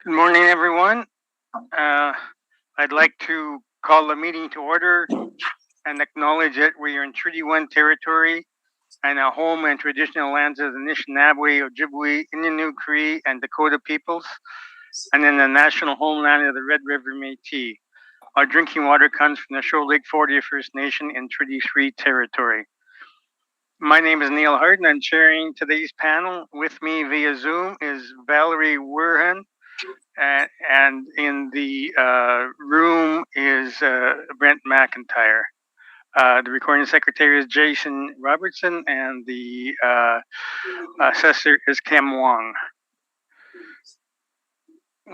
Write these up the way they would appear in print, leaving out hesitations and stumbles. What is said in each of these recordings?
Good morning, everyone. I'd like to call the meeting to order and acknowledge that we are in Treaty 1 territory and our home and traditional lands of the Anishinaabe, Ojibwe, Innu, Cree, and Dakota peoples, and in the national homeland of the Red River Métis. Our drinking water comes from the Shoal Lake 40 First Nation in Treaty 3 territory. My name is Neil Harden. I'm chairing today's panel. With me via Zoom is Valerie Werhan, and in the room is Brent McIntyre. The recording secretary is Jason Robertson, and the assessor is Kim Wong.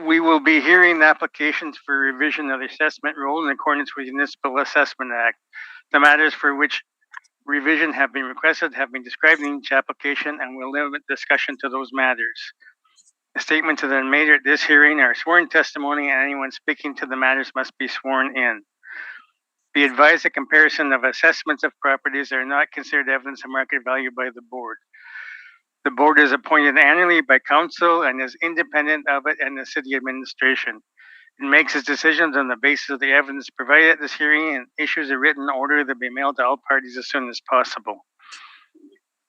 We will be hearing applications for revision of the assessment rule in accordance with the Municipal Assessment Act. The matters for which revision have been requested have been described in each application, and we'll limit discussion to those matters. The statements that are made at this hearing are sworn testimony, and anyone speaking to the matters must be sworn in. Be advised that comparison of assessments of properties are not considered evidence of market value by the board. The board is appointed annually by council and is independent of it and the city administration. It makes its decisions on the basis of the evidence provided at this hearing and issues a written order that be mailed to all parties as soon as possible.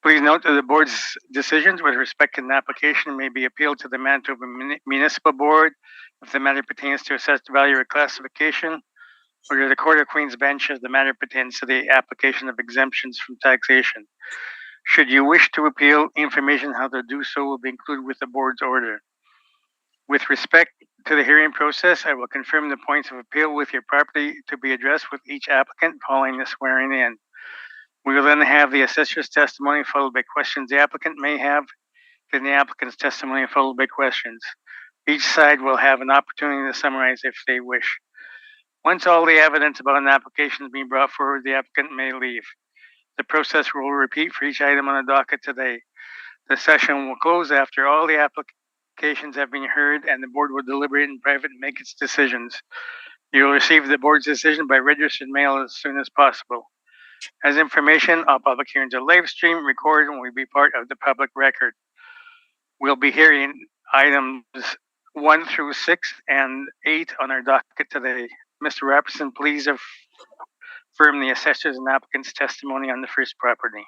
Please note that the board's decisions with respect to an application may be appealed to the Manitoba Municipal Board if the matter pertains to assessed value or classification, or to the Court of Queen's Bench if the matter pertains to the application of exemptions from taxation. Should you wish to appeal, information how to do so will be included with the board's order. With respect to the hearing process, I will confirm the points of appeal with your property to be addressed with each applicant following the swearing in. We will then have the assessor's testimony followed by questions the applicant may have, then the applicant's testimony followed by questions. Each side will have an opportunity to summarize if they wish. Once all the evidence about an application has been brought forward, the applicant may leave. The process will repeat for each item on the docket today. The session will close after all the applications have been heard, and the board will deliberate in private and make its decisions. You will receive the board's decision by registered mail as soon as possible. As information, all public hearings are live streamed, recorded, and will be part of the public record. We'll be hearing items 1 through 6 and 8 on our docket today. Mr. Robertson, please affirm the assessor's and applicant's testimony on the first property.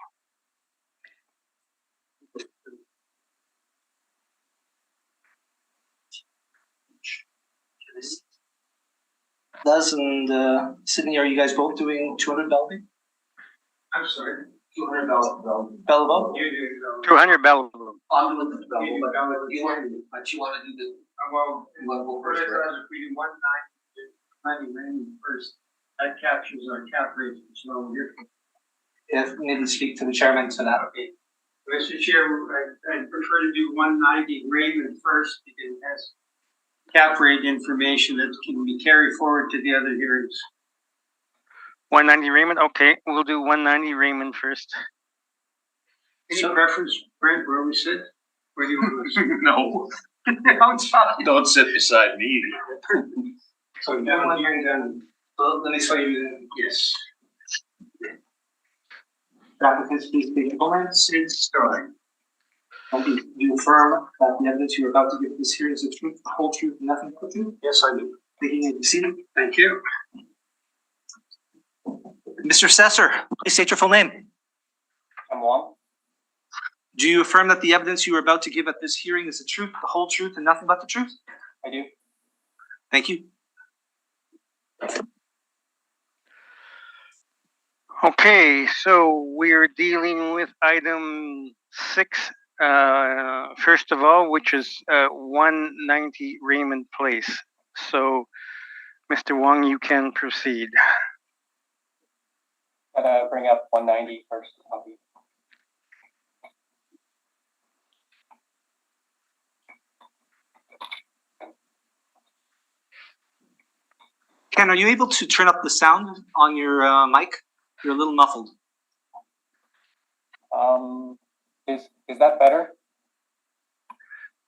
Liz and Sydney, are you guys both doing 200 Bellevue? I'm sorry, 200 Bellevue. Bellevue? 200 Bellevue. I'm with the Bellevue, but you want to do the. Well, You want to go first, first, right? if we do 190 Raymond first, that captures our cap rate, so here. If we need to speak to the chairman to that. Okay. Mr. Chair, I prefer to do 190 Raymond first because it has cap rate information that can be carried forward to the other hearings. 190 Raymond? Okay, we'll do 190 Raymond first. Any preference, Brent, where we sit? Where do you want to sit? No, Outside. don't sit beside me. So down here and down. So let me show you. Yes. The applicants, please state your comments. Sid Starling. Do you affirm that the evidence you're about to give this hearing is the truth, the whole truth, and nothing but the truth? Yes, I do. Thank you. Seated. Thank you. Mr. Assessor, please state your full name. Kim Wong? Do you affirm that the evidence you are about to give at this hearing is the truth, the whole truth, and nothing but the truth? I do. Thank you. Okay, so we're dealing with item 6, first of all, which is 190 Raymond Place. So, Mr. Wong, you can proceed. Bring up 190 first. Ken, are you able to turn up the sound on your mic? You're a little muffled. Is that better?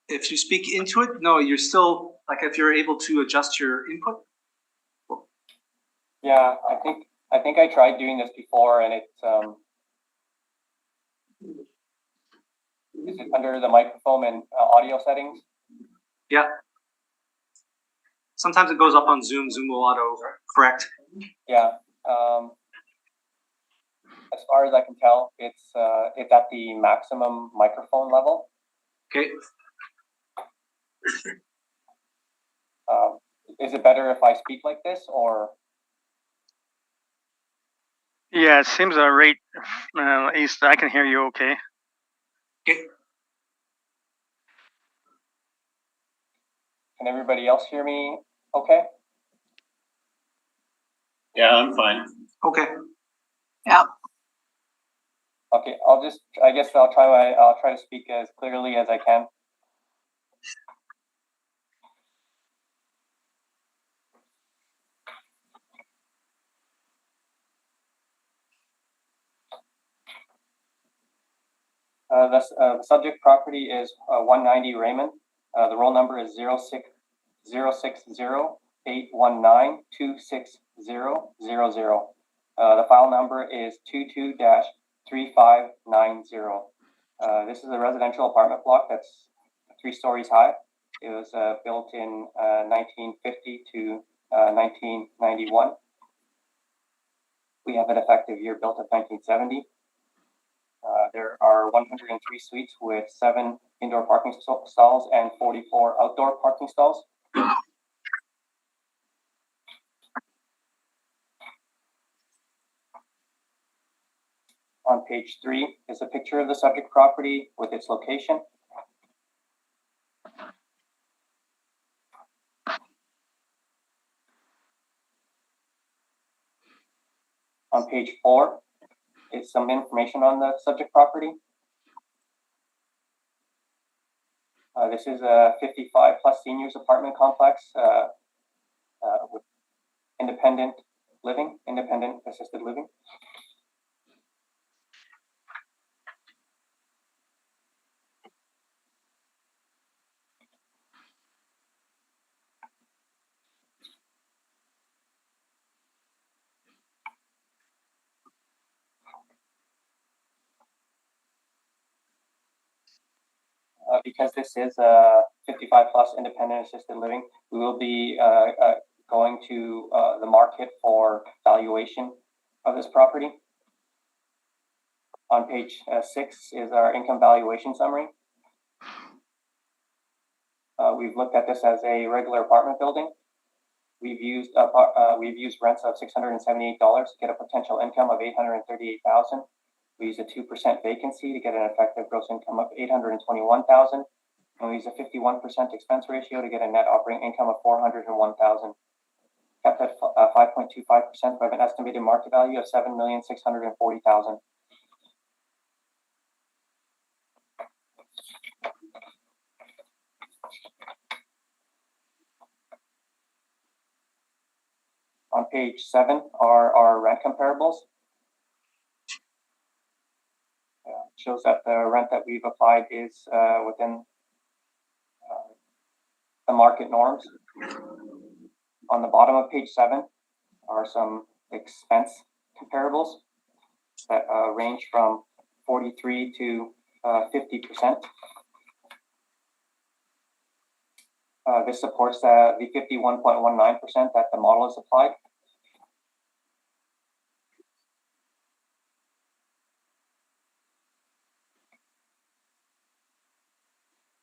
If you speak into it, no, you're still, like if you're able to adjust your input. Yeah, I think I tried doing this before, and it's is it under the microphone and audio settings? Yeah. Sometimes it goes up on Zoom. Zoom will auto correct. Yeah. As far as I can tell, it's at the maximum microphone level. Okay. Is it better if I speak like this, or? Yeah, it seems all right. At least I can hear you okay. Okay. Can everybody else hear me okay? Yeah, I'm fine. Okay. Okay, I guess I'll try to speak as clearly as I can. The subject property is 190 Raymond. The roll number is 0600819260000. The file number is 22-3590. This is a residential apartment block that's 3 stories high. It was built in 1950 to 1991. We have an effective year built of 1970. There are 103 suites with 7 indoor parking stalls and 44 outdoor parking stalls. On page 3 is a picture of the subject property with its location. On page 4 is some information on the subject property. This is a 55 plus seniors apartment complex with independent assisted living. Because this is a 55 plus independent assisted living, we will be going to the market for valuation of this property. On page 6 is our income valuation summary. We've looked at this as a regular apartment building. We've used rents of $678 to get a potential income of $838,000. We use a 2% vacancy to get an effective gross income of $821,000. And we use a 51% expense ratio to get a net operating income of $401,000. Kept at 5.25%, we have an estimated market value of $7,640,000. On page 7 are our rent comparables. Shows that the rent that we've applied is within the market norms. On the bottom of page 7 are some expense comparables that range from 43 to 50%. This supports the 51.19% that the model is applied.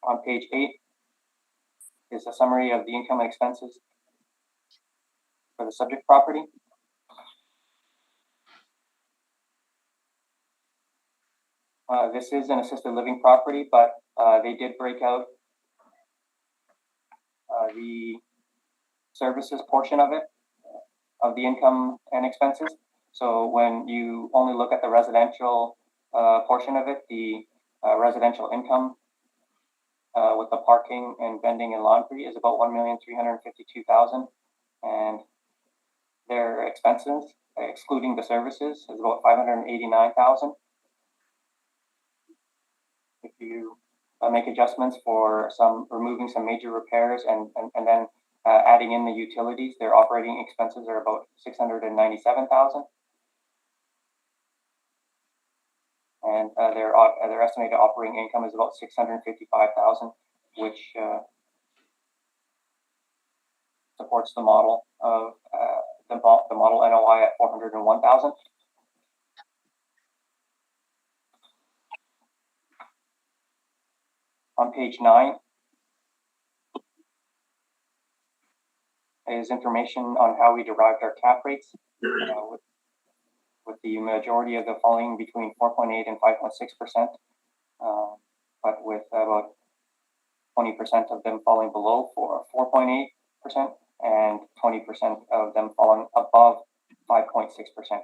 On page 8 is a summary of the income and expenses for the subject property. This is an assisted living property, but they did break out the services portion of it, of the income and expenses. So when you only look at the residential portion of it, the residential income with the parking and vending and laundry is about $1,352,000, and their expenses, excluding the services, is about $589,000. If you make adjustments for removing some major repairs and then adding in the utilities, their operating expenses are about $697,000. And their estimated operating income is about $655,000, which supports the model of the model NOI at 401,000. On page 9 is information on how we derived our cap rates, with the majority of the falling between 4.8 and 5.6%, but with about 20% of them falling below 4.8% and 20% of them falling above 5.6%.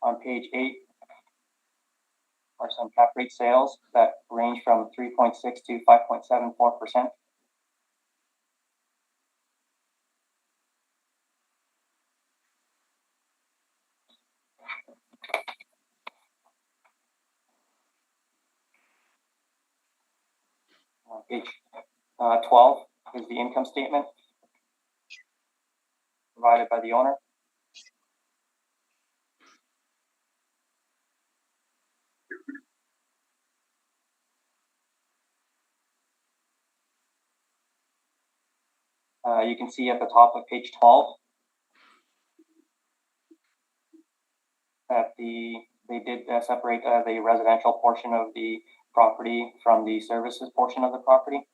On page 8 are some cap rate sales that range from 3.6 to 5.74%. On page 12 is the income statement provided by the owner. You can see at the top of page 12 that they did separate the residential portion of the property from the services portion of the property.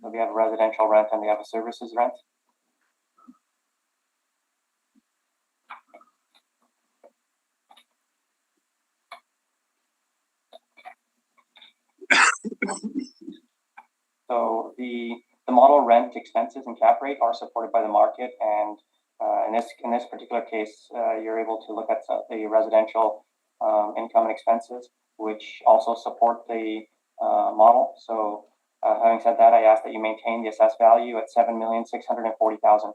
So we have a residential rent and we have a services rent. So the model rent expenses and cap rate are supported by the market, and in this particular case, you're able to look at the residential income and expenses, which also support the model. So, having said that, I ask that you maintain the assessed value at $7,640,000.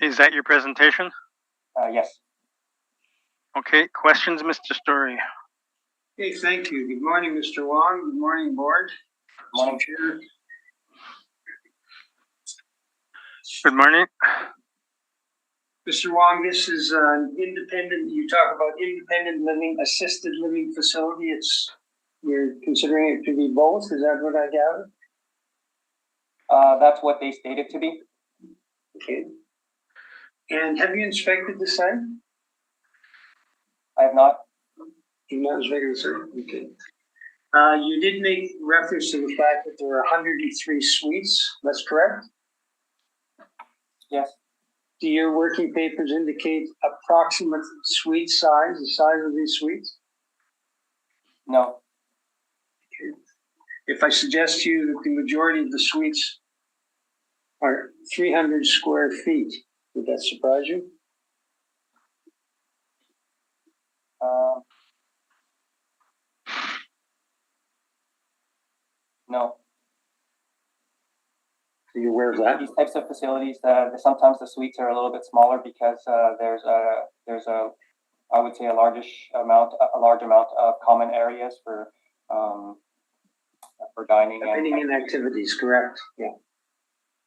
Is that your presentation? Yes. Okay, questions, Mr. Story? Okay, thank you. Good morning, Mr. Wong. Good morning, board. Good morning. Chair. Good morning. Mr. Wong, this is an independent, you talk about independent living, assisted living facility. You're considering it to be both. Is that what I gather? That's what they stated to be. Okay. And have you inspected the site? I have not. You've not inspected the site? Okay. You did make reference to the fact that there are 103 suites. That's correct? Yes. Do your working papers indicate approximate suite size, the size of these suites? No. Okay. If I suggest to you that the majority of the suites are 300 square feet, would that surprise you? No. So you're aware of that? These types of facilities, sometimes the suites are a little bit smaller because there's a I would say a large amount of common areas for dining and activities, correct? Yeah.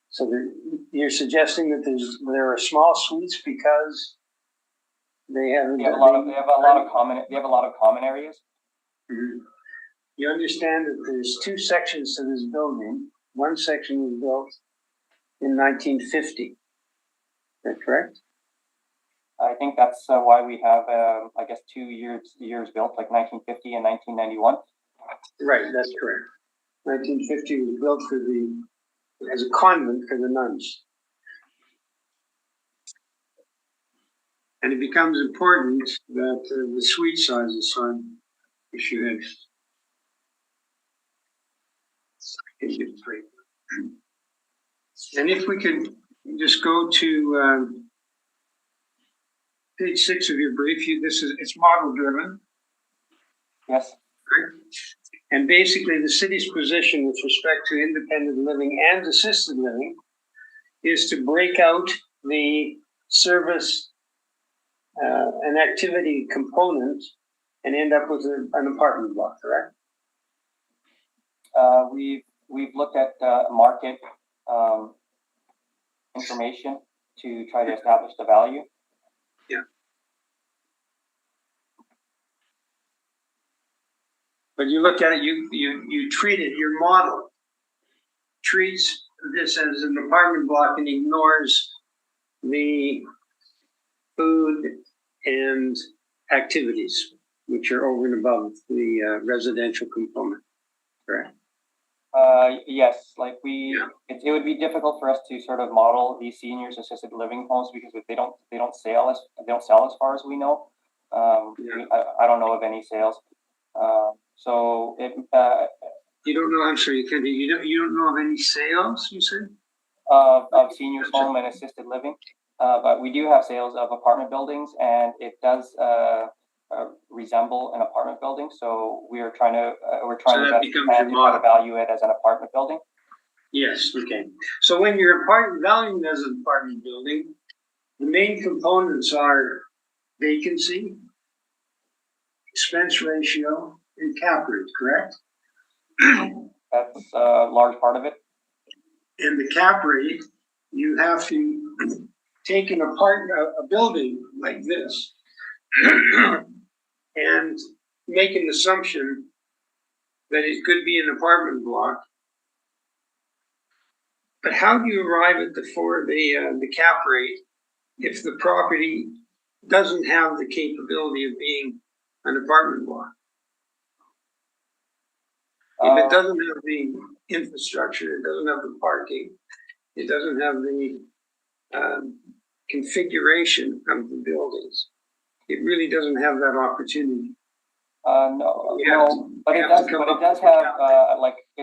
So you're suggesting that there are small suites because they have a lot of common areas. Mm-hmm. You understand that there's two sections to this building. One section was built in 1950. Is that correct? I think that's why we have, I guess, two years built, like 1950 and 1991. Right, that's correct. 1950 was built as a convent for the nuns. And it becomes important that the suite sizes are issued. And if we could just go to page 6 of your brief, it's model driven. Yes. Right? And basically the city's position with respect to independent living and assisted living is to break out the service and activity component and end up with an apartment block, correct? we've looked at market information to try to establish the value. But you look at it, you treat it, your model treats this as an apartment block and ignores the food and activities, which are over and above the residential component, correct? Yes, like it would be difficult for us to sort of model these seniors assisted living homes because they don't sell as far as we know. I don't know of any sales. So it. You don't know. I'm sorry. You don't know of any sales. You said of seniors home and assisted living, but we do have sales of apartment buildings, and it does resemble an apartment building. So we're trying to value it as an apartment building. Yes. Okay. So when you're valuing it as an apartment building, the main components are vacancy, expense ratio, and cap rate. Correct. That's a large part of it. And the cap rate, you have to take a building like this and make an assumption that it could be an apartment block. But how do you arrive at the cap rate if the property doesn't have the capability of being an apartment block? If it doesn't have the infrastructure, it doesn't have the parking, it doesn't have the configuration of the buildings, it really doesn't have that opportunity. No, but it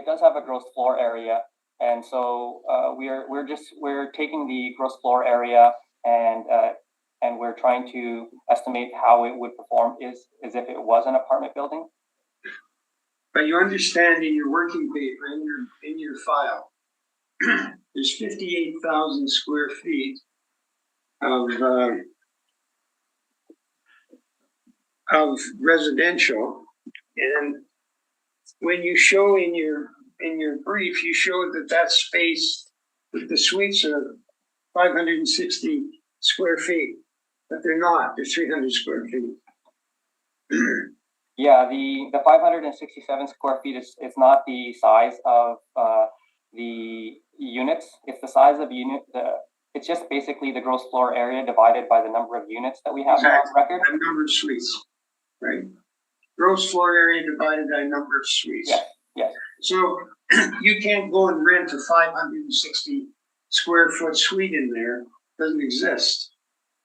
does have a gross floor area, and so we're taking the gross floor area and we're trying to estimate how it would perform as if it was an apartment building. But you understand in your working paper, in your file, there's 58,000 square feet of residential, and when you show in your brief, you show that space, that the suites are 560 square feet, but they're not. They're 300 square feet. Yeah, the 567 square feet is not the size of the units. It's the size of unit. It's just basically the gross floor area divided by the number of units that we have on record. The number of suites, right? Gross floor area divided by number of suites. Yes. Yes. So you can't go and rent a 560 square foot suite in there. Doesn't exist.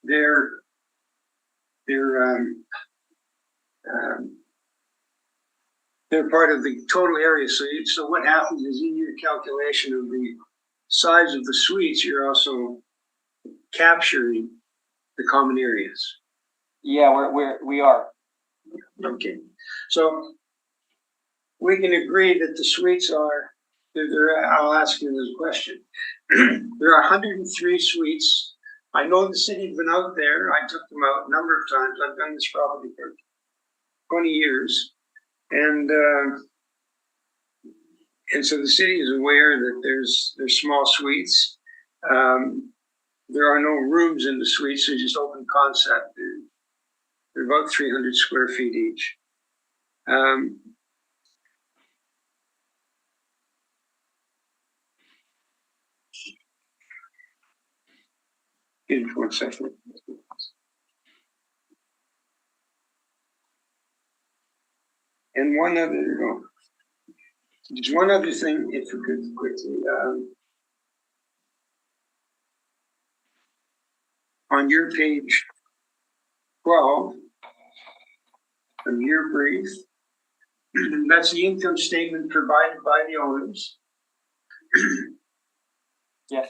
They're part of the total area. So what happens is in your calculation of the size of the suites, you're also capturing the common areas. Yeah, we are. Okay. So we can agree that the suites are, I'll ask you this question. There are 103 suites. I know the city's been out there. I took them out a number of times. I've done this probably for 20 years. And so the city is aware that there's small suites. There are no rooms in the suites, they're just open concept. They're about 300 square feet each. Give me 1 second. And there's one other thing, if we could quickly, on your page 12 of your brief, that's the income statement provided by the owners. Yes.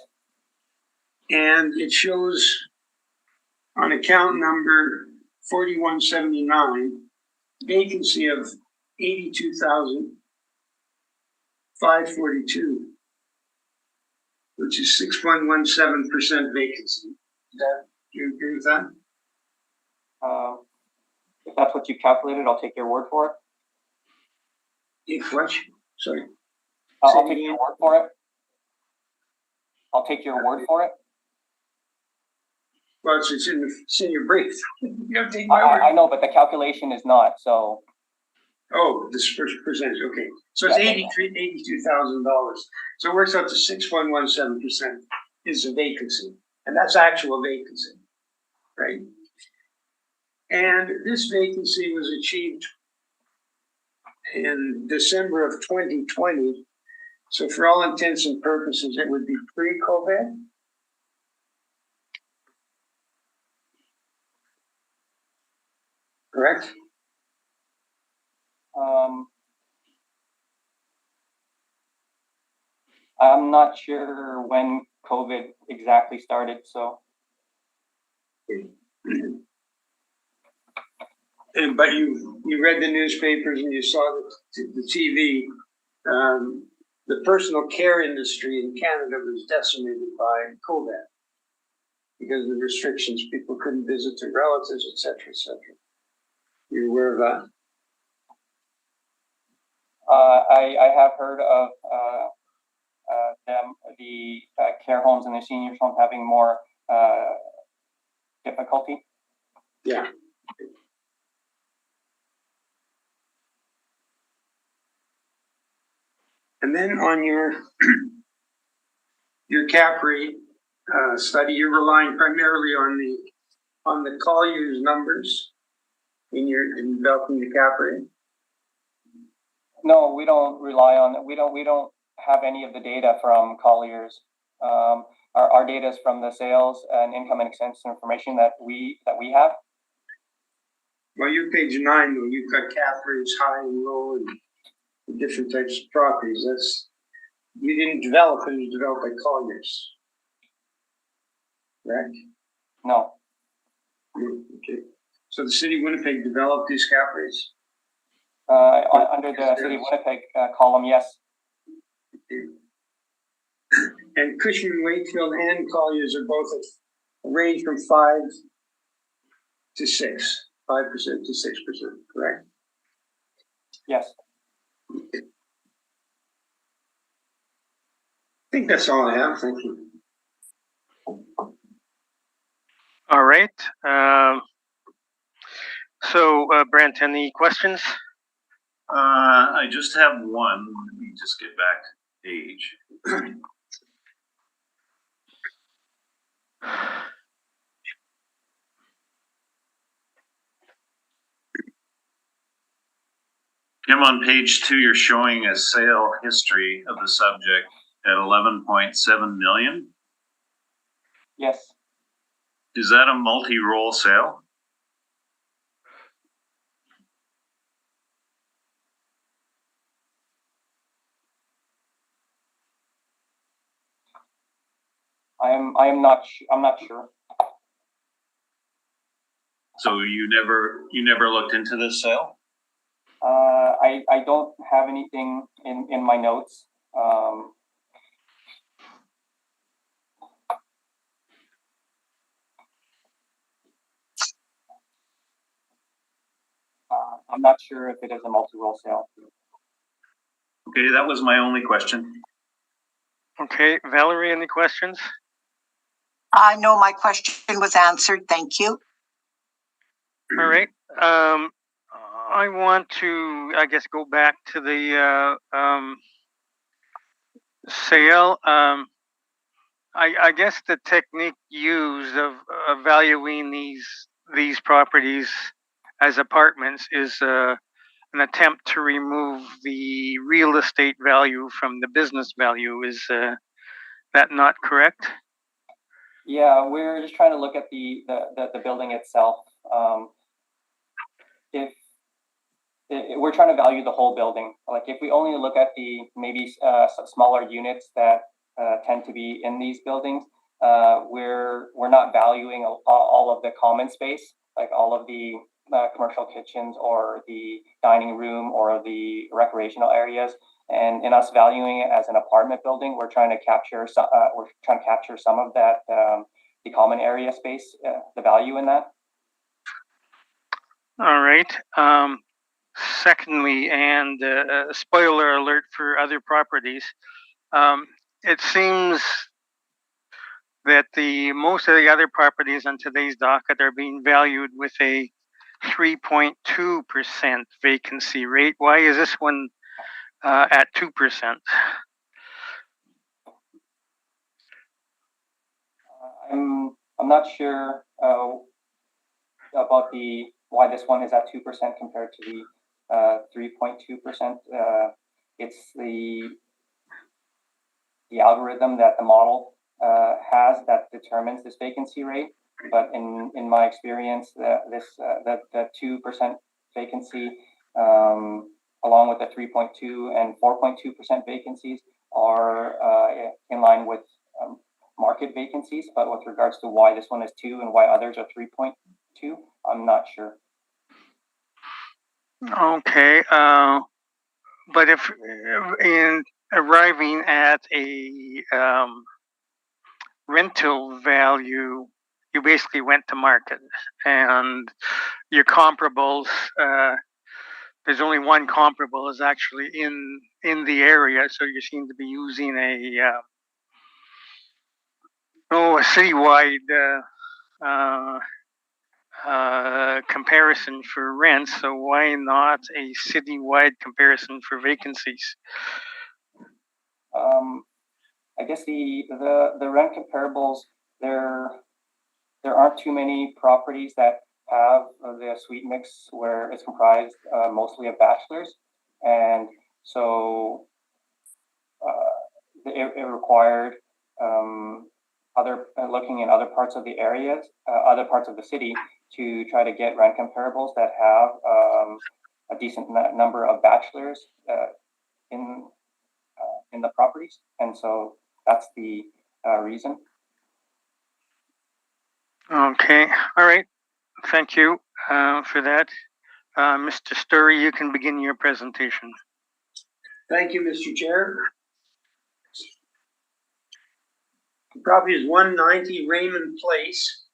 And it shows on account number 4179, vacancy of 82,542, which is 6.17% vacancy. Do you agree with that? If that's what you calculated, I'll take your word for it. If what? Sorry. I'll take your word for it. I'll take your word for it. Well, it's in your brief. You don't take my word. I know, but the calculation is not, so. Oh, this first percentage, okay. So it's $82,000. So it works out to 6.17% is the vacancy. And that's actual vacancy, right? And this vacancy was achieved in December of 2020. So for all intents and purposes, it would be pre-COVID. Correct? I'm not sure when COVID exactly started, so. But you read the newspapers and you saw the TV. The personal care industry in Canada was decimated by COVID because of the restrictions. People couldn't visit their relatives, et cetera, et cetera. You're aware of that? I have heard of the care homes and the seniors home having more difficulty. Yeah. And then on your cap rate study, you're relying primarily on the Collier's numbers in developing the cap rate. No, we don't rely on that. We don't have any of the data from Collier's. Our data is from the sales and income and expense information that we have. Well, you're page 9 though. You've got cap rates high and low and different types of properties. You didn't develop it, it was developed by Colliers. Correct? No. Okay. So the city of Winnipeg developed these cap rates? Under the city of Winnipeg column, yes. Okay. And Cushman, Wakefield, and Colliers are both at a range from 5 to 6, 5% to 6%, correct? Yes. Okay. I think that's all I have. Thank you. All right. So, Brent, any questions? I just have one. Let me just get back to the page. Kim, on page 2, you're showing a sale history of the subject at 11.7 million. Yes. Is that a multi-role sale? I'm not sure. So you never looked into this sale? I don't have anything in my notes. I'm not sure if it is a multi-role sale. Okay, that was my only question. Okay, Valerie, any questions? No, my question was answered. Thank you. All right. I want to, I guess, go back to the sale. I guess the technique used of valuing these properties as apartments is an attempt to remove the real estate value from the business value. Is that not correct? Yeah, we're just trying to look at the building itself. If we're trying to value the whole building, like if we only look at the maybe smaller units that tend to be in these buildings, we're not valuing all of the common space, like all of the commercial kitchens or the dining room or the recreational areas. And in us valuing it as an apartment building, we're trying to capture some of that the common area space, the value in that. All right. secondly, and spoiler alert for other properties, it seems that most of the other properties on today's docket are being valued with a 3.2% vacancy rate. Why is this one at 2%? I'm not sure about why this one is at 2% compared to the 3.2%. It's the algorithm that the model has that determines this vacancy rate. But in my experience, the 2% vacancy, along with the 3.2 and 4.2% vacancies, are in line with market vacancies. But with regards to why this one is 2 and why others are 3.2, I'm not sure. Okay, but if in arriving at a rental value, you basically went to market, and your comparables, there's only one comparable is actually in the area, so you seem to be using a citywide comparison for rents. So why not a citywide comparison for vacancies? I guess the rent comparables, there aren't too many properties that have the suite mix where it's comprised mostly of bachelors, and so it required looking in other parts of the areas, other parts of the city, to try to get rent comparables that have a decent number of bachelors in the properties, and so that's the reason. Okay, all right. Thank you for that. Mr. Sturry, you can begin your presentation. Thank you, Mr. Chair. The property is 190 Raymond Place,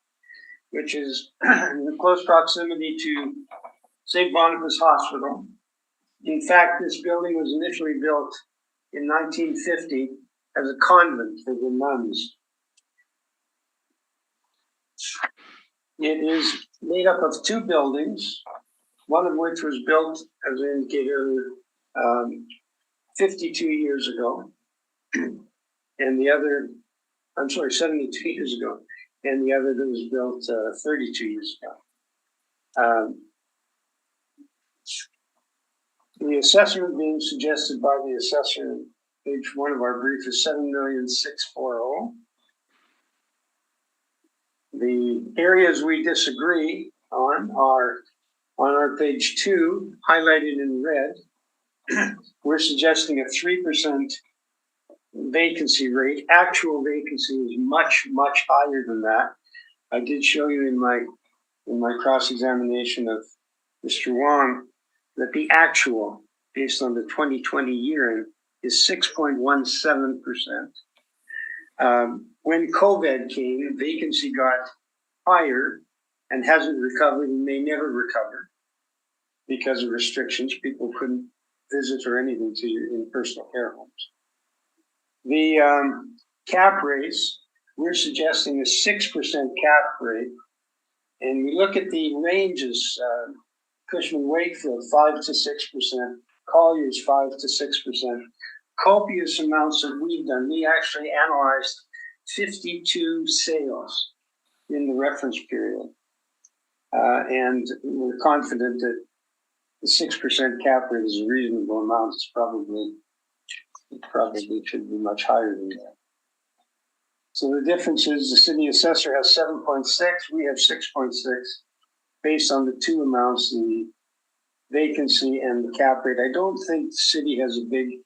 which is in close proximity to St. Boniface Hospital. In fact, this building was initially built in 1950 as a convent for the nuns. It is made up of 2 buildings, one of which was built, as I indicated earlier, 52 years ago, and the other, 72 years ago, and the other that was built 32 years ago. The assessment being suggested by the assessor, page 1 of our brief, is $7,640,000. The areas we disagree on are on our page 2, highlighted in red. We're suggesting a 3% vacancy rate. Actual vacancy is much, much higher than that. I did show you in my cross-examination of Mr. Wong that the actual, based on the 2020 year, is 6.17%. When COVID came, vacancy got higher and hasn't recovered and may never recover because of restrictions. People couldn't visit or anything to you in personal care homes. The cap rates, we're suggesting a 6% cap rate. And we look at the ranges, Cushman Wakefield, 5 to 6%, Collier's 5 to 6%, copious amounts that we've done. We actually analyzed 52 sales in the reference period. And we're confident that the 6% cap rate is a reasonable amount. It probably should be much higher than that. So the difference is the city assessor has 7.6, we have 6.6, based on the 2 amounts, the vacancy and the cap rate. I don't think the city has a big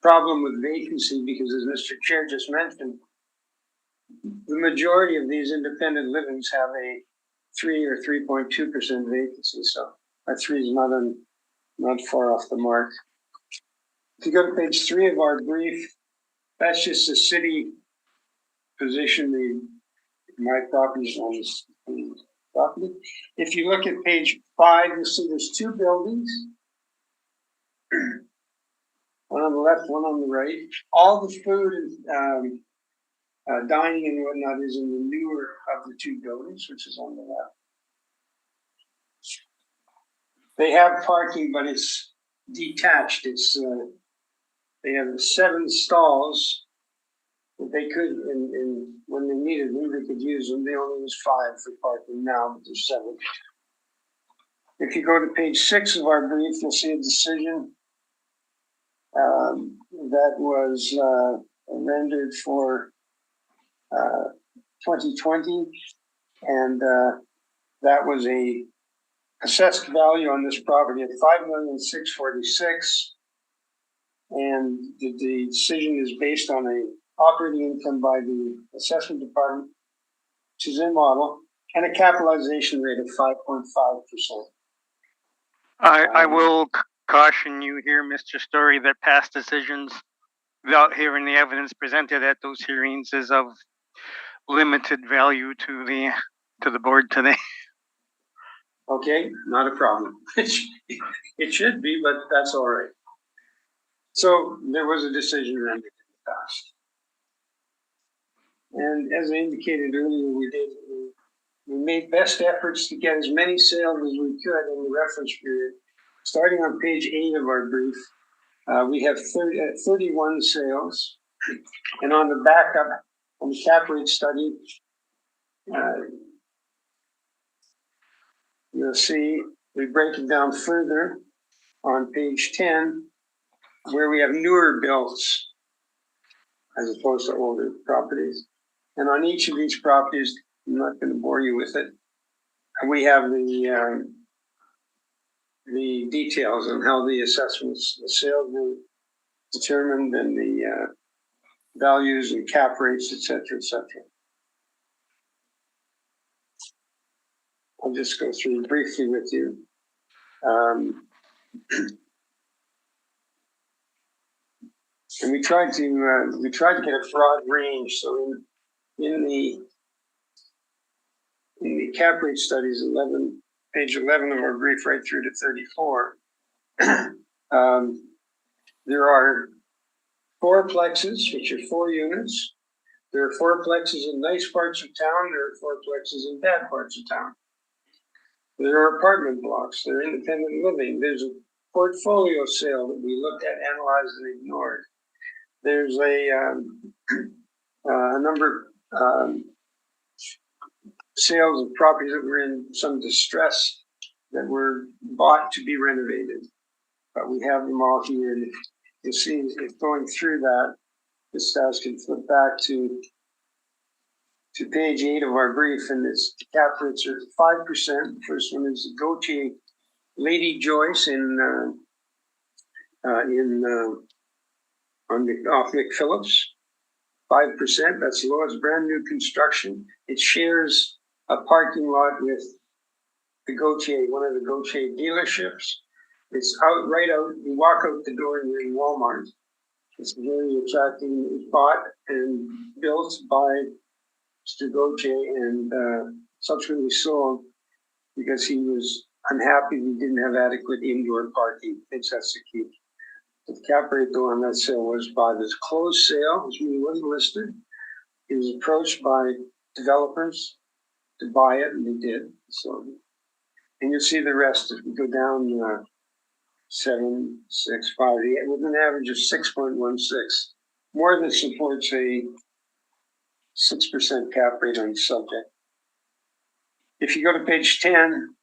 problem with vacancy because, as Mr. Chair just mentioned, the majority of these independent livings have a 3 or 3.2% vacancy. So that 3 is not far off the mark. If you go to page 3 of our brief, that's just the city position, my properties on this property. If you look at page 5, you'll see there's 2 buildings. one on the left, one on the right. All the food and dining and whatnot is in the newer of the two buildings, which is on the left. They have parking, but it's detached. It's they have 7 stalls that they could, in when they needed them, they could use them. They only use 5 for parking now, but there's 7. If you go to page 6 of our brief, you'll see a decision that was rendered for 2020, and that was a assessed value on this property of $5,646,000, and the decision is based on a operating income by the assessment department, which is in model, and a capitalization rate of 5.5%. I will caution you here, Mr. Story, that past decisions without hearing the evidence presented at those hearings is of limited value to the board today. Okay, not a problem. It should be, but that's all right. So there was a decision rendered in the past. And as I indicated earlier, we made best efforts to get as many sales as we could in the reference period. Starting on page 8 of our brief, we have 31 sales. And on the backup, on the cap rate study, you'll see we break it down further on page 10, where we have newer builds as opposed to older properties. And on each of these properties, I'm not going to bore you with it, we have the details on how the assessments, the sales were determined, and the values and cap rates, et cetera, et cetera. I'll just go through briefly with you. And we tried to get a broad range. So in the cap rate studies, page 11 of our brief, right through to 34, there are 4 plexes, which are 4 units. There are 4 plexes in nice parts of town. There are 4 plexes in bad parts of town. There are apartment blocks. There are independent living. There's a portfolio sale that we looked at, analyzed, and ignored. There's a number of sales of properties that were in some distress that were bought to be renovated. But we have them all here. And you'll see if going through that, this guys can flip back to page 8 of our brief, and its cap rates are 5%. The first one is the Gautier Lady Joyce off McPhillips, 5%. That's low. It's brand new construction. It shares a parking lot with the Gautier, one of the Gautier dealerships. It's right out. You walk out the door and you're in Walmart. It's very attractive. It's bought and built by Mr. Gautier and subsequently sold because he was unhappy he didn't have adequate indoor parking. I think that's the key. The cap rate though on that sale was by this closed sale, which means it wasn't listed. He was approached by developers to buy it, and they did. So, and you'll see the rest as we go down 7, 6, 5, 8, with an average of 6.16, more than supports a 6% cap rate on the subject. If you go to page 10,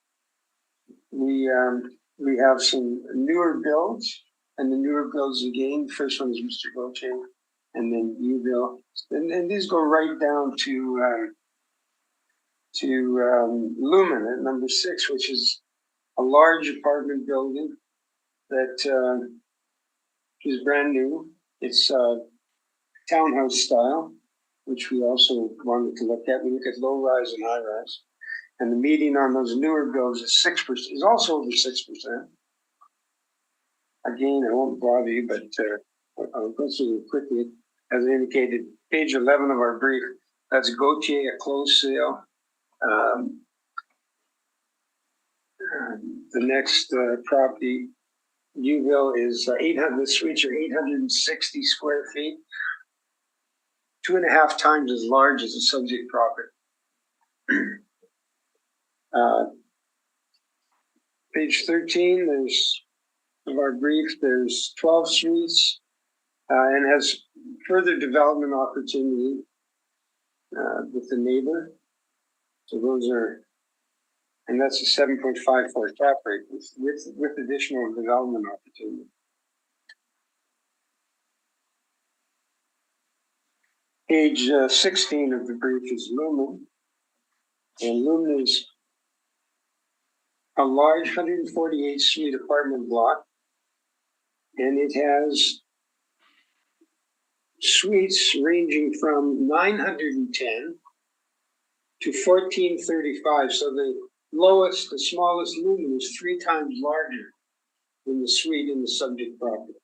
we have some newer builds. And the newer builds again, first one is Mr. Gautier, and then U-Bill. And these go right down to Lumen at number 6, which is a large apartment building that is brand new. It's townhouse style, which we also wanted to look at. We look at low rise and high rise. And the median on those newer builds is 6%, is also over 6%. Again, I won't bother you, but I'll go through it quickly. As I indicated, page 11 of our brief, that's Gautier, a closed sale. The next property Uville is 800, the suites are 860 square feet, 2.5 times as large as the subject property. Page 13, there's of our brief, there's 12 suites and has further development opportunity with the neighbor. So those are, and that's a 7.54 cap rate with additional development opportunity. Page 16 of the brief is Lumen. And Lumen is a large 148 suite apartment block. And it has suites ranging from 910 to 1435. So the lowest, the smallest lumen is 3 times larger than the suite in the subject property.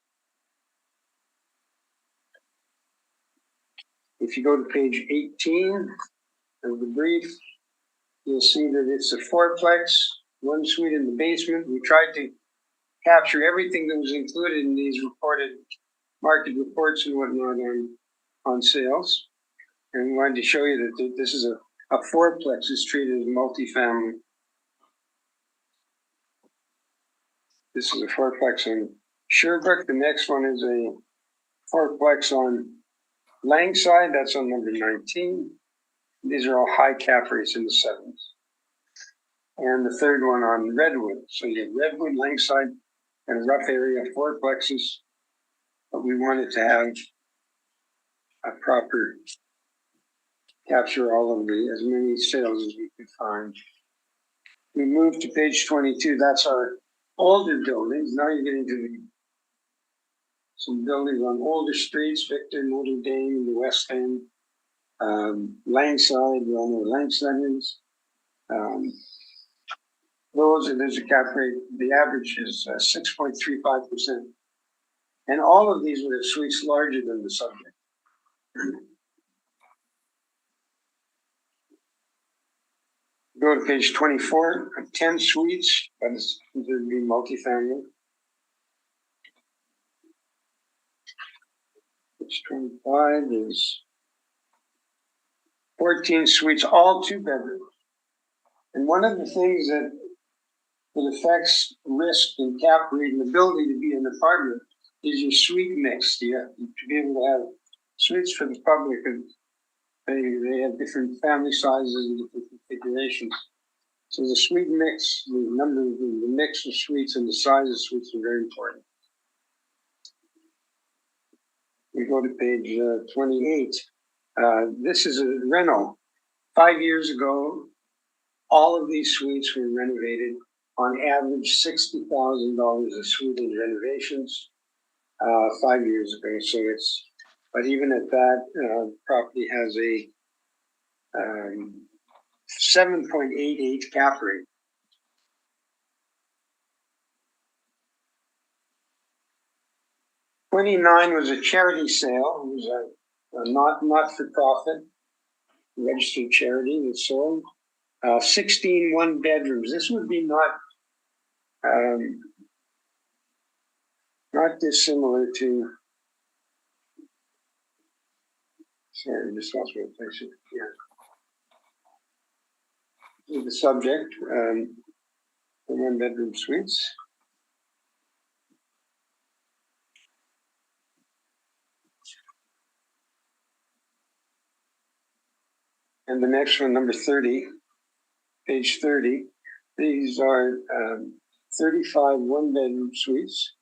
If you go to page 18 of the brief, you'll see that it's a 4-plex, 1 suite in the basement. We tried to capture everything that was included in these reported market reports and whatnot on sales. And we wanted to show you that this is a 4-plex is treated as multifamily. This is a 4-plex on Sherbrooke. The next one is a 4-plex on Langside. That's on number 19. These are all high cap rates in the 7s. And the third one on Redwood. So you have Redwood, Langside, and a rough area, 4-plexes. But we wanted to have a proper capture all of as many sales as we could find. We moved to page 22. That's our older buildings. Now you're getting to some buildings on older streets, Victor, Notre Dame, the West End, Langside, we all know Langside is. There's a cap rate, the average is 6.35%. And all of these would have suites larger than the subject. Go to page 24, 10 suites, but it's considered to be multifamily. Page 25 is 14 suites, all 2 bedrooms. And one of the things that affects risk and cap rate and ability to be an apartment is your suite mix. You have to be able to have suites for the public, and they have different family sizes and different configurations. So the suite mix, the mix of suites and the size of suites are very important. We go to page 28. This is a rental. 5 years ago, all of these suites were renovated. On average, $60,000 a suite in renovations 5 years ago. So but even at that, property has a 7.88 cap rate. '29 was a charity sale. It was a not-for-profit registered charity that sold 16 1-bedrooms. This would be not dissimilar to. Sorry, I just lost my place here. The subject, the 1-bedroom suites. And the next one, number 30, page 30. These are 35 1-bedroom suites.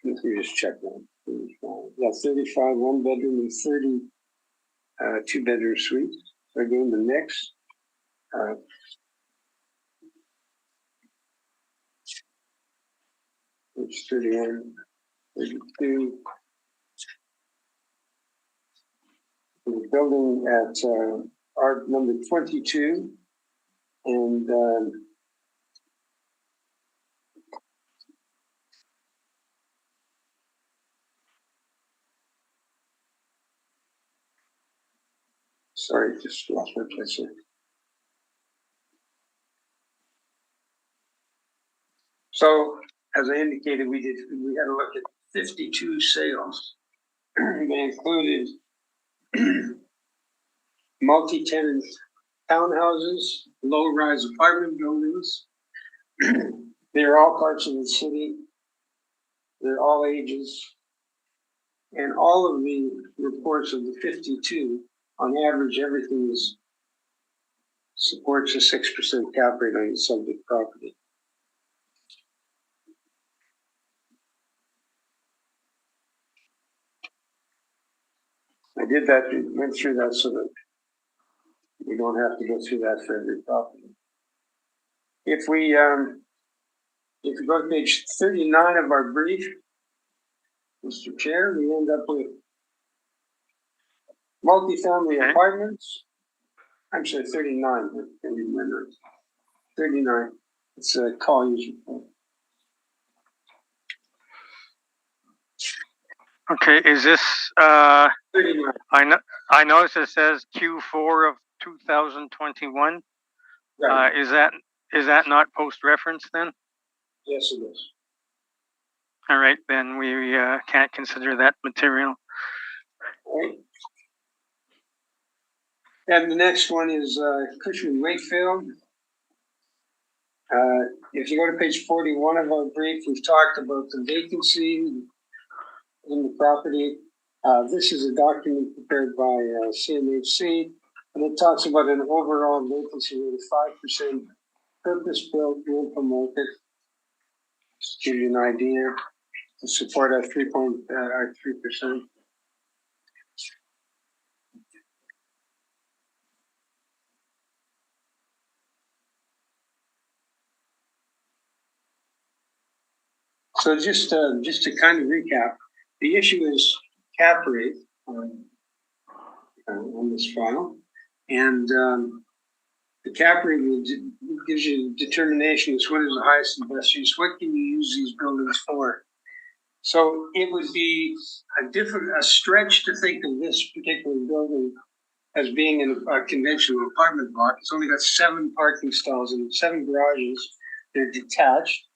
Let me just check that. Yeah, 35 1-bedroom and 30 2-bedroom suites. So again, the next. Page 31, 32. We're building at art number 22, and sorry, just lost my place here. So as I indicated, we had a look at 52 sales. They included multi-tenant townhouses, low-rise apartment buildings. They're all parts of the city. They're all ages. And all of the reports of the 52, on average, everything supports a 6% cap rate on the subject property. I did that, went through that so that we don't have to go through that for every property. If we go to page 39 of our brief, Mr. Chair, we end up with multifamily apartments. I'm sorry, 39. 39. It's a call user. Okay, is this, 39. I notice it says Q4 of 2021. Right. Is that not post-reference then? Yes, it is. All right, then we can't consider that material. Right. And the next one is Cushman Wakefield. If you go to page 41 of our brief, we've talked about the vacancy in the property. This is a document prepared by CMHC, and it talks about an overall vacancy rate of 5%, purpose-built rental market. Just to give you an idea, to support our 3%. So just to kind of recap, the issue is cap rate on this file, and the cap rate gives you determination as what is the highest and best use. What can you use these buildings for? So it would be a stretch to think of this particular building as being in a conventional apartment block. It's only got 7 parking stalls and 7 garages. They're detached.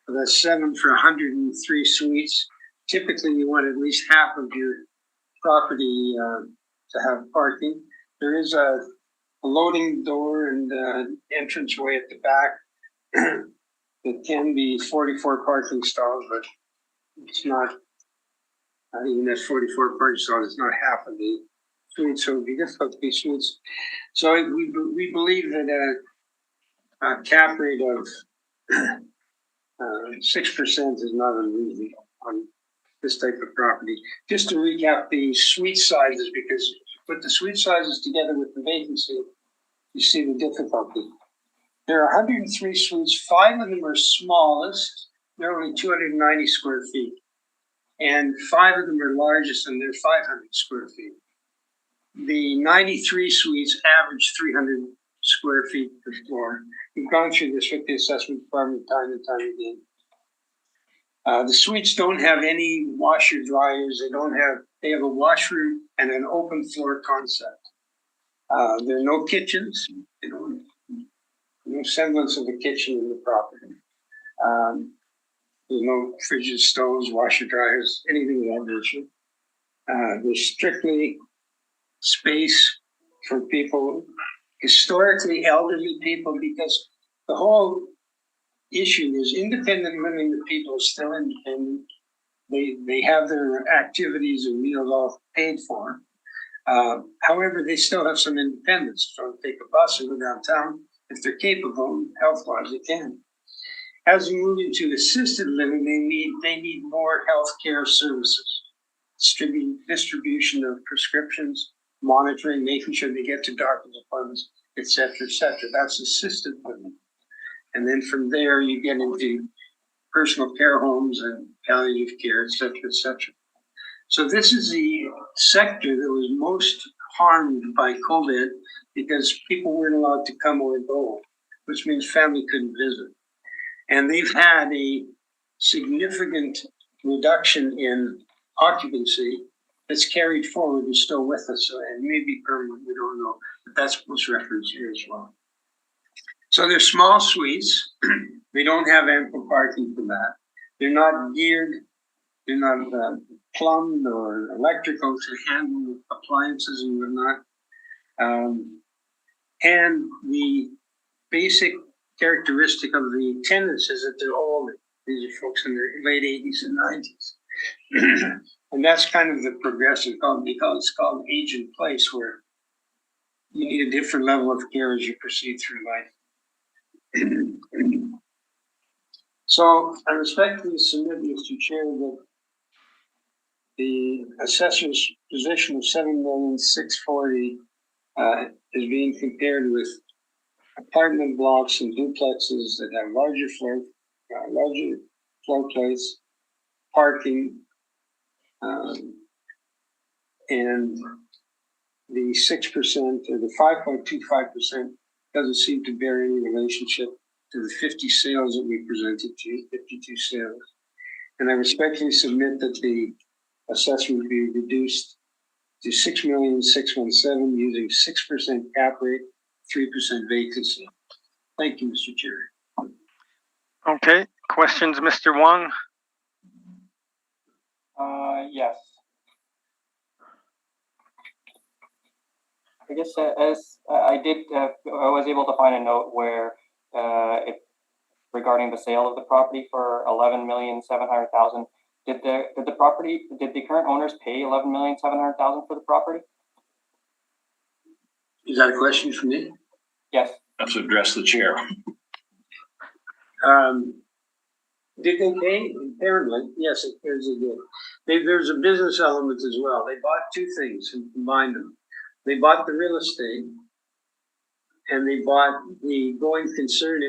So that's 7 for 103 suites. Typically, you want at least half of your property to have parking. There is a loading door and entranceway at the back. It can be 44 parking stalls, but it's not even that 44 parking stalls. It's not half of the suites, so it would be difficult to be suites. So we believe that a cap rate of 6% is not unreasonable on this type of property. Just to recap the suite sizes, because if you put the suite sizes together with the vacancy, you see the difficulty. There are 103 suites. 5 of them are smallest. They're only 290 square feet. And 5 of them are largest, and they're 500 square feet. The 93 suites average 300 square feet per floor. We've gone through this with the assessment department time and time again. The suites don't have any washer dryers. They have a washroom and an open floor concept. There are no kitchens. No semblance of a kitchen in the property. There's no fridges, stoves, washer dryers, anything of that nature. There's strictly space for people, historically elderly people, because the whole issue is independent living. The people are still independent. They have their activities and meals all paid for. However, they still have some independence. So take a bus or go downtown. If they're capable, health-wise, they can. As we move into assisted living, they need more healthcare services, distribution of prescriptions, monitoring, making sure they get to doctor's appointments, et cetera, et cetera. That's assisted living. And then from there, you get into personal care homes and palliative care, et cetera, et cetera. So this is the sector that was most harmed by COVID because people weren't allowed to come or go, which means family couldn't visit. And they've had a significant reduction in occupancy that's carried forward and still with us. And maybe permanent, we don't know, but that's what's referenced here as well. So they're small suites. They don't have ample parking for that. They're not geared, they're not plumbed or electrical to handle appliances and whatnot. And the basic characteristic of the tenants is that they're old. These are folks in their late 80s and 90s. And that's kind of the progressive, it's called age in place, where you need a different level of care as you proceed through life. So I respectfully submit, Mr. Chair, that the assessor's position of $7,640,000 is being compared with apartment blocks and duplexes that have larger floor plates, parking, and the 6% or the 5.25% doesn't seem to bear any relationship to the 50 sales that we presented to you, 52 sales. And I respectfully submit that the assessment be reduced to $6,617,000 using 6% cap rate, 3% vacancy. Thank you, Mr. Chair. Okay, questions, Mr. Wong? Yes. I guess as I was able to find a note where regarding the sale of the property for $11,700,000. Did the current owners pay $11,700,000 for the property? Is that a question for me? Yes. That's to address the chair. Did they pay? Apparently, yes, it appears they did. There's a business element as well. They bought two things and combined them. They bought the real estate, and they bought the going concern.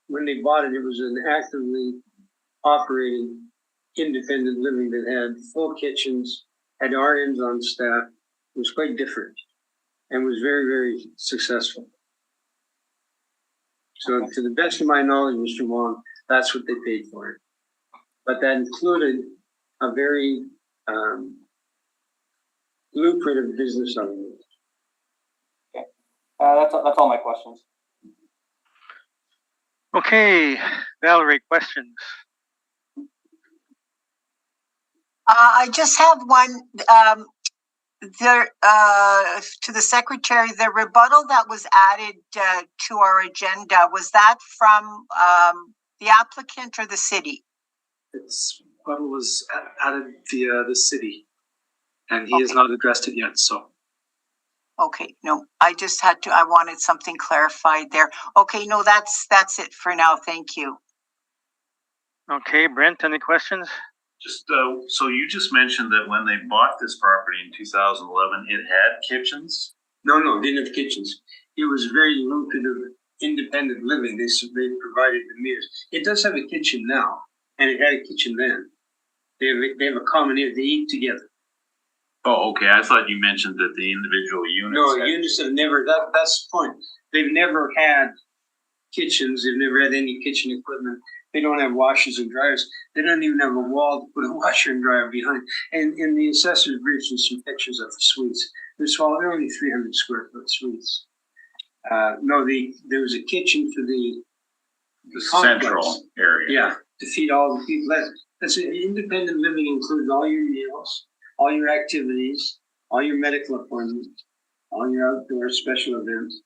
When they bought it, it was an actively operating independent living that had full kitchens, had RNs on staff. It was quite different and was very, very successful. So to the best of my knowledge, Mr. Wong, that's what they paid for it. But that included a very lucrative business element. Okay. That's all my questions. Okay, Valerie, questions? I just have one. To the secretary, the rebuttal that was added to our agenda, was that from the applicant or the city? It's what was added via the city, and he has not addressed it yet. So. Okay, no, I wanted something clarified there. Okay, no, that's it for now. Thank you. Okay, Brent, any questions? Just so you just mentioned that when they bought this property in 2011, it had kitchens. No, it didn't have kitchens. It was very lucrative, independent living. They provided the meals. It does have a kitchen now, and it had a kitchen then. They have a common area. They eat together. Oh, okay. I thought you mentioned that the individual units. No, units have never. That's the point. They've never had kitchens. They've never had any kitchen equipment. They don't have washers and dryers. They don't even have a wall to put a washer and dryer behind. And in the assessor's brief, there's some pictures of the suites. They're only 300 square foot suites. There was a kitchen for the central area. Yeah, to feed all the people. That's independent living includes all your meals, all your activities, all your medical appointments, all your outdoor special events.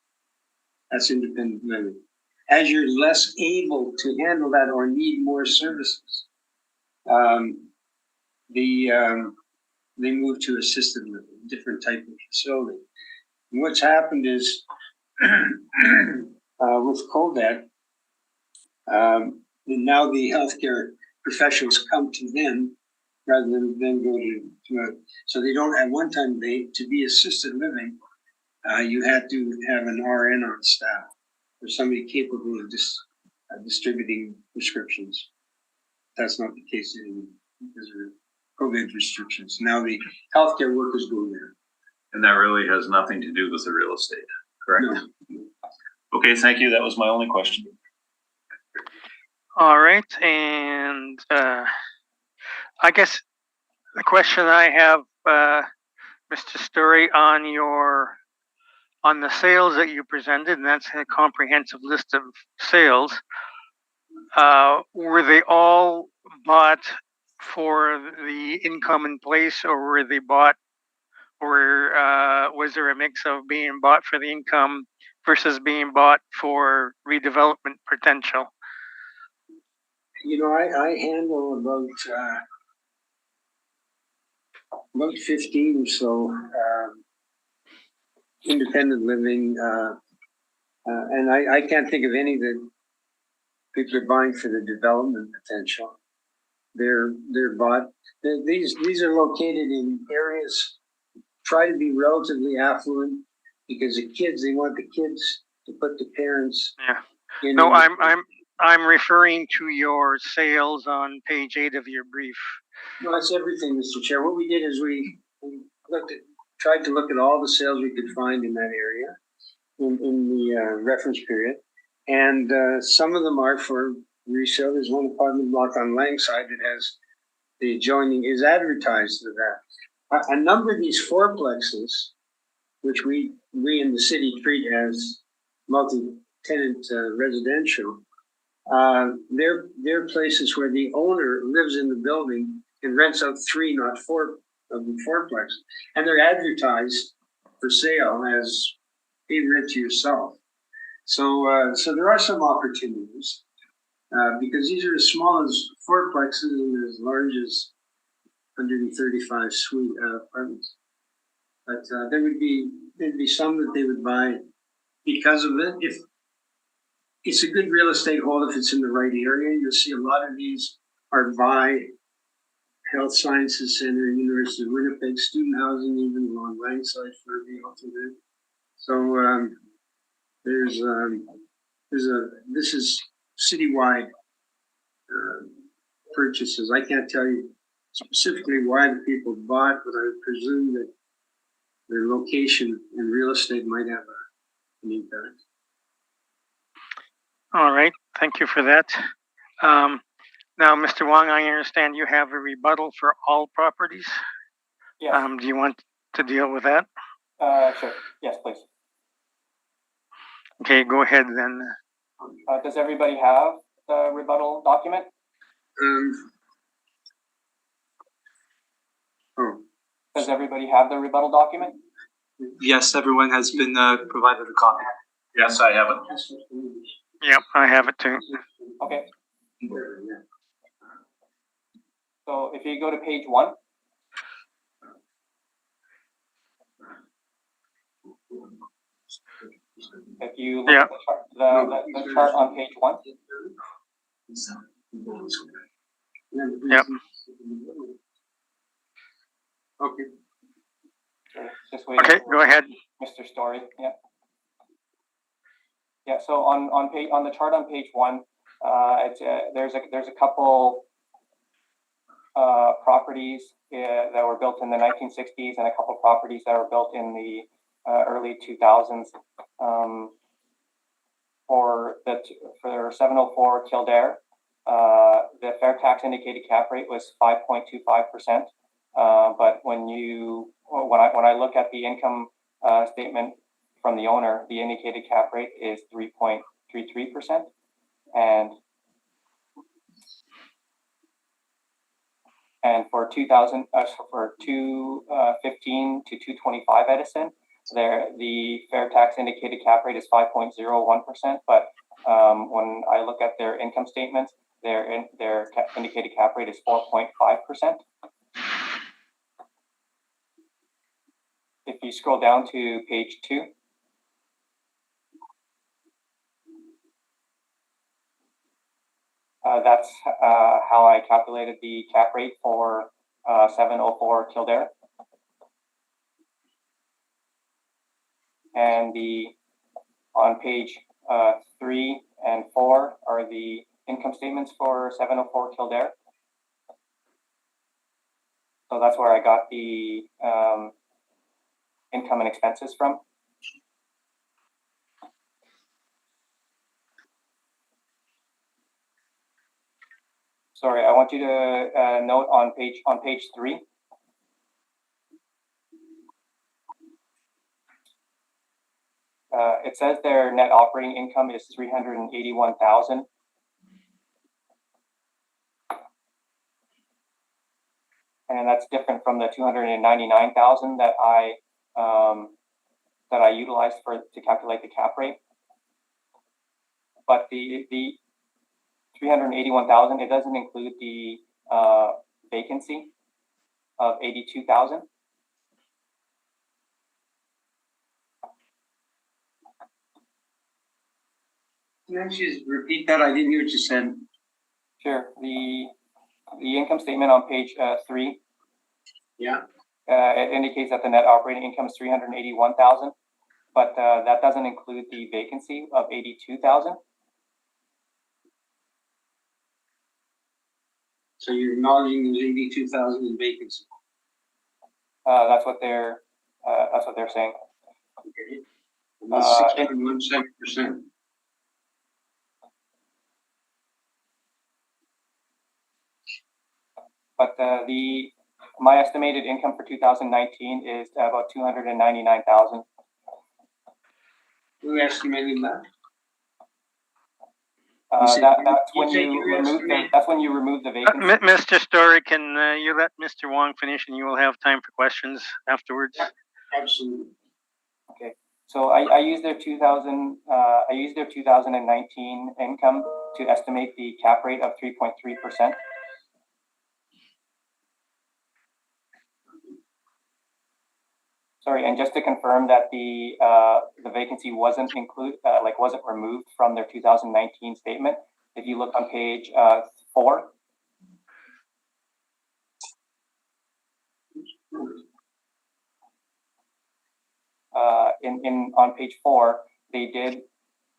That's independent living. As you're less able to handle that or need more services, they move to assisted living, different type of facility. And what's happened is with COVID, now the healthcare professionals come to them rather than them go to it. So they don't, at one time, to be assisted living, you had to have an RN on staff or somebody capable of distributing prescriptions. That's not the case anymore because of COVID restrictions. Now the healthcare workers go there. And that really has nothing to do with the real estate, correct? No. Okay, thank you. That was my only question. All right, and I guess the question I have, Mr. Story, on the sales that you presented, and that's a comprehensive list of sales. were they all bought for the income in place, or were they bought, or was there a mix of being bought for the income versus being bought for redevelopment potential? You know, I handle about 15 or so independent living, and I can't think of any that people are buying for the development potential. They're bought. These are located in areas try to be relatively affluent because they want the kids to put the parents. Yeah. No, I'm referring to your sales on page 8 of your brief. No, that's everything, Mr. Chair. What we did is we tried to look at all the sales we could find in that area in the reference period, and some of them are for resale. There's one apartment block on Langside that has the adjoining is advertised to that. A number of these fourplexes, which we in the city treat as multi-tenant residential, they're places where the owner lives in the building and rents out 3, not 4 of the fourplex, and they're advertised for sale as pay rent to yourself. So there are some opportunities because these are as small as fourplexes and as large as 135 suite apartments. But there'd be some that they would buy because of it. If it's a good real estate hold, if it's in the right area, you'll see a lot of these are by Health Sciences Center, University of Winnipeg, student housing, even along Langside for the So this is citywide purchases. I can't tell you specifically why the people bought, but I would presume that their location in real estate might have an impact. All right, thank you for that. Now, Mr. Wong, I understand you have a rebuttal for all properties. Yes. Do you want to deal with that? Sure. Yes, please. Okay, go ahead then. Does everybody have the rebuttal document? Does everybody have the rebuttal document? Yes, everyone has been provided a copy. Yes, I have it. Yep, I have it too. Okay. So if you go to page 1. If you look at the chart on page 1. Yep. Okay. Just wait. Okay, go ahead. Mr. Story. Yeah. Yeah. So on the chart on page 1, there's a couple properties that were built in the 1960s and a couple properties that were built in the early 2000s. For 704 Kildare, the fair tax indicated cap rate was 5.25%. But when I look at the income statement from the owner, the indicated cap rate is 3.33%, and for 215 to 225 Edison, the fair tax indicated cap rate is 5.01%. But when I look at their income statements, their indicated cap rate is 4.5%. If you scroll down to page 2, that's how I calculated the cap rate for 704 Kildare. And on page 3 and 4 are the income statements for 704 Kildare. So that's where I got the income and expenses from. Sorry, I want you to note on page 3. It says their net operating income is $381,000. and that's different from the 299,000 that I utilized to calculate the cap rate. But the 381,000, it doesn't include the vacancy of 82,000. Can you just repeat that? I didn't hear what you said. Sure. The income statement on page 3. Yeah. It indicates that the net operating income is 381,000, but that doesn't include the vacancy of 82,000. So you're acknowledging there's 82,000 in vacancy. That's what they're saying. Okay. And that's 6.17%. But my estimated income for 2019 is about 299,000. Who estimated that? That's when you remove the vacancy. Mr. Story, can you let Mr. Wong finish, and you will have time for questions afterwards? Absolutely. Okay. So I used their 2019 income to estimate the cap rate of 3.3%. Sorry, and just to confirm that the vacancy wasn't wasn't removed from their 2019 statement. If you look on page 4. On page 4, they did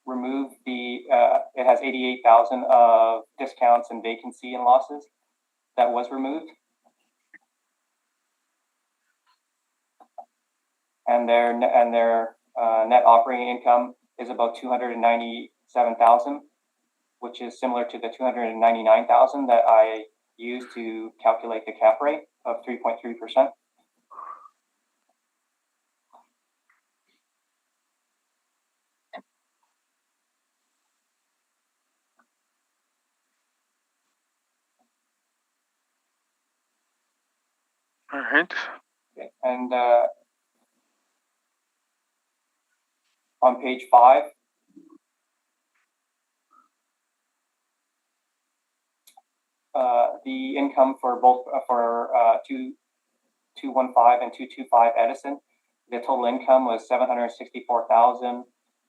remove it has 88,000 of discounts and vacancy and losses that was removed. And their net operating income is about 297,000, which is similar to the 299,000 that I used to calculate the cap rate of 3.3%. All right. Okay. And on page 5, the income for both 215 and 225 Edison, the total income was 764,000.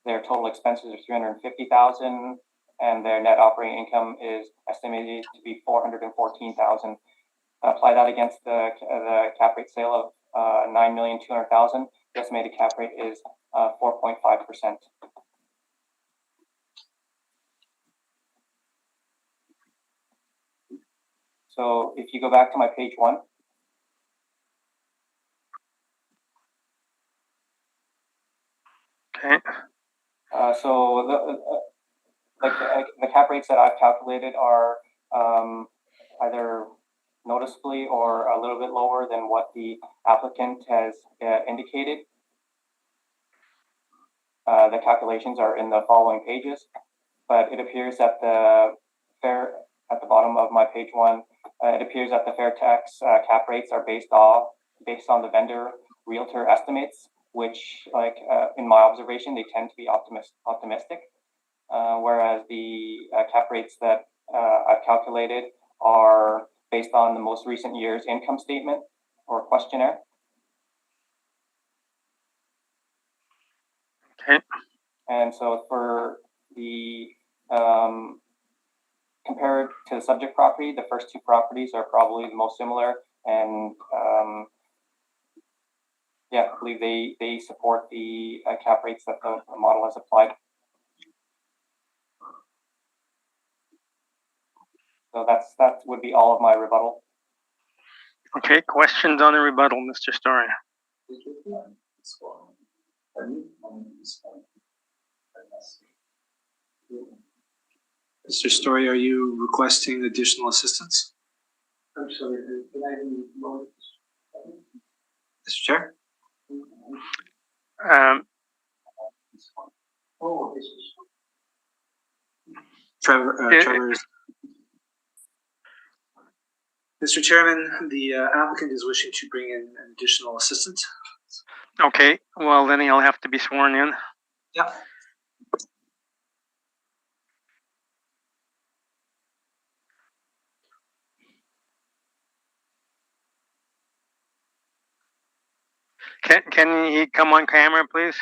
Their total expenses are 350,000, and their net operating income is estimated to be 414,000. Apply that against the cap rate sale of 9,200,000. The estimated cap rate is 4.5%. So if you go back to my page 1. Okay. So the cap rates that I've calculated are either noticeably or a little bit lower than what the applicant has indicated. The calculations are in the following pages, but it appears that at the bottom of my page 1, it appears that the fair tax cap rates are based on the vendor realtor estimates, which, in my observation, they tend to be optimistic, whereas the cap rates that I've calculated are based on the most recent year's income statement or questionnaire. Okay. And so for the compared to the subject property, the first 2 properties are probably the most similar, and I believe they support the cap rates that the model has applied. So that would be all of my rebuttal. Okay. Questions on the rebuttal, Mr. Story? Mr. Story, are you requesting additional assistance? I'm sorry. Can I Mr. Chair? Trevor is Mr. Chairman, the applicant is wishing to bring in an additional assistant. Okay, well, then he'll have to be sworn in. Yeah. Can he come on camera, please?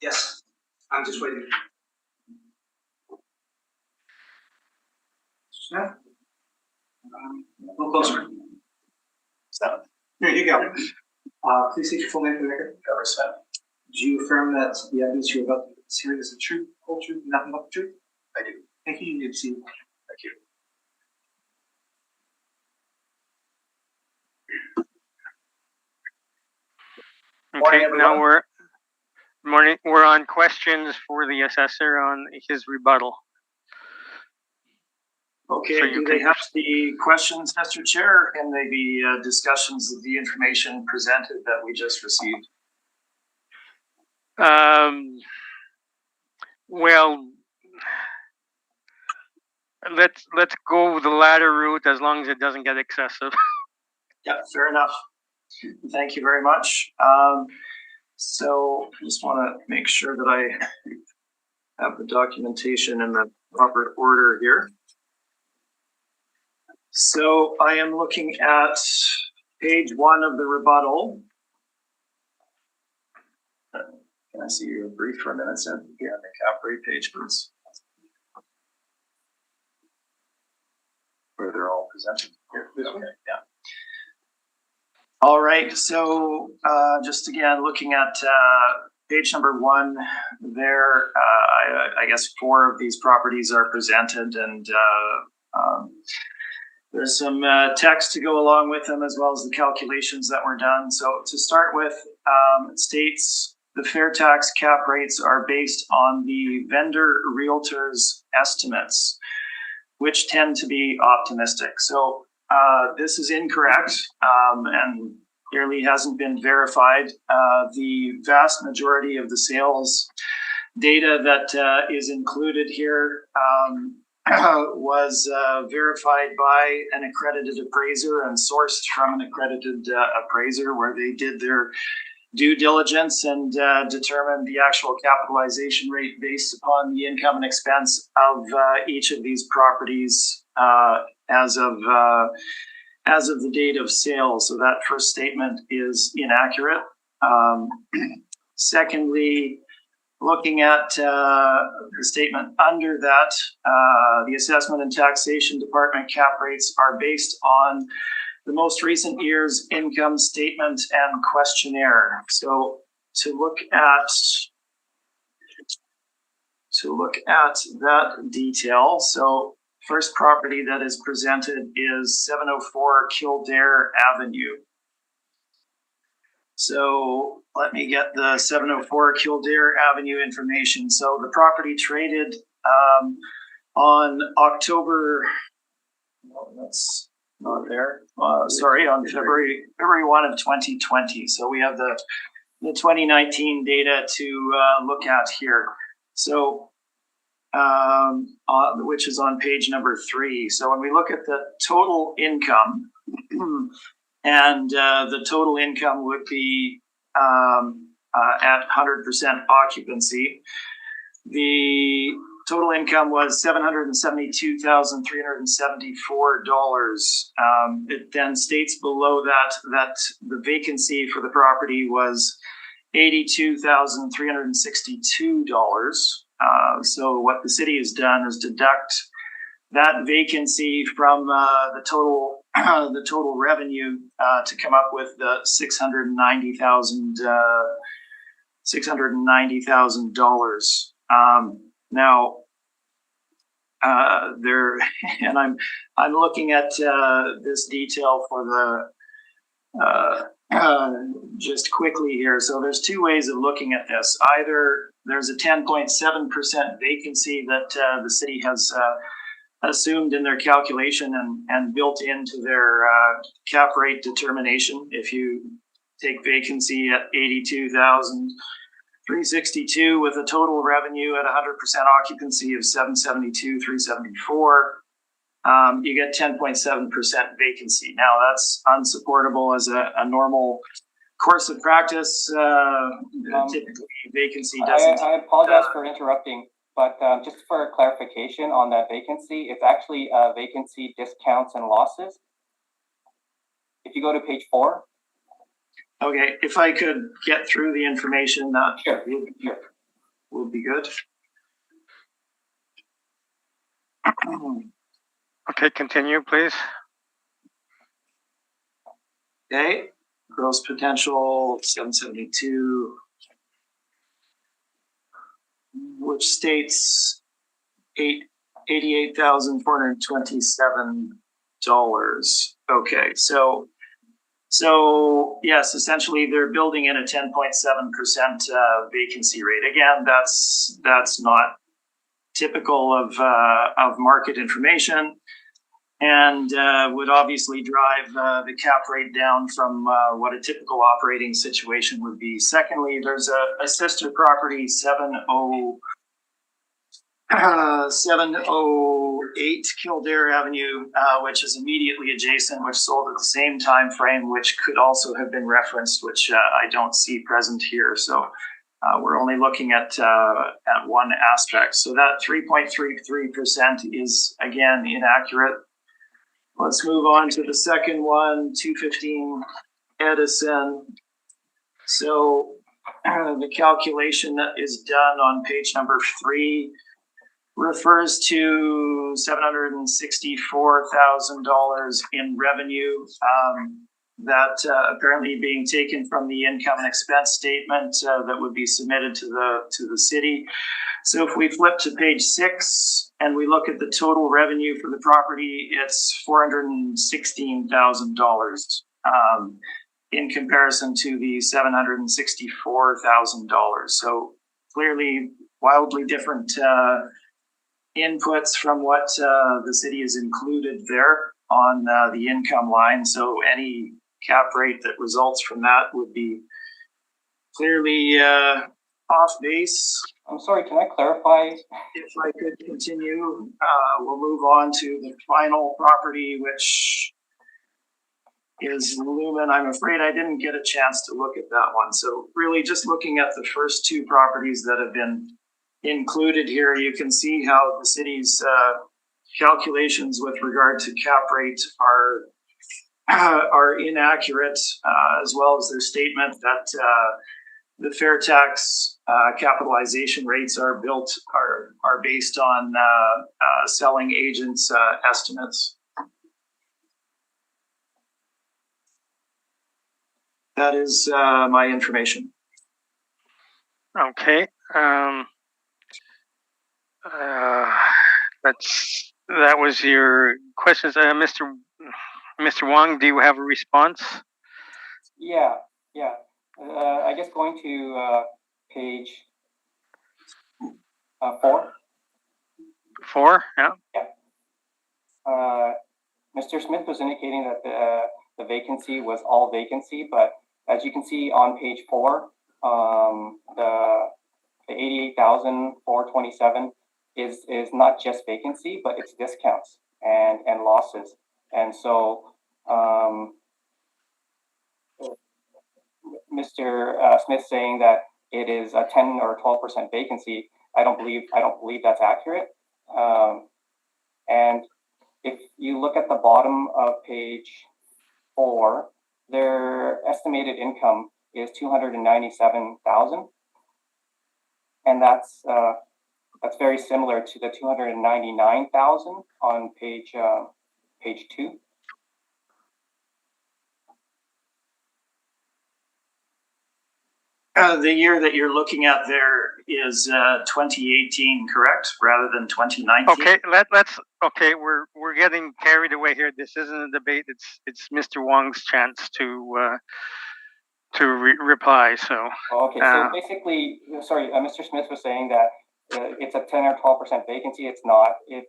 Yes, I'm just waiting. Yeah. A little closer. So, here you go. Please state your full name for the record. Trevor Smith. Do you affirm that the evidence you're about to hear is the truth, whole truth, and nothing but the truth? I do. Thank you. You can see. Thank you. Okay, now we're on questions for the assessor on his rebuttal. Okay, So do they have to be questions, Mr. Chair? Can they be discussions of the information presented that we just received? Well, let's go the latter route as long as it doesn't get excessive. Yeah, fair enough. Thank you very much. So just want to make sure that I have the documentation in the proper order here. So I am looking at page 1 of the rebuttal. Can I see your brief for a minute, Sam? Yeah, the cap rate page, please. Where they're all presented here. Okay, yeah. All right, so just again, looking at page number 1 there, I guess 4 of these properties are presented, and there's some text to go along with them, as well as the calculations that were done. So to start with, it states the fair tax cap rates are based on the vendor realtor's estimates, which tend to be optimistic. So this is incorrect, and clearly hasn't been verified. The vast majority of the sales data that is included here was verified by an accredited appraiser and sourced from an accredited appraiser, where they did their due diligence and determined the actual capitalization rate based upon the income and expense of each of these properties as of the date of sale. So that first statement is inaccurate. Secondly, looking at the statement under that, the Assessment and Taxation Department cap rates are based on the most recent year's income statement and questionnaire. So to look at that detail, so first property that is presented is 704 Kildare Avenue. So let me get the 704 Kildare Avenue information. So the property traded on October, well, that's not there. Sorry, on February 1 of 2020. So we have the 2019 data to look at here. So which is on page number 3. So when we look at the total income, and the total income would be at 100% occupancy. The total income was $772,374. It then states below that the vacancy for the property was $82,362. So what the city has done is deduct that vacancy from the total revenue to come up with the $690,000. Now there, and I'm looking at this detail for the just quickly here. So there's 2 ways of looking at this. Either there's a 10.7% vacancy that the city has assumed in their calculation and built into their cap rate determination. If you take vacancy at 82,362 with a total revenue at 100% occupancy of 772,374, you get 10.7% vacancy. Now that's unsupportable as a normal course of practice. Typically vacancy doesn't. I apologize for interrupting, but just for clarification on that vacancy, it's actually vacancy discounts and losses. If you go to page 4. Okay, if I could get through the information, that Sure. would be good. Okay, continue, please. Okay, gross potential 772, which states $88,427. Okay, so yes, essentially they're building in a 10.7% vacancy rate. Again, that's not typical of market information, and would obviously drive the cap rate down from what a typical operating situation would be. Secondly, there's a sister property, 708 Kildare Avenue, which is immediately adjacent, which sold at the same time frame, which could also have been referenced, which I don't see present here. So we're only looking at one aspect. So that 3.33% is again inaccurate. Let's move on to the second one, 215 Edison. So the calculation that is done on page number 3 refers to $764,000 in revenue that apparently being taken from the income and expense statement that would be submitted to the city. So if we flip to page 6 and we look at the total revenue for the property, it's $416,000 in comparison to the $764,000. So clearly wildly different inputs from what the city has included there on the income line. So any cap rate that results from that would be clearly off base. I'm sorry, can I clarify? If I could continue, we'll move on to the final property, which is Lumen. I'm afraid I didn't get a chance to look at that one. So really just looking at the first 2 properties that have been included here, you can see how the city's calculations with regard to cap rate are inaccurate, as well as their statement that the fair tax capitalization rates are based on selling agents' estimates. That is my information. Okay. That was your questions. Mr. Wong, do you have a response? Yeah. I guess going to page 4. 4, yeah. Mr. Smith was indicating that the vacancy was all vacancy, but as you can see on page 4, the 88,427 is not just vacancy, but it's discounts and losses. And so Mr. Smith saying that it is a 10 or 12% vacancy, I don't believe that's accurate. And if you look at the bottom of page 4, their estimated income is $297,000, and that's very similar to the $299,000 on page 2. The year that you're looking at there is 2018, correct, rather than 2019? Okay, we're getting carried away here. This isn't a debate. It's Mr. Wong's chance to reply. So okay, so basically, sorry, Mr. Smith was saying that it's a 10 or 12% vacancy. It's not. It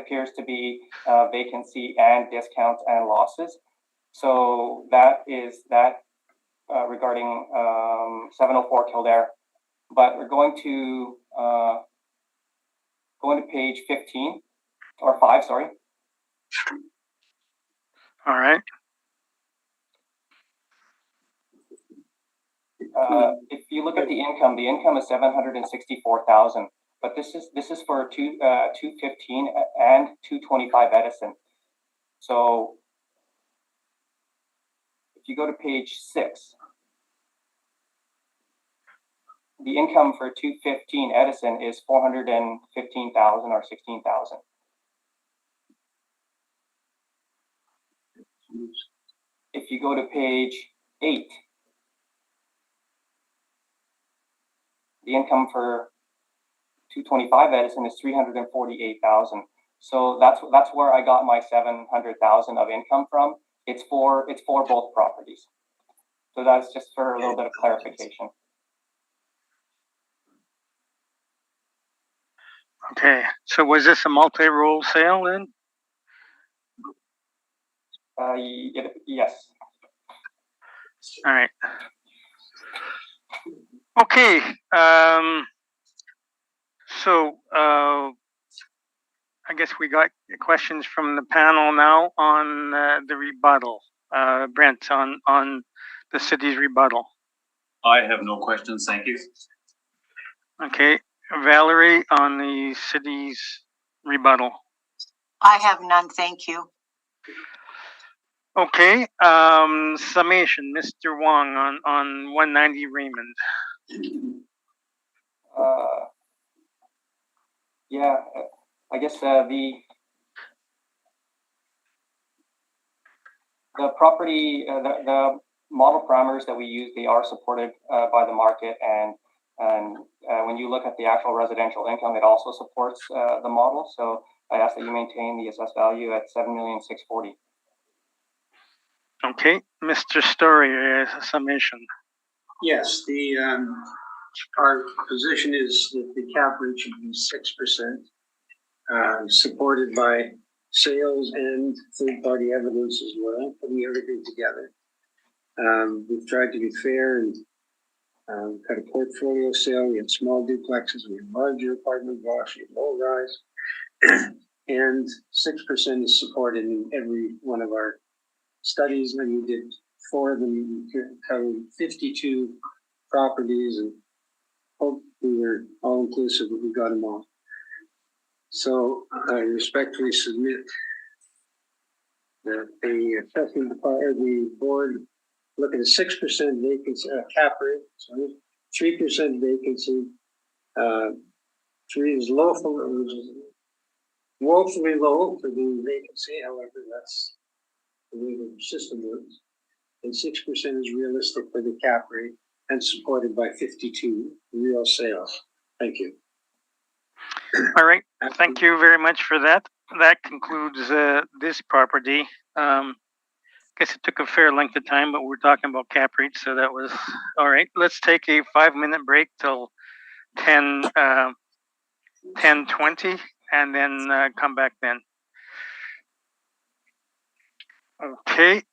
appears to be vacancy and discounts and losses. So that is that. Regarding 704 Kildare, but we're going to page 15 or 5. Sorry. All right. If you look at the income is 764,000, but this is for 215 and 225 Edison. So if you go to page 6, the income for 215 Edison is 415,000 or 16,000. If you go to page 8, the income for 225 Edison is 348,000. So that's where I got my 700,000 of income from. It's for both properties. So that's just for a little bit of clarification. Okay. So was this a multi-role sale then? Yes. All right. Okay. So I guess we got questions from the panel now on the rebuttal. Brent, on the city's rebuttal. I have no questions, thank you. Okay. Valerie, on the city's rebuttal. I have none, thank you. Okay. Summation, Mr. Wong on 190 Raymond. Yeah, I guess the property, the model parameters that we use, they are supported by the market, and when you look at the actual residential income, it also supports the model. So I ask that you maintain the assessed value at $7,640,000. Okay, Mr. Story, summation. Yes, our position is that the cap rate should be 6%, supported by sales and third-party evidence as well, putting everything together. We've tried to be fair and got a portfolio sale. We have small duplexes, we have larger apartment blocks, we have low rise, and 6% is supported in every one of our studies. When we did 4 of them, we covered 52 properties, and hope we were all inclusive, but we got them all. So I respectfully submit that the assessment department, the board, look at a 6% vacancy cap rate, sorry, 3% vacancy. 3 is woefully low for the vacancy. However, that's the way the system works. And 6% is realistic for the cap rate and supported by 52 real sales. Thank you. All right. Thank you very much for that. That concludes this property. Guess it took a fair length of time, but we're talking about cap rates, so that was all right. Let's take a 5-minute break till 10:20, and then come back then. Okay.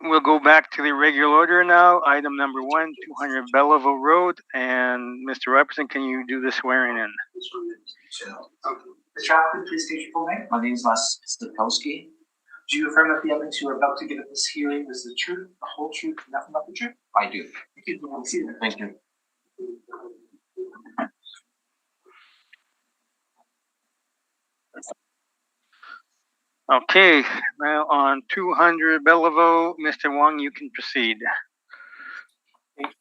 We'll go back to the regular order now. Item number 1, 200 Belleville Road. And Mr. Robertson, can you do the swearing in? Mr. Applicant, please state your full name. My name is Lars Stokowski. Do you affirm that the evidence you are about to give at this hearing is the truth, the whole truth, and nothing but the truth? I do. Thank you. You may be seated. Thank you. Okay, now on 200 Belleville, Mr. Wong, you can proceed.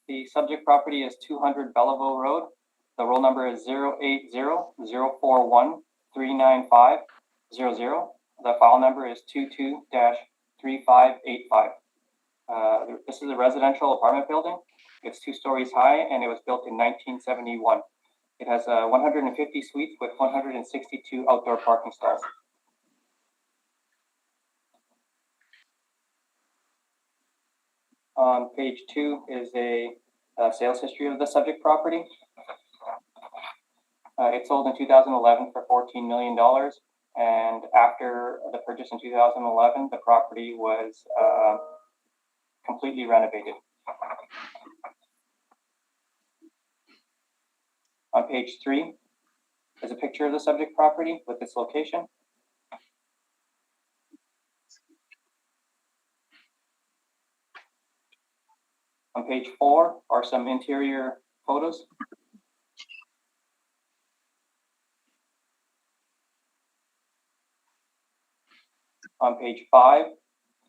The subject property is 200 Belleville Road. The roll number is 080-041-39500. The file number is 22-3585. This is a residential apartment building. It's 2 stories high, and it was built in 1971. It has 150 suites with 162 outdoor parking stalls. On page 2 is a sales history of the subject property. It sold in 2011 for $14 million, and after the purchase in 2011, the property was completely renovated. On page 3 is a picture of the subject property with its location. On page 4 are some interior photos. On page 5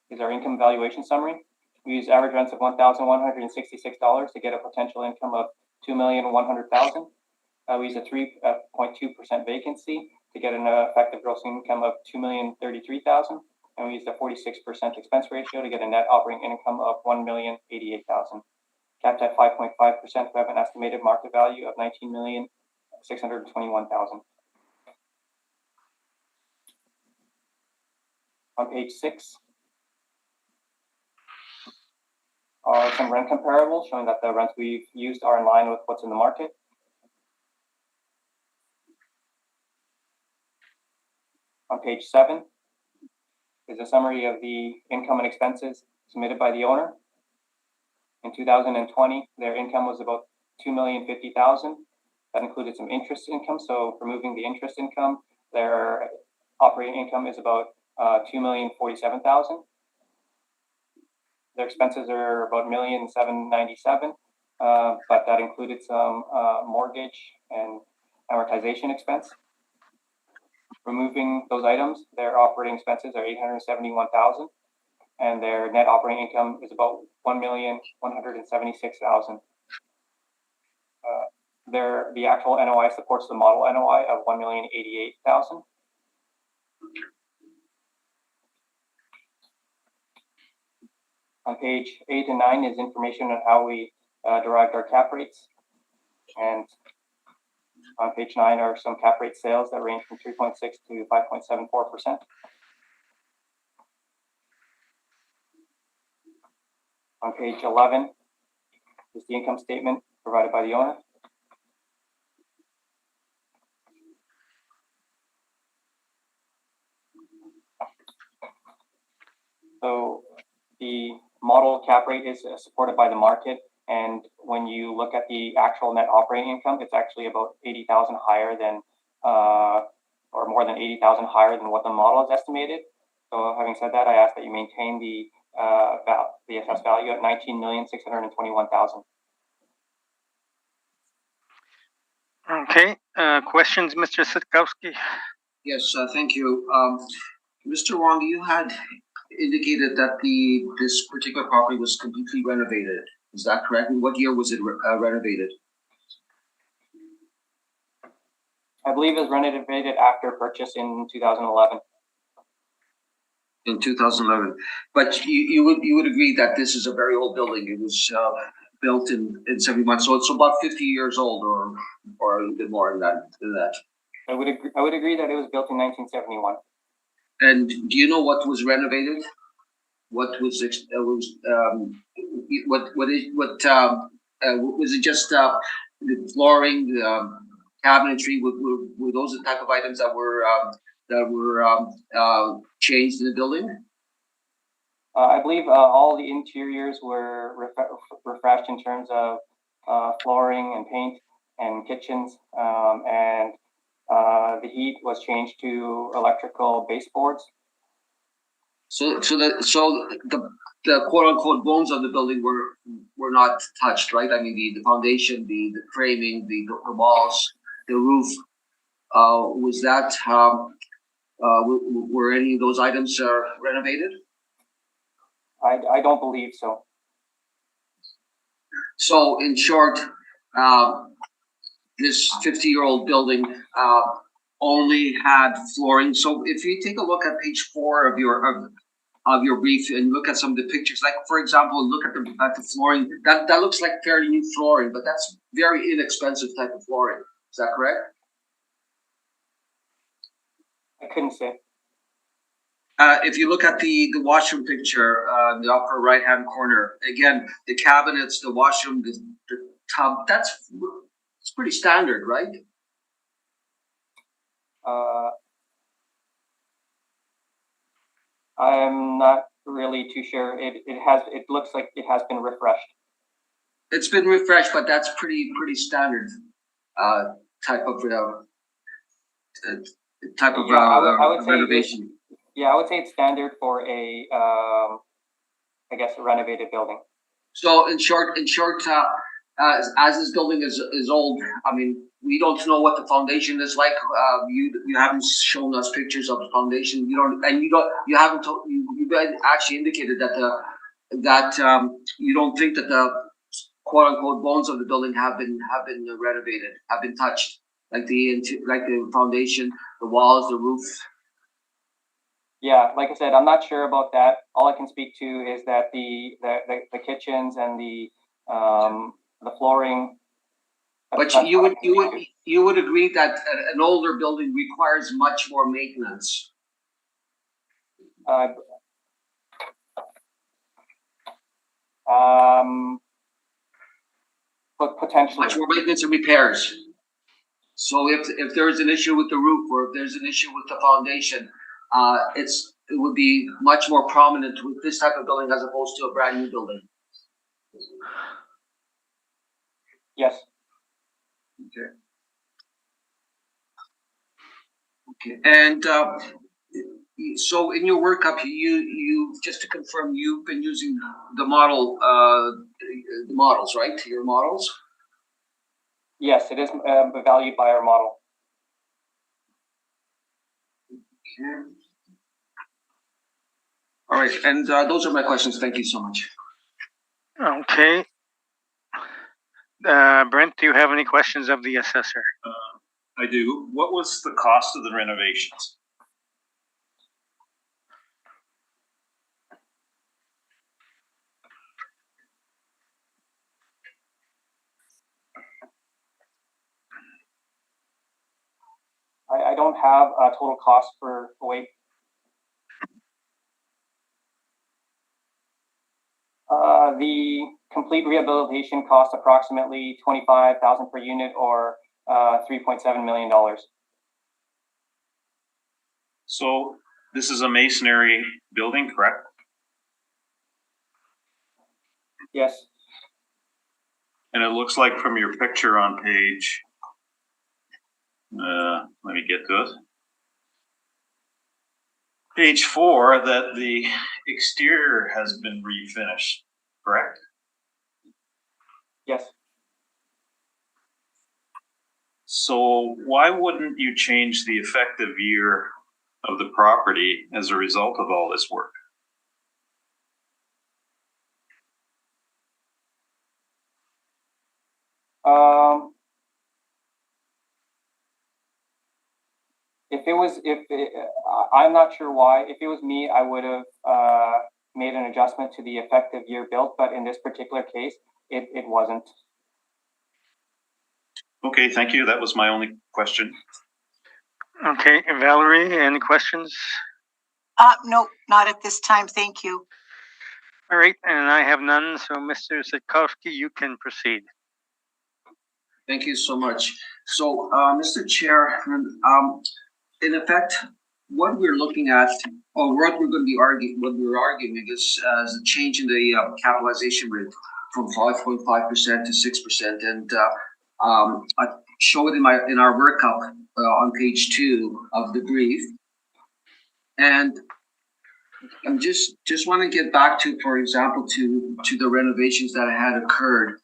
is our income valuation summary. We use average rents of $1,166 to get a potential income of $2,100,000. We use a 3.2% vacancy to get an effective gross income of $2,033,000. And we used a 46% expense ratio to get a net operating income of $1,088,000. Capped at 5.5%, we have an estimated market value of $19,621,000. On page 6 are some rent comparables showing that the rents we've used are in line with what's in the market. On page 7 is a summary of the income and expenses submitted by the owner. In 2020, their income was about $2,050,000. That included some interest income. So removing the interest income, their operating income is about $2,047,000. Their expenses are about $1,797,000, but that included some mortgage and amortization expense. Removing those items, their operating expenses are $871,000, and their net operating income is about $1,176,000. The actual NOI supports the model NOI of $1,088,000. On page 8 and 9 is information on how we derived our cap rates. And on page 9 are some cap rate sales that range from 3.6 to 5.74%. On page 11 is the income statement provided by the owner. So the model cap rate is supported by the market, and when you look at the actual net operating income, it's actually about 80,000 higher than, or more than 80,000 higher than what the model is estimated. So having said that, I ask that you maintain the assessed value at $19,621,000. Okay, questions, Mr. Sitkowski? Yes, thank you. Mr. Wong, you had indicated that this particular property was completely renovated. Is that correct? And what year was it renovated? I believe it was renovated after purchase in 2011. In 2011, but you would agree that this is a very old building. It was built in 71, so it's about 50 years old, or a little bit more than that. I would agree that it was built in 1971. And do you know what was renovated? What was was it? Just the flooring, the cabinetry? Were those the type of items that were changed in the building? I believe all the interiors were refreshed in terms of flooring and paint and kitchens, and the heat was changed to electrical baseboards. So the quote unquote bones of the building were not touched, right? I mean the foundation, the framing, the walls, the roof. Was that were any of those items renovated? I don't believe so. So in short, this 50-year-old building only had flooring. So if you take a look at page 4 of your brief and look at some of the pictures, like for example, look at the flooring. That looks like fairly new flooring, but that's very inexpensive type of flooring. Is that correct? I couldn't say. If you look at the washroom picture in the upper right-hand corner, again, the cabinets, the washroom, the tub, it's pretty standard, right? I'm not really too sure. It looks like it has been refreshed. It's been refreshed, but that's pretty standard type of renovation. I would say it's standard for a, I guess, a renovated building. So in short, as this building is old, I mean, we don't know what the foundation is like. You haven't shown us pictures of the foundation. You haven't told, you actually indicated that you don't think that the quote unquote bones of the building have been renovated, have been touched, like the foundation, the walls, the roof. Yeah, like I said, I'm not sure about that. All I can speak to is that the kitchens and the flooring. But you would agree that an older building requires much more maintenance. But potentially much more maintenance and repairs. So if there's an issue with the roof or if there's an issue with the foundation, it would be much more prominent with this type of building as opposed to a brand new building. Yes. Okay. Okay. And so in your workup, you just to confirm, you've been using the models, right? Your models. Yes, it is valued by our model. Okay. All right, and those are my questions. Thank you so much. Okay. Brent, do you have any questions of the assessor? I do. What was the cost of the renovations? I don't have a total cost for wait. The complete rehabilitation cost approximately $25,000 per unit, or $3.7 million. So this is a masonry building, correct? Yes. And it looks like from your picture on page, let me get to it. Page 4, that the exterior has been refinished, correct? Yes. So why wouldn't you change the effective year of the property as a result of all this work? I'm not sure why. If it was me, I would have made an adjustment to the effective year built, but in this particular case, it wasn't. Okay, thank you. That was my only question. Okay, Valerie, any questions? No, not at this time. Thank you. All right, and I have none. So, Mr. Sitkowski, you can proceed. Thank you so much. So, Mr. Chair, in effect, what we're looking at, or what we're going to be arguing, is a change in the capitalization rate from 5.5% to 6%, and I show it in our workup on page 2 of the brief, and I'm just want to get back to, for example, to the renovations that had occurred.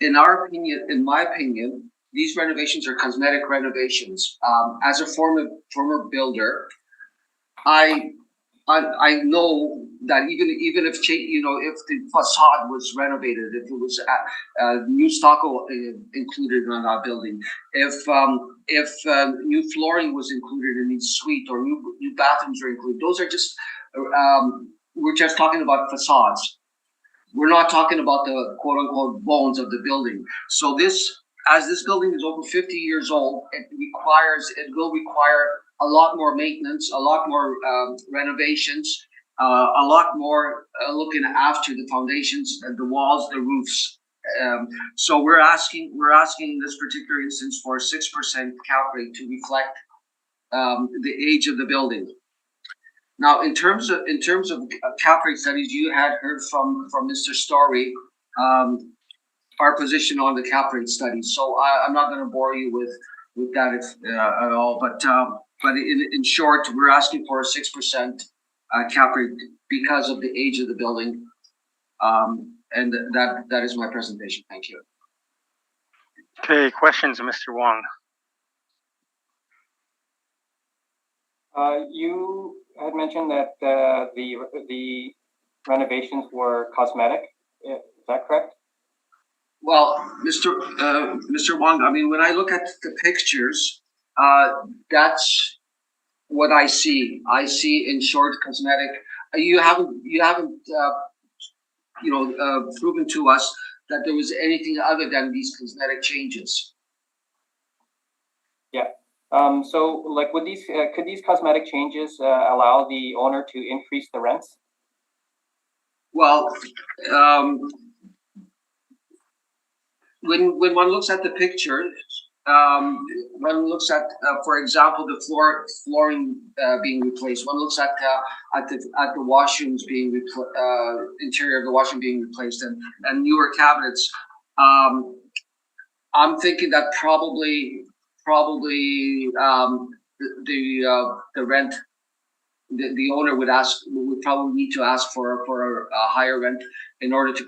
In my opinion, these renovations are cosmetic renovations. As a former builder, I know that even if if the facade was renovated, if it was new stucco included in our building, if new flooring was included in each suite, or new bathrooms are included, those are just we're just talking about facades. We're not talking about the quote unquote bones of the building. So as this building is over 50 years old, it will require a lot more maintenance, a lot more renovations, a lot more looking after the foundations, the walls, the roofs. So we're asking in this particular instance for a 6% cap rate to reflect the age of the building. Now, in terms of cap rate studies, you had heard from Mr. Story our position on the cap rate studies. So I'm not going to bore you with that at all. But in short, we're asking for a 6% cap rate because of the age of the building, And that is my presentation. Thank you. Okay, questions, Mr. Wong? You had mentioned that the renovations were cosmetic. Is that correct? Well, Mr. Wong, I mean, when I look at the pictures, that's what I see. I see, in short, cosmetic. You haven't proven to us that there was anything other than these cosmetic changes. Yeah. So, like, would these could these cosmetic changes allow the owner to increase the rents? Well, when one looks at the picture, one looks at, for example, the flooring being replaced. One looks at the washrooms being interior of the washroom being replaced, and newer cabinets. I'm thinking that probably the rent, the owner would probably need to ask for a higher rent in order to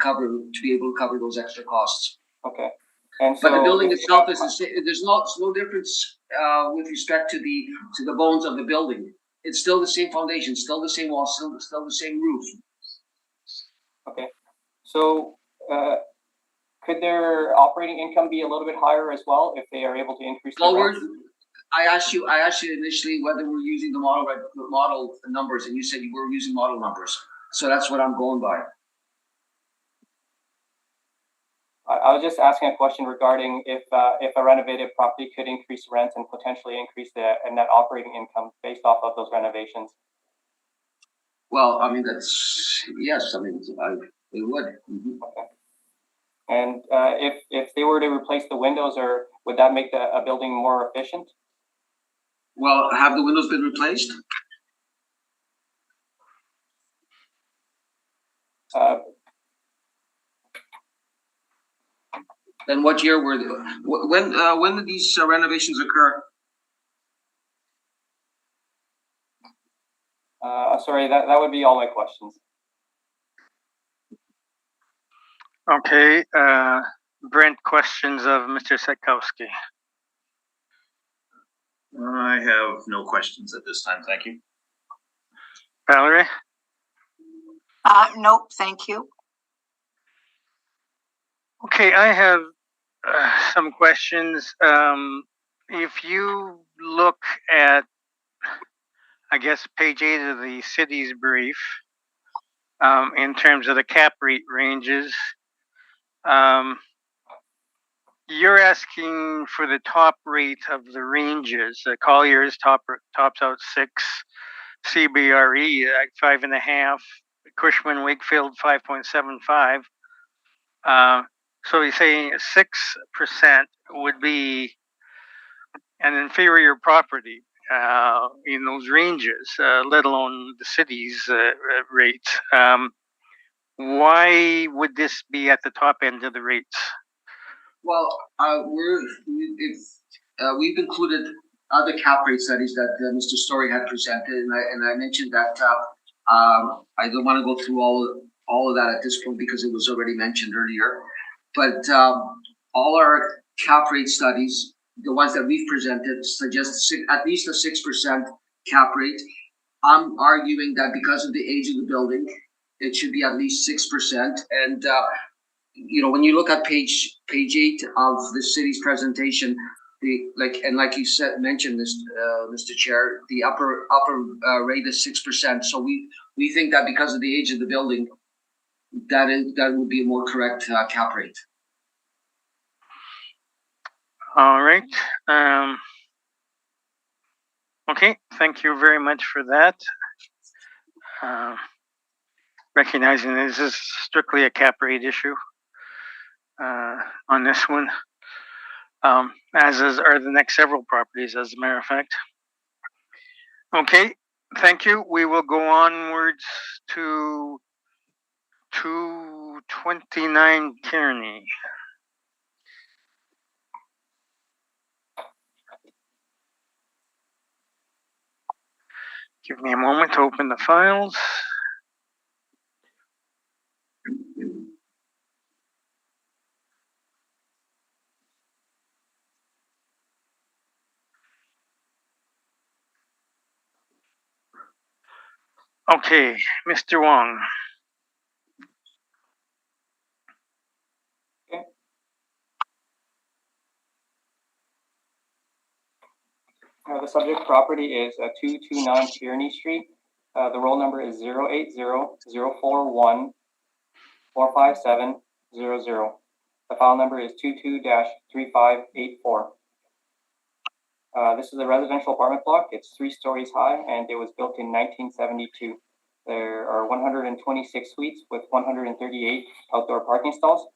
be able to cover those extra costs. Okay. And so, but the building itself is the same. There's no difference with respect to the bones of the building. It's still the same foundation, still the same walls, still the same roof. Okay. So, could their operating income be a little bit higher as well if they are able to increase the rent? I asked you initially whether we're using the model numbers, and you said you were using model numbers. So that's what I'm going by. I was just asking a question regarding if a renovated property could increase rents and potentially increase the net operating income based off of those renovations. Well, I mean, yes. I mean, it would. Mm-hmm. Okay. And if they were to replace the windows, or would that make a building more efficient? Well, have the windows been replaced? Then what year were they? When did these renovations occur? Sorry, that would be all my questions. Okay, Brent, questions of Mr. Setkowski? I have no questions at this time. Thank you. Valerie? Nope, thank you. Okay, I have some questions. If you look at, I guess, page 8 of the city's brief, in terms of the cap rate ranges, you're asking for the top rate of the ranges. Collier's tops out 6, CBRE at 5.5, Cushman Wakefield 5.75. So he's saying 6% would be an inferior property in those ranges, let alone the city's rates. Why would this be at the top end of the rates? Well, we've included other cap rate studies that Mr. Story had presented, and I mentioned that I don't want to go through all of that at this point because it was already mentioned earlier. But all our cap rate studies, the ones that we've presented, suggest at least a 6% cap rate. I'm arguing that because of the age of the building, it should be at least 6%. And when you look at page 8 of the city's presentation, like you mentioned, Mr. Chair, the upper rate is 6%. So we think that because of the age of the building, that would be a more correct cap rate. All right. Okay. Thank you very much for that. Recognizing this is strictly a cap rate issue on this one, as are the next several properties, as a matter of fact. Okay. Thank you. We will go onwards to 229 Kearney. Give me a moment to open the files. Okay, Mr. Wong. The subject property is 229 Kearney Street. The roll number is 080-041-45700. The file number is 22-3584. This is a residential apartment block. It's 3 stories high and it was built in 1972. There are 126 suites with 138 outdoor parking stalls.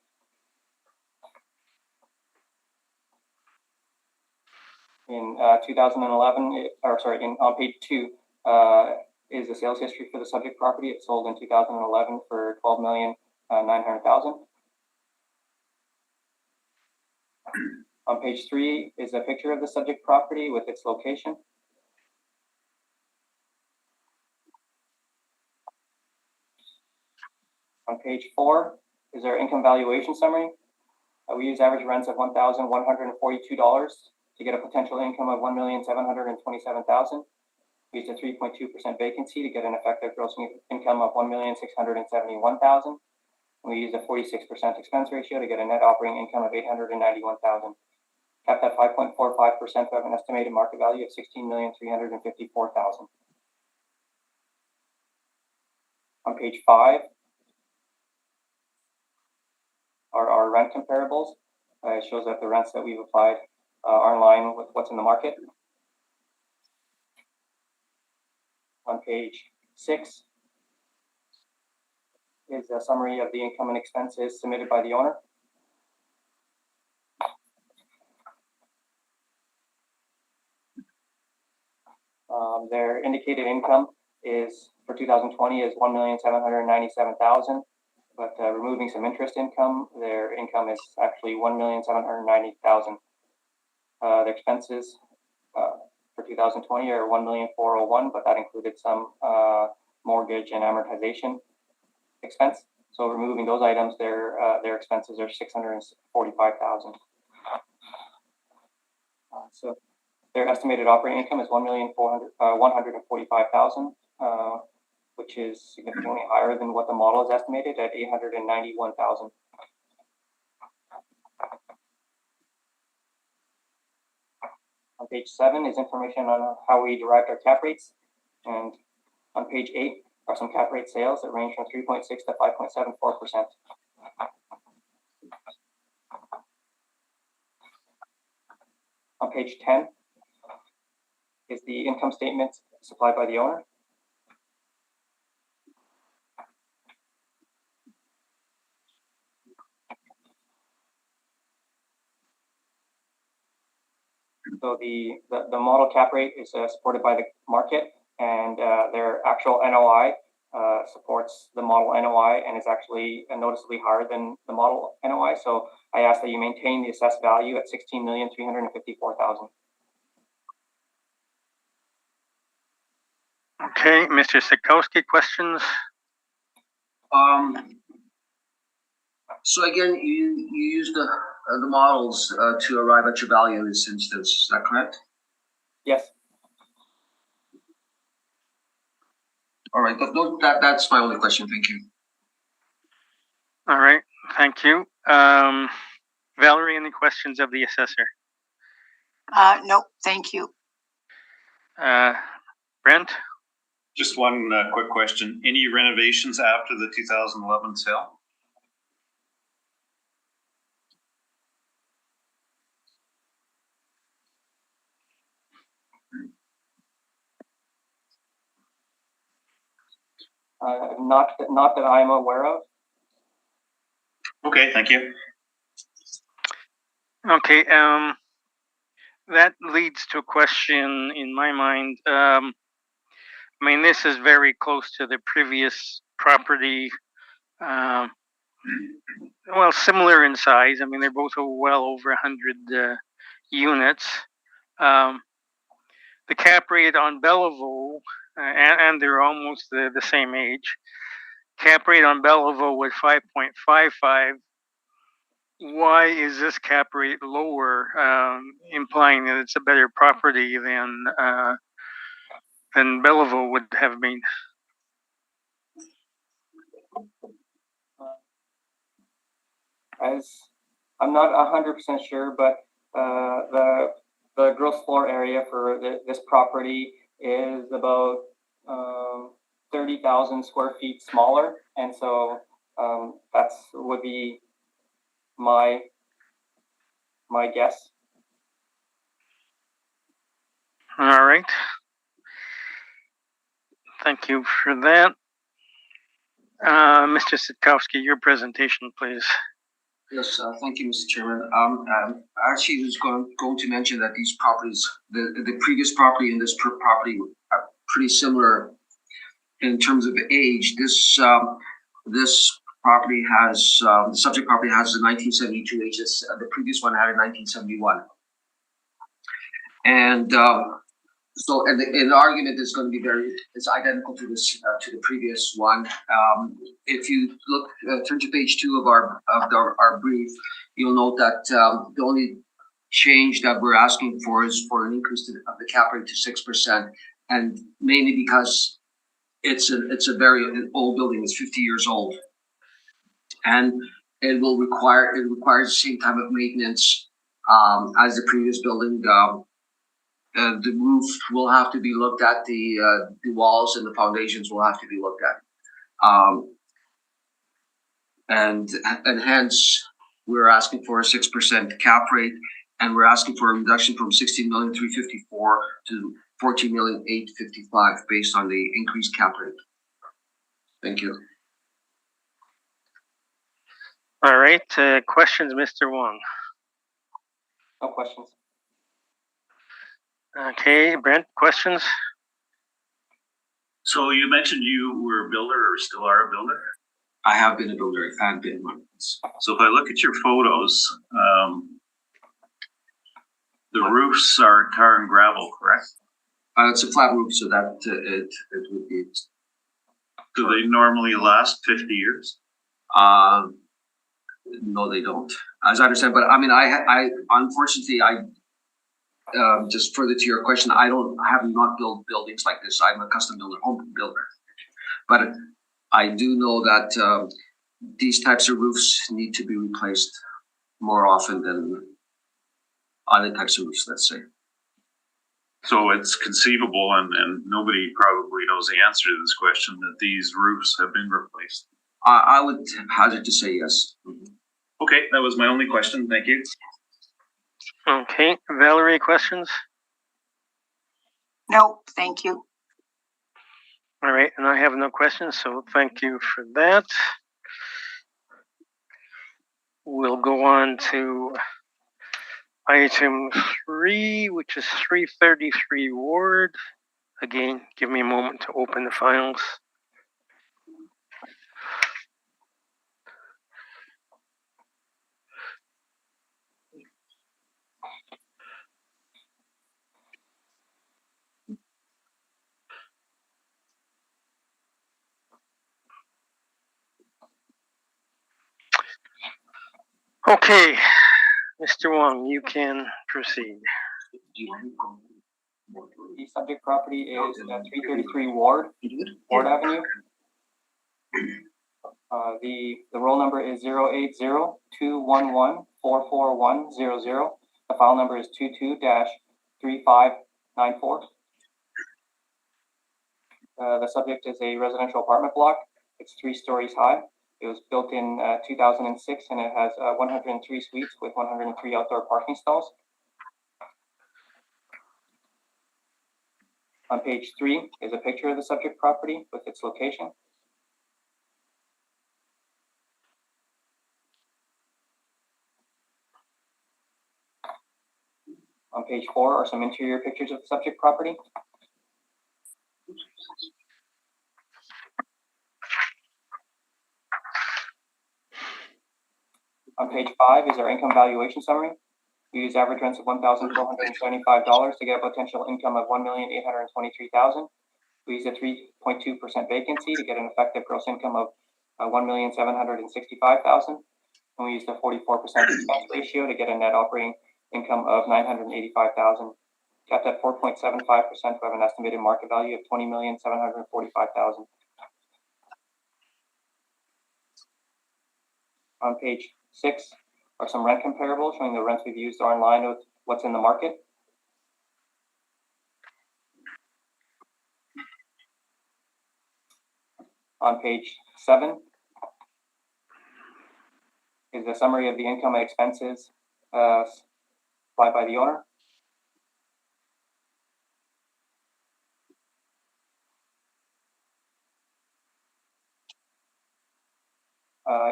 In 2011, on page 2 is the sales history for the subject property. It sold in 2011 for $12,900,000. On page 3 is a picture of the subject property with its location. On page 4 is our income valuation summary. We use average rents of $1,142 to get a potential income of $1,727,000. We used a 3.2% vacancy to get an effective gross income of $1,671,000. We used a 46% expense ratio to get a net operating income of $891,000. Capped at 5.45% of an estimated market value of $16,354,000. On page 5 are our rent comparables. It shows that the rents that we've applied are in line with what's in the market. On page 6 is a summary of the income and expenses submitted by the owner. Their indicated income is for 2020 is $1,797,000, but removing some interest income, their income is actually $1,790,000. Their expenses for 2020 are $1,401,000, but that included some mortgage and amortization expense. So removing those items, their expenses are $645,000. So their estimated operating income is $1,145,000, which is significantly higher than what the model is estimated at $891,000. On page 7 is information on how we derived our cap rates, and on page 8 are some cap rate sales that range from 3.6 to 5.74%. On page 10 is the income statement supplied by the owner. So the model cap rate is supported by the market, and their actual NOI supports the model NOI and is actually noticeably higher than the model NOI. So I ask that you maintain the assessed value at $16,354,000. Okay, Mr. Sikowski, questions? So again, you use the models to arrive at your value in this instance. Is that correct? Yes. All right. That's my only question. Thank you. All right, thank you. Valerie, any questions of the assessor? No, thank you. Brent? Just one quick question. Any renovations after the 2011 sale? Not that I'm aware of. Okay, thank you. Okay, that leads to a question in my mind. I mean, this is very close to the previous property. Well, similar in size. I mean, they're both well over 100 units. The cap rate on Belleville, and they're almost the same age. Cap rate on Belleville was 5.55. Why is this cap rate lower, implying that it's a better property than Belleville would have been? as I'm not 100% sure, but the gross floor area for this property is about 30,000 square feet smaller, and so that's would be my guess. All right. Thank you for that. Mr. Sitkowski, your presentation, please. Yes, thank you, Mr. Chairman. I actually was going to mention that these properties, the previous property and this property are pretty similar in terms of age. This property has, the subject property has the 1972 age. The previous one had a 1971. And so, and the argument is going to be it's identical to this, to the previous one. If you look, turn to page 2 of our brief, you'll note that the only change that we're asking for is for an increase of the cap rate to 6%, and mainly because it's a very old building. It's 50 years old, and it requires the same type of maintenance as the previous building. The roof will have to be looked at. The walls and the foundations will have to be looked at, and hence we're asking for a 6% cap rate, and we're asking for a reduction from 16,354,000 to 14,855,000 based on the increased cap rate. Thank you. All right. Questions, Mr. Wong? No questions. Okay, Brent, questions? So you mentioned you were a builder or still are a builder? I have been a builder and been one. So if I look at your photos, the roofs are tar and gravel, correct? It's a flat roof, so that it would be. Do they normally last 50 years? No, they don't, as I understand. But I mean, I unfortunately, just further to your question, I have not built buildings like this. I'm a custom builder, home builder, but I do know that these types of roofs need to be replaced more often than other types of roofs, let's say. So it's conceivable, and nobody probably knows the answer to this question, that these roofs have been replaced. I would hazard to say yes. Mm-hmm. Okay, that was my only question. Thank you. Okay, Valerie, questions? No, thank you. All right, and I have no questions, so thank you for that. We'll go on to item 3, which is 333 Ward. Again, give me a moment to open the files. Okay, Mr. Wong, you can proceed. The subject property is 333 Ward Avenue. The roll number is 080-211-44100. The file number is 22-3594. The subject is a residential apartment block. It's 3 stories high. It was built in 2006, and it has 103 suites with 103 outdoor parking stalls. On page 3 is a picture of the subject property with its location. On page 4 are some interior pictures of the subject property. On page 5 is our income valuation summary. We use average rents of $1,475 to get a potential income of $1,823,000. We use a 3.2% vacancy to get an effective gross income of $1,765,000. And we used a 44% expense ratio to get a net operating income of $985,000. Kept at 4.75%, we have an estimated market value of $20,745,000. On page 6 are some rent comparables showing the rents we've used are in line with what's in the market. On page 7 is a summary of the income and expenses supplied by the owner.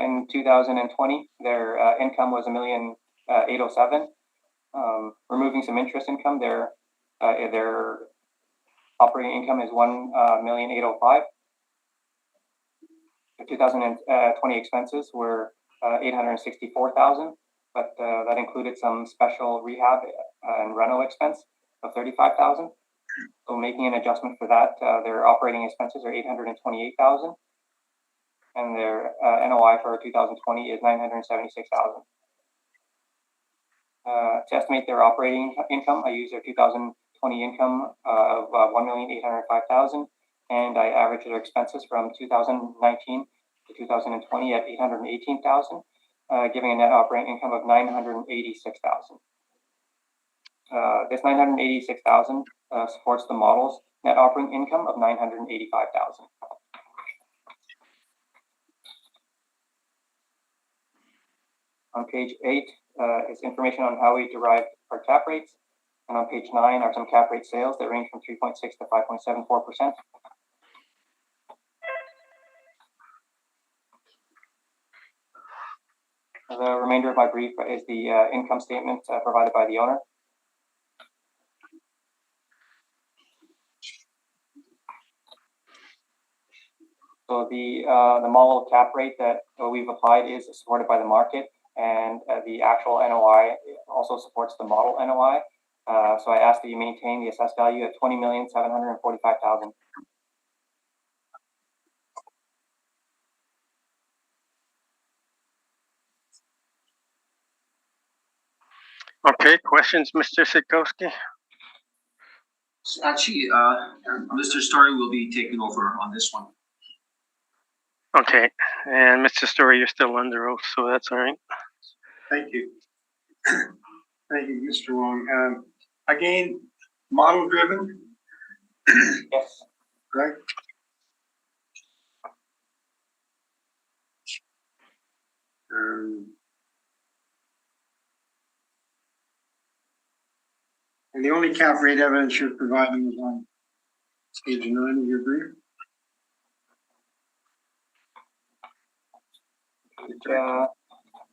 In 2020, their income was $1,807,000. Removing some interest income, their operating income is $1,805,000. The 2020 expenses were $864,000, but that included some special rehab and rental expense of $35,000. So making an adjustment for that, their operating expenses are $828,000, and their NOI for 2020 is $976,000. To estimate their operating income, I use their 2020 income of $1,805,000, and I average their expenses from 2019 to 2020 at $818,000, giving a net operating income of $986,000. This $986,000 supports the model's net operating income of $985,000. On page 8 is information on how we derive our cap rates, and on page 9 are some cap rate sales that range from 3.6 to 5.74%. The remainder of my brief is the income statement provided by the owner. So the model cap rate that we've applied is supported by the market, and the actual NOI also supports the model NOI. So I ask that you maintain the assessed value at $20,745,000. Okay, questions, Mr. Sitkowski? Actually, Mr. Story will be taking over on this one. Okay, and Mr. Story, you're still under oath, so that's all right. Thank you. Thank you, Mr. Wong. Again, model driven, Yes. right? And the only cap rate evidence you're providing is on page 9 of your brief. Page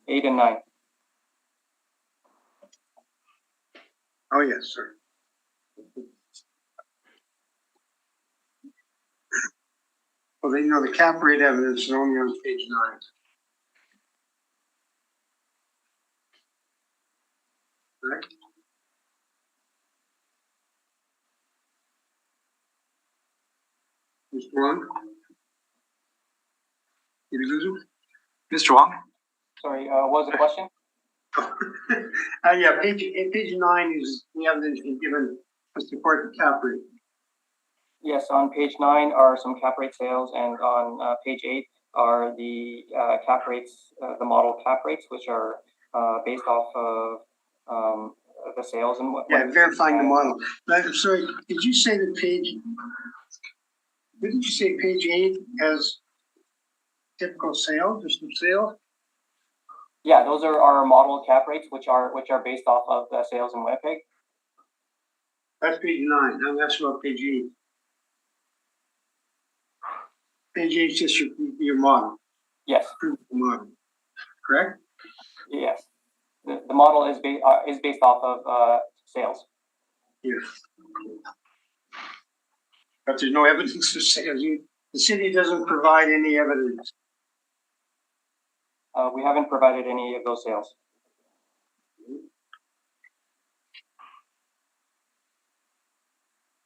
8 and 9. Oh, yes, sir. Well, then, the cap rate evidence is only on page 9. Right? Mr. Wong? Did you lose him? Mr. Wong? Sorry, what was the question? Yeah, page 9 is the evidence you've given to support the cap rate. Yes, on page 9 are some cap rate sales, and on page 8 are the cap rates, the model cap rates, which are based off of the sales and what. Yeah, verifying the model. I'm sorry, did you say that didn't you say page 8 has typical sales, just some sales? Yeah, those are our model cap rates, which are based off of the sales in Winnipeg. That's page 9. I'm asking about page 8. Page 8 is just your model. Yes. Model. Correct? Yes. The model is based off of sales. Yes. But there's no evidence of sales. The city doesn't provide any evidence. We haven't provided any of those sales.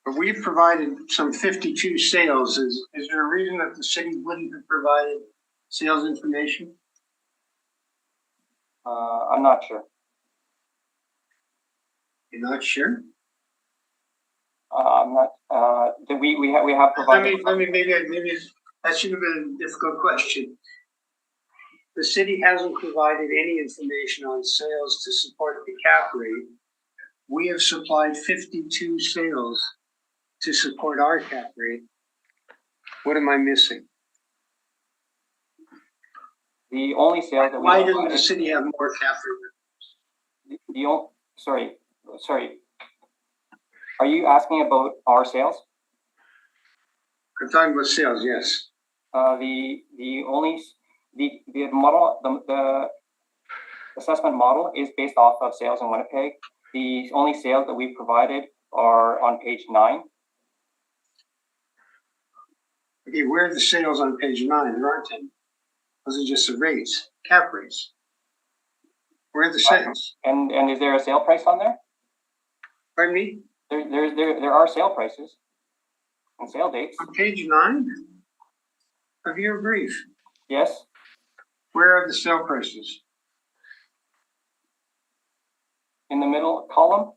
But we've provided some 52 sales. Is there a reason that the city wouldn't have provided sales information? I'm not sure. You're not sure? I'm not. We have provided. Maybe that should have been a difficult question. the city hasn't provided any information on sales to support the cap rate. We have supplied 52 sales to support our cap rate. What am I missing? The only sale that we Why doesn't provided- the city have more cap rate? Sorry. Are you asking about our sales? I'm talking about sales, yes. The model, the assessment model is based off of sales in Winnipeg. The only sales that we provided are on page 9. Okay, where are the sales on page 9? There aren't any. Those are just the rates, cap rates. Where are the sales? And is there a sale price on there? Pardon me? There are sale prices and sale dates. On page 9 of your brief, Yes. where are the sale prices? In the middle column.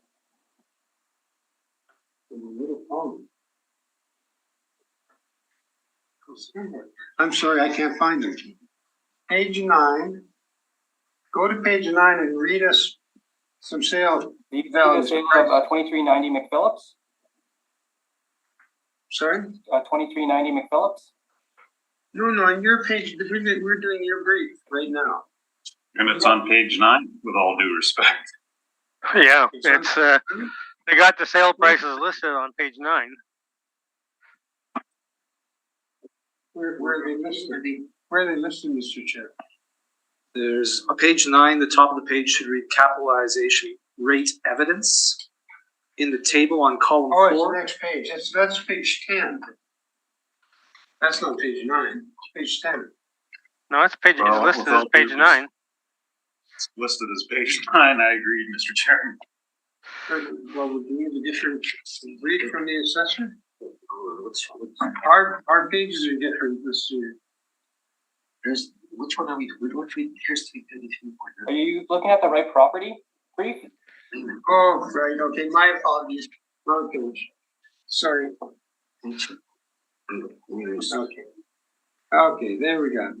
In the middle column. I'm sorry, I can't find them. Page 9. Go to page 9 and read us some sales. The sale of 2390 McPhillips. Sorry? 2390 McPhillips. No, on your page, we're doing your brief right now. And it's on page 9, with all due respect. Yeah, it's, they got the sale prices listed on page 9. Where are they listed? Where are they listed, Mr. Chair? There's on page 9, the top of the page should read capitalization rate evidence. In the table on column Oh, it's 4. the next page. That's page 10. That's not page 9. It's page 10. No, it's page, Well, it's listed with as all page due 9. It's listed as page 9, I agree, Mr. Chairman. Well, would you need a different read from the assessor? Our pages are different this year. Which one are we? Here's 332. Are you looking at the right property brief? Oh, right, okay, my apologies. Wrong page. Sorry. Okay. Okay, there we go.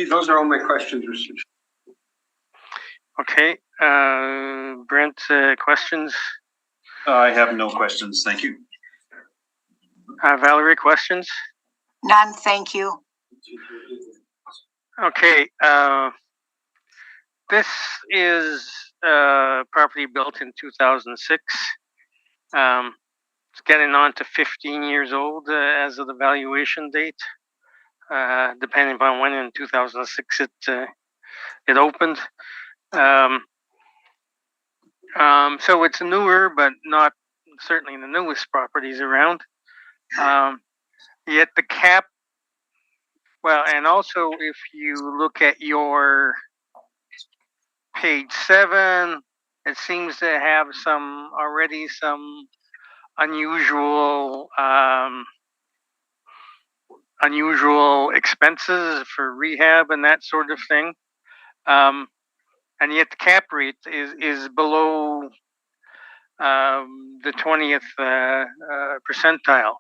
Those are all my questions, Mr. Okay, Brent, questions? I have no questions, thank you. Valerie, questions? None, thank you. Okay, this is property built in 2006. It's getting on to 15 years old as of the valuation date, depending upon when in 2006 it opened. So it's newer, but not certainly the newest properties around. Yet the cap, well, and also if you look at your page 7, it seems to have some unusual expenses for rehab and that sort of thing. And yet the cap rate is below the 20th percentile.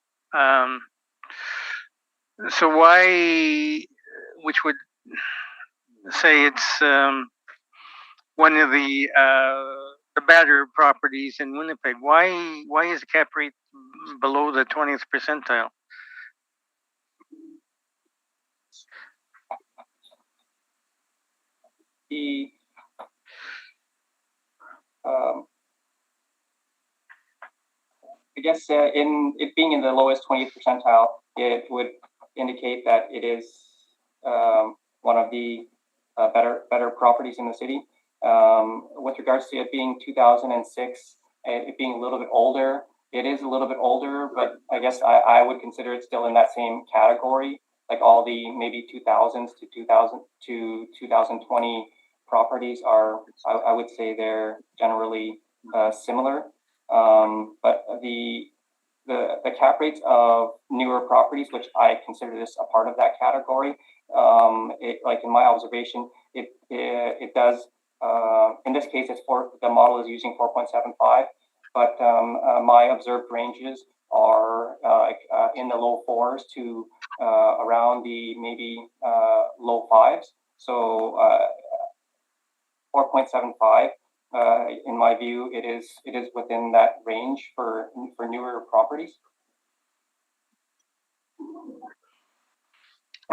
So why, which would say it's one of the better properties in Winnipeg. Why is the cap rate below the 20th percentile? I guess in it being in the lowest 20th percentile, it would indicate that it is one of the better properties in the city. With regards to it being 2006, it being a little bit older, it is a little bit older, but I guess I would consider it still in that same category, like all the maybe 2000s to 2020 properties are, I would say they're generally similar. But the cap rates of newer properties, which I consider this a part of that category. Like in my observation, it does. In this case, the model is using 4.75, but my observed ranges are in the low 4s to around the maybe low 5s. So 4.75. In my view, it is within that range for newer properties.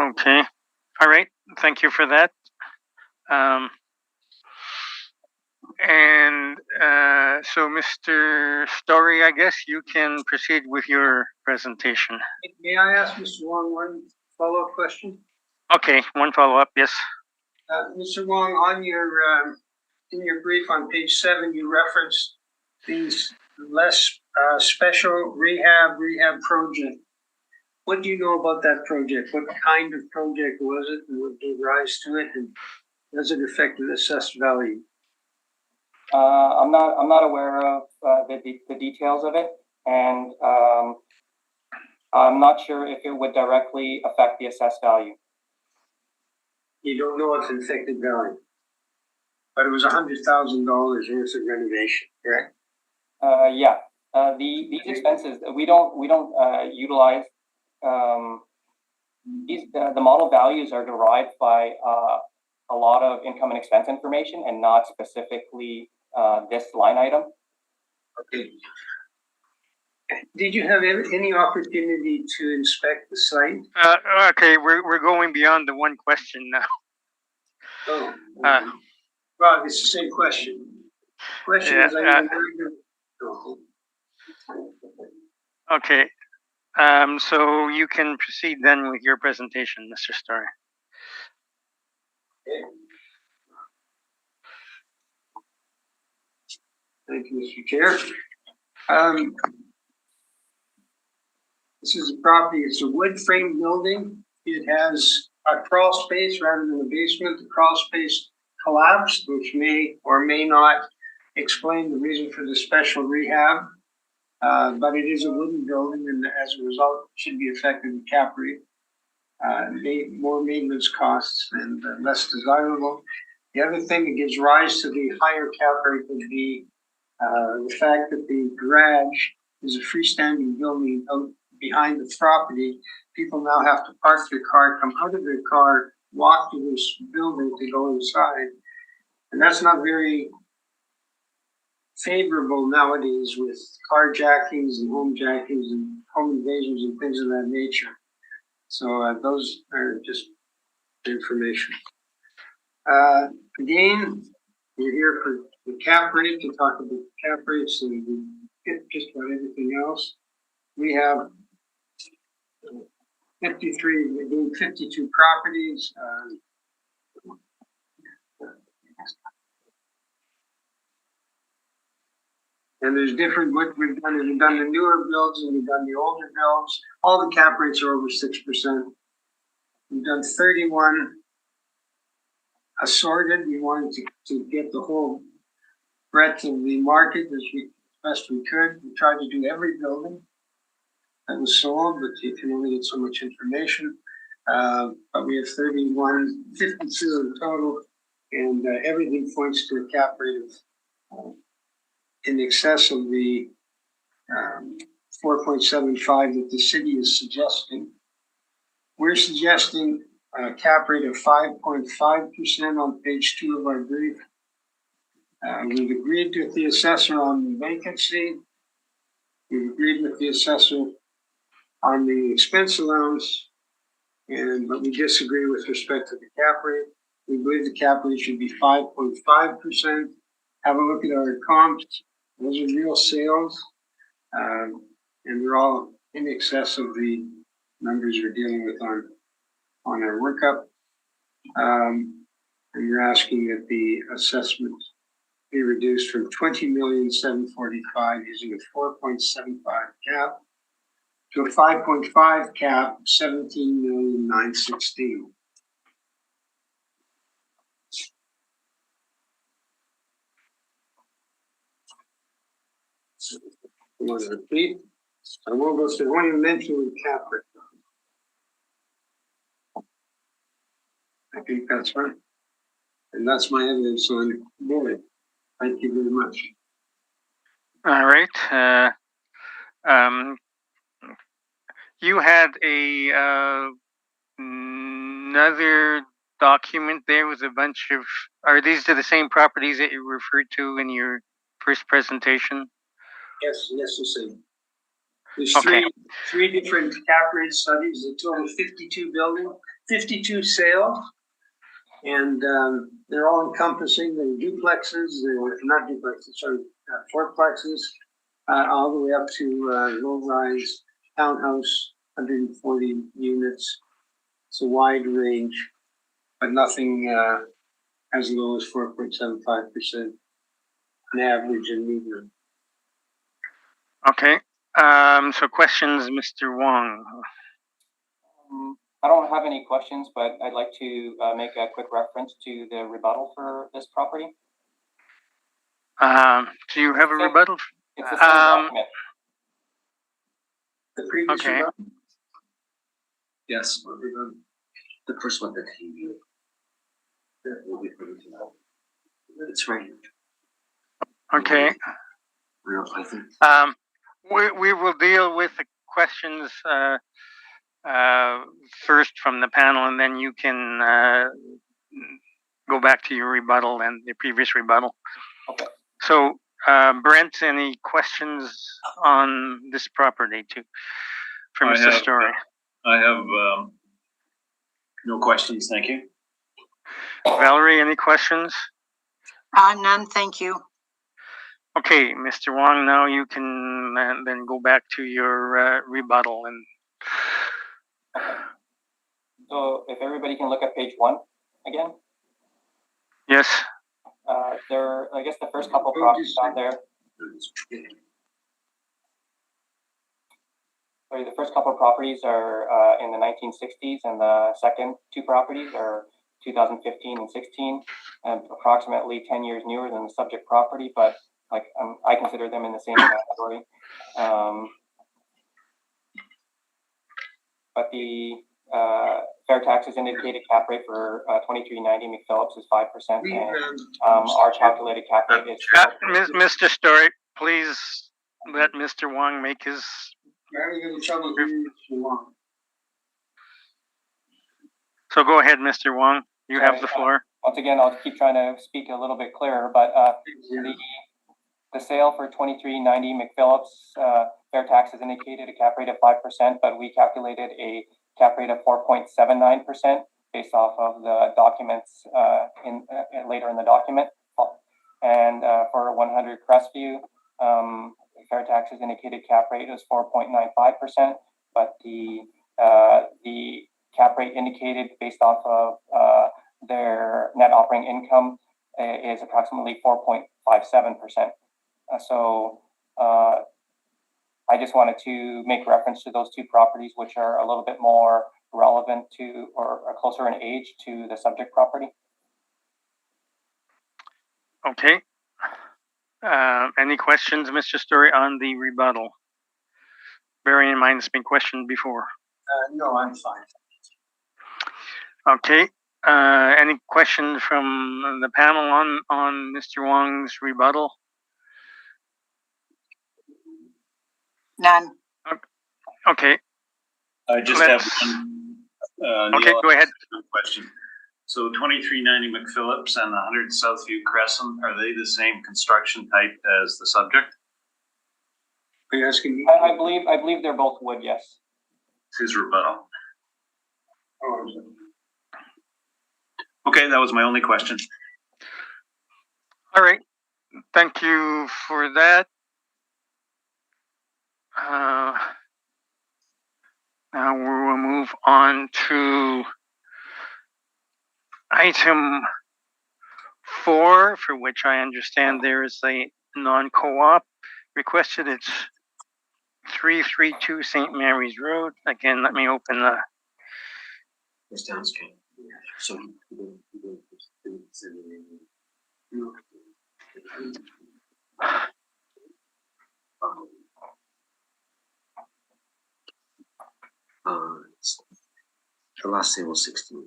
Okay. All right. Thank you for that. So, Mr. Story, I guess you can proceed with your presentation. May I ask Mr. Wong one follow-up question? Okay, one follow-up, yes. Mr. Wong, on your in your brief on page 7, you referenced these less special rehab project. What do you know about that project? What kind of project was it, and what gave rise to it, and does it affect the assessed value? I'm not aware of the details of it, and I'm not sure if it would directly affect the assessed value. You don't know its affected value, but it was $100,000 worth of renovation, correct? Yeah. These expenses we don't utilize. The model values are derived by a lot of income and expense information, and not specifically this line item. Okay. Did you have any opportunity to inspect the site? Okay, we're going beyond the one question now. Oh. Well, it's the same question. Question is, okay. So you can proceed then with your presentation, Mr. Story. Okay. Thank you, Mr. Chair. This is a property, it's a wood frame building. It has a crawl space rather than a basement. The crawl space collapsed, which may or may not explain the reason for the special rehab. But it is a wooden building, and as a result, should be affected with cap rate. More maintenance costs and less desirable. The other thing that gives rise to the higher cap rate would be the fact that the garage is a freestanding building out behind the property. People now have to park their car, come out of their car, walk to this building to go inside. And that's not very favorable nowadays with carjackings and homejackings and home invasions and things of that nature. So those are just information. Again, we're here for the cap rate, to talk about the cap rates, and we hit just about everything else. We have 52 properties. And there's different, what we've done is we've done the newer builds and we've done the older builds. All the cap rates are over 6%. We've done 31 assorted. We wanted to get the whole breadth of the market as best we could. We tried to do every building that was sold, but you can only get so much information. But we have 52 in total, and everything points to a cap rate of in excess of the 4.75 that the city is suggesting. We're suggesting a cap rate of 5.5% on page 2 of our brief. We've agreed with the assessor on the vacancy. We've agreed with the assessor on the expense allowance, but we disagree with respect to the cap rate. We believe the cap rate should be 5.5%. Have a look at our comps. Those are real sales, and they're all in excess of the numbers we're dealing with on our workup. And we're asking that the assessment be reduced from 20,745,000 using a 4.75 cap to a 5.5 cap of 17,916,000. I want to repeat, I won't go through, I won't even mention the cap rate. I think that's right. And that's my evidence on board. Thank you very much. All right. You had another document there with a bunch of. Are these the same properties that you referred to in your first presentation? Yes, necessary. There's Okay. three different cap rate studies, a total of 52 sales. And they're all encompassing the duplexes, not duplexes, sorry, fourplexes, all the way up to low-rise townhouse, 140 units. It's a wide range, but nothing as low as 4.75% on average and median. Okay. So questions, Mr. Wong. I don't have any questions, but I'd like to make a quick reference to the rebuttal for this property. Do you have a rebuttal? It's the same document. The previous Okay. rebuttal? Yes, the first one that he viewed. Will be pretty low. It's right here. Okay. I think. We will deal with the questions first from the panel, and then you can go back to your rebuttal and the previous rebuttal. Okay. So, Brent, any questions on this property for Mr. Story? I have no questions, thank you. Valerie, any questions? None, thank you. Okay, Mr. Wong, now you can then go back to your rebuttal. And Okay. So if everybody can look at page 1 again. yes. I guess the first couple properties on there. Sorry, the first couple of properties are in the 1960s, and the second 2 properties are 2015 and 16, and approximately 10 years newer than the subject property, but like I consider them in the same category. But the fair taxes indicated cap rate for 2390 McPhillips is 5%, and our calculated cap rate is. Mr. Story, please let Mr. Wong make his. So go ahead, Mr. Wong. You have the floor. Once again, I'll keep trying to speak a little bit clearer, but the sale for 2390 McPhillips, fair taxes indicated a cap rate of 5%, but we calculated a cap rate of 4.79% based off of the documents later in the document. And for 100 Crestview, fair taxes indicated cap rate is 4.95%, but the cap rate indicated based off of their net operating income is approximately 4.57%. So I just wanted to make reference to those 2 properties, which are a little bit more relevant to or closer in age to the subject property. Okay. Any questions, Mr. Story, on the rebuttal? Bearing in mind it's been questioned before. No, I'm fine. Okay. Any questions from the panel on Mr. Wong's rebuttal? None. Okay. I just have one. Okay, go ahead. Question. So 2390 McPhillips and 100 Southview Crescent, are they the same construction type as the subject? Are you asking me? I believe they're both wood, yes. It's his rebuttal. Okay, that was my only question. All right. Thank you for that. Now we will move on to item 4, for which I understand there is a non-co-op requested. It's 332 St. Mary's Road. Again, let me open the. So The last sale was 16.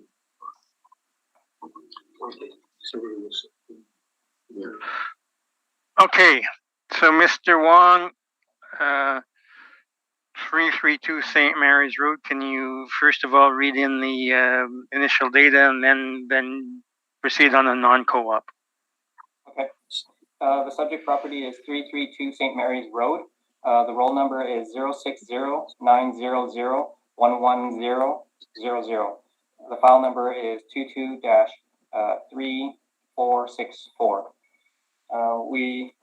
Okay, so we're gonna say- Yeah. Okay, so Mr. Wong, 332 St. Mary's Road, can you first of all read in the initial data and then proceed on a non-co-op? Okay. The subject property is 332 St. Mary's Road. The roll number is 060-900-11000. The file number is 22-3464. We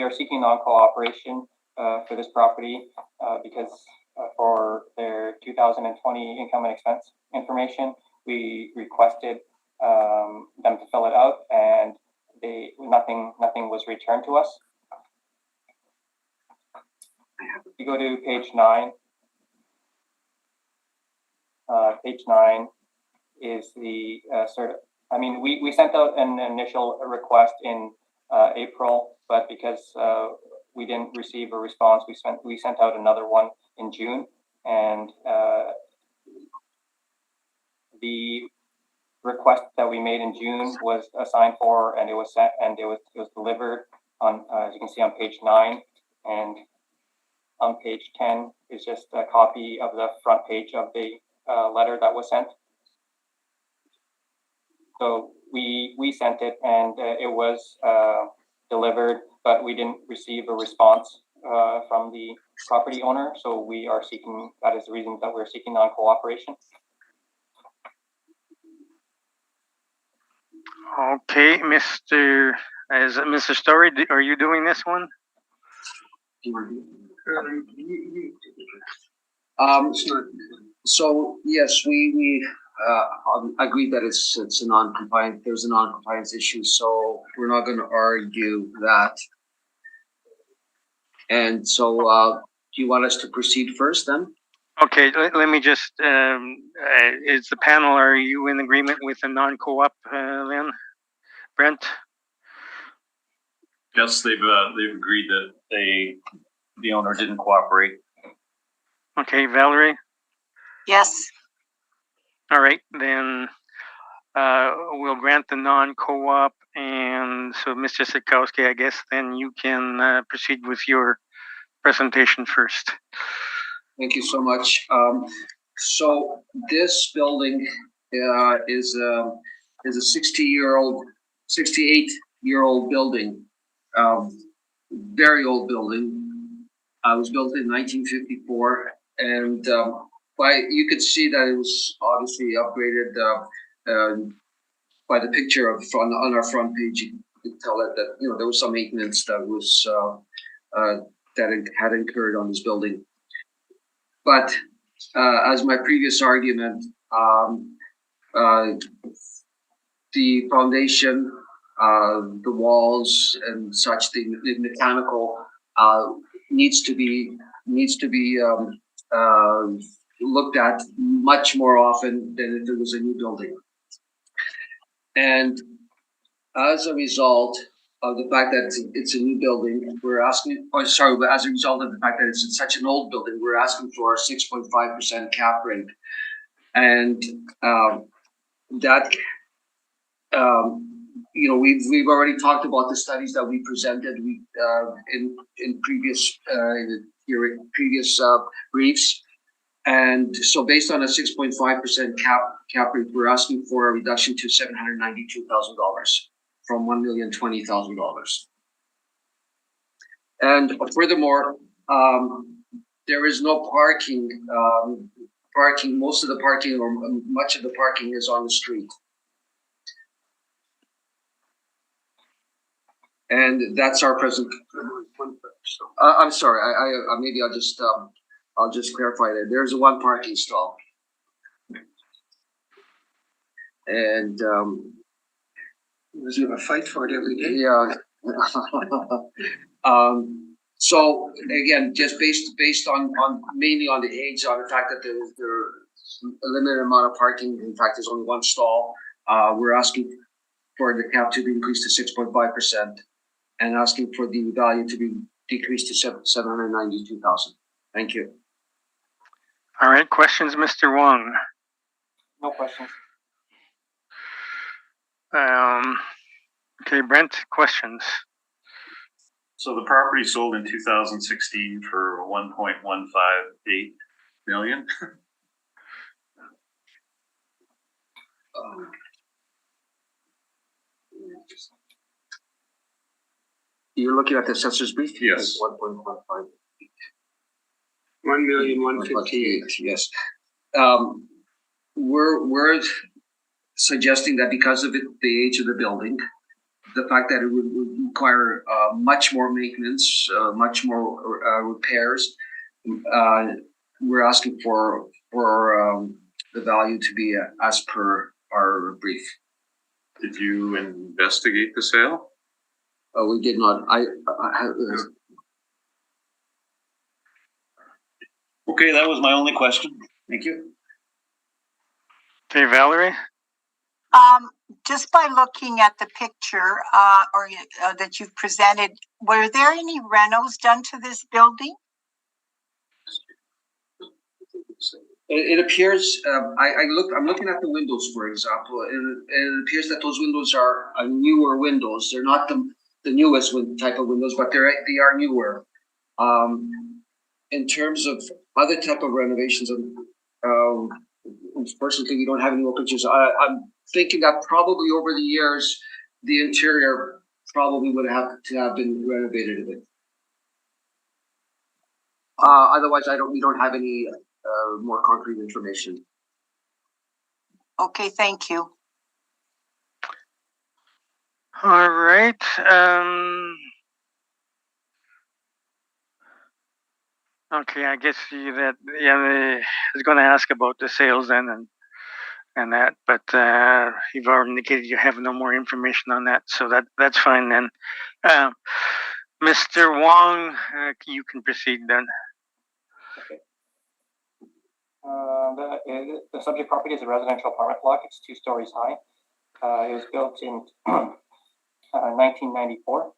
are seeking non-cooperation for this property because for their 2020 income and expense information, we requested them to fill it out, and nothing was returned to us. If you go to page 9, page 9 is the we sent out an initial request in April, but because we didn't receive a response, we sent out another one in June, and the request that we made in June was assigned for, and it was sent, and it was delivered on, as you can see on page 9, and on page 10 is just a copy of the front page of the letter that was sent. So we sent it, and it was delivered, but we didn't receive a response from the property owner. So we are seeking, that is the reason that we're seeking non-cooperation. Okay, Mr. Story, are you doing this one? So yes, we agree that it's a non-compliant. There's a non-compliance issue, so we're not going to argue that. And so, do you want us to proceed first then? Okay, let me just, is the panel, are you in agreement with a non-co-op then, Brent? Yes, they've agreed that the owner didn't cooperate. Okay, Valerie? Yes. All right, then we'll grant the non-co-op, and so Mr. Sikowski, I guess then you can proceed with your presentation first. Thank you so much. So this building is a 68-year-old building, very old building. It was built in 1954, and you could see that it was obviously upgraded by the picture on our front page. You could tell that there was some maintenance that was that had incurred on this building. But as my previous argument, the foundation, the walls, and such, the mechanical needs to be looked at much more often than if it was a new building. And as a result of the fact that it's a new building, we're asking, but as a result of the fact that it's such an old building, we're asking for a 6.5% cap rate. And that, we've already talked about the studies that we presented in previous briefs. And so based on a 6.5% cap rate, we're asking for a reduction to $792,000 from $1,020,000. And furthermore, there is no parking. Most of the parking, or much of the parking, is on the street. And that's our present. I'm sorry. Maybe I'll just clarify that. There's one parking stall, and Was there a fight for it every day? yeah. So again, just based on mainly on the age, on the fact that there's a limited amount of parking. In fact, there's only one stall. We're asking for the cap to be increased to 6.5%, and asking for the value to be decreased to $792,000. Thank you. All right, questions, Mr. Wong? No questions. Okay, Brent, questions? So the property sold in 2016 for 1.158 million. You're looking at the assessor's brief? Yes. 1.15. 1,158,000. Yes. We're suggesting that because of the age of the building, the fact that it would require much more maintenance, much more repairs, we're asking for the value to be as per our brief. Did you investigate the sale? We did not. Okay, that was my only question. Thank you. Okay, Valerie? Just by looking at the picture, that you've presented, were there any renos done to this building? It appears. I'm looking at the windows, for example. It appears that those windows are newer windows. They're not the newest type of windows, but they are newer. In terms of other type of renovations, unfortunately, we don't have any more pictures. I'm thinking that probably over the years, the interior probably would have to have been renovated a bit. Otherwise, we don't have any more concrete information. Okay, thank you. All right. Okay, I guess I was going to ask about the sales then and that, but you've already indicated you have no more information on that, so that's fine then. Mr. Wong, you can proceed then. Okay. The subject property is a residential apartment block. It's 2 stories high. It was built in 1994.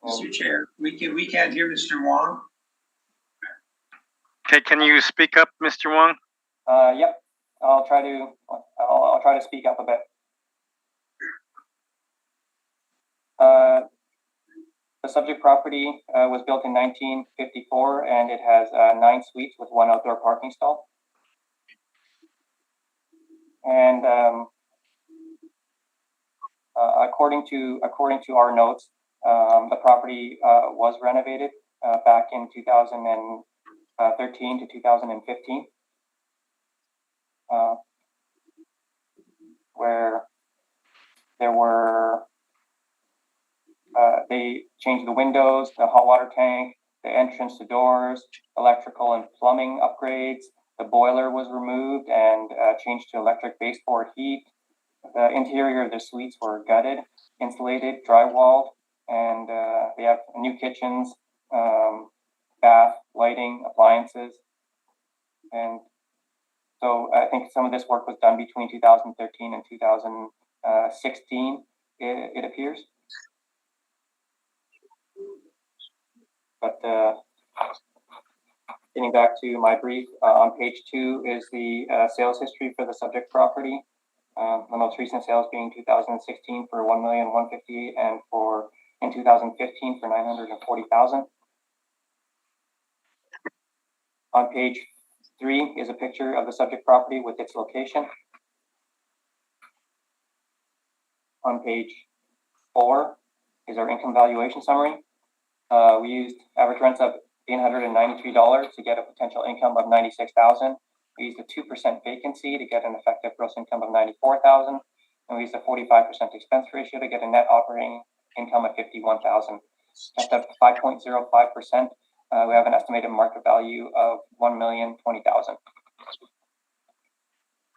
Mr. Chair, we can't hear Mr. Wong. Okay, can you speak up, Mr. Wong? Yep. I'll try to speak up a bit. The subject property was built in 1954, and it has 9 suites with 1 outdoor parking stall. And according to our notes, the property was renovated back in 2013 to 2015, where there were they changed the windows, the hot water tank, the entrance to doors, electrical and plumbing upgrades. The boiler was removed and changed to electric baseboard heat. The interior of the suites were gutted, insulated, drywalled, and they have new kitchens, bath, lighting, appliances. And so I think some of this work was done between 2013 and 2016, it appears. But getting back to my brief, on page 2 is the sales history for the subject property. The most recent sales being 2016 for $1,158,000 and in 2015 for $940,000. On page 3 is a picture of the subject property with its location. On page 4 is our income valuation summary. We used average rents of $893 to get a potential income of $96,000. We used a 2% vacancy to get an effective gross income of $94,000. And we used a 45% expense ratio to get a net operating income of $51,000. At the 5.05%, we have an estimated market value of $1,020,000.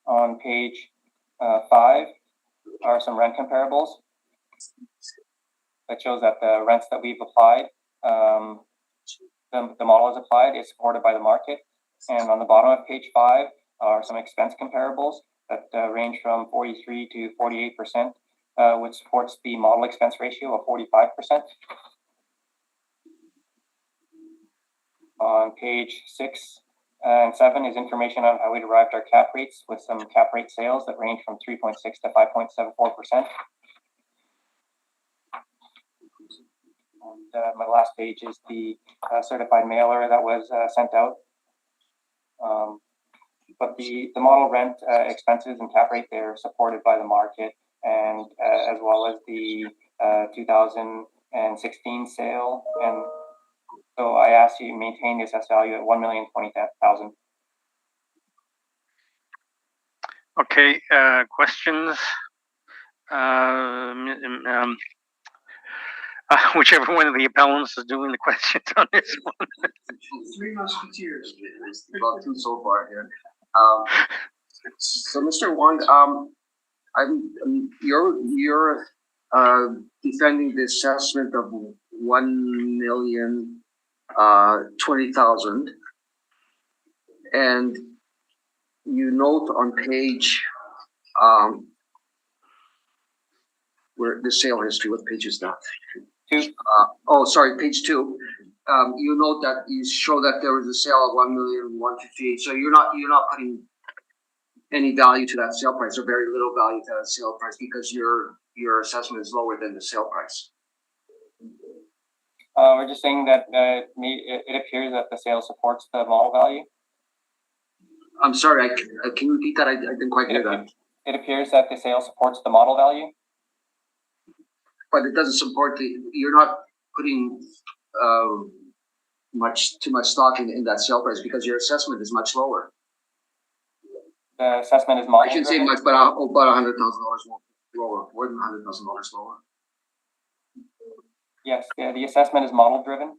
On page 5 are some rent comparables that shows that the rents that we've applied, the model is applied, is supported by the market. And on the bottom of page 5 are some expense comparables that range from 43 to 48%, which supports the model expense ratio of 45%. On page 6 And 7 is information on how we derived our cap rates with some cap rate sales that range from 3.6 to 5.74%. And my last page is the certified mailer that was sent out. But the model rent expenses and cap rate, they're supported by the market, and as well as the 2016 sale. And so I asked you to maintain the assessed value at $1,020,000. Okay, questions? Whichever one of the appellants is doing the questions on this one. Three Musketeers. About two so far here. So Mr. Wong, you're defending the assessment of $1,020,000, and you note on page where the sale history. What page is that? 2. Page 2. You note that you show that there was a sale of $1,158,000. So you're not putting any value to that sale price, or very little value to that sale price, because your assessment is lower than the sale price. We're just saying that it appears that the sale supports the model value. I'm sorry, can you repeat that? I didn't quite hear that. It appears that the sale supports the model value. But it doesn't support you're not putting too much stock in that sale price, because your assessment is much lower. The assessment is model. I shouldn't say much, but about $100,000 lower, more than $100,000 lower. Yes, the assessment is model driven.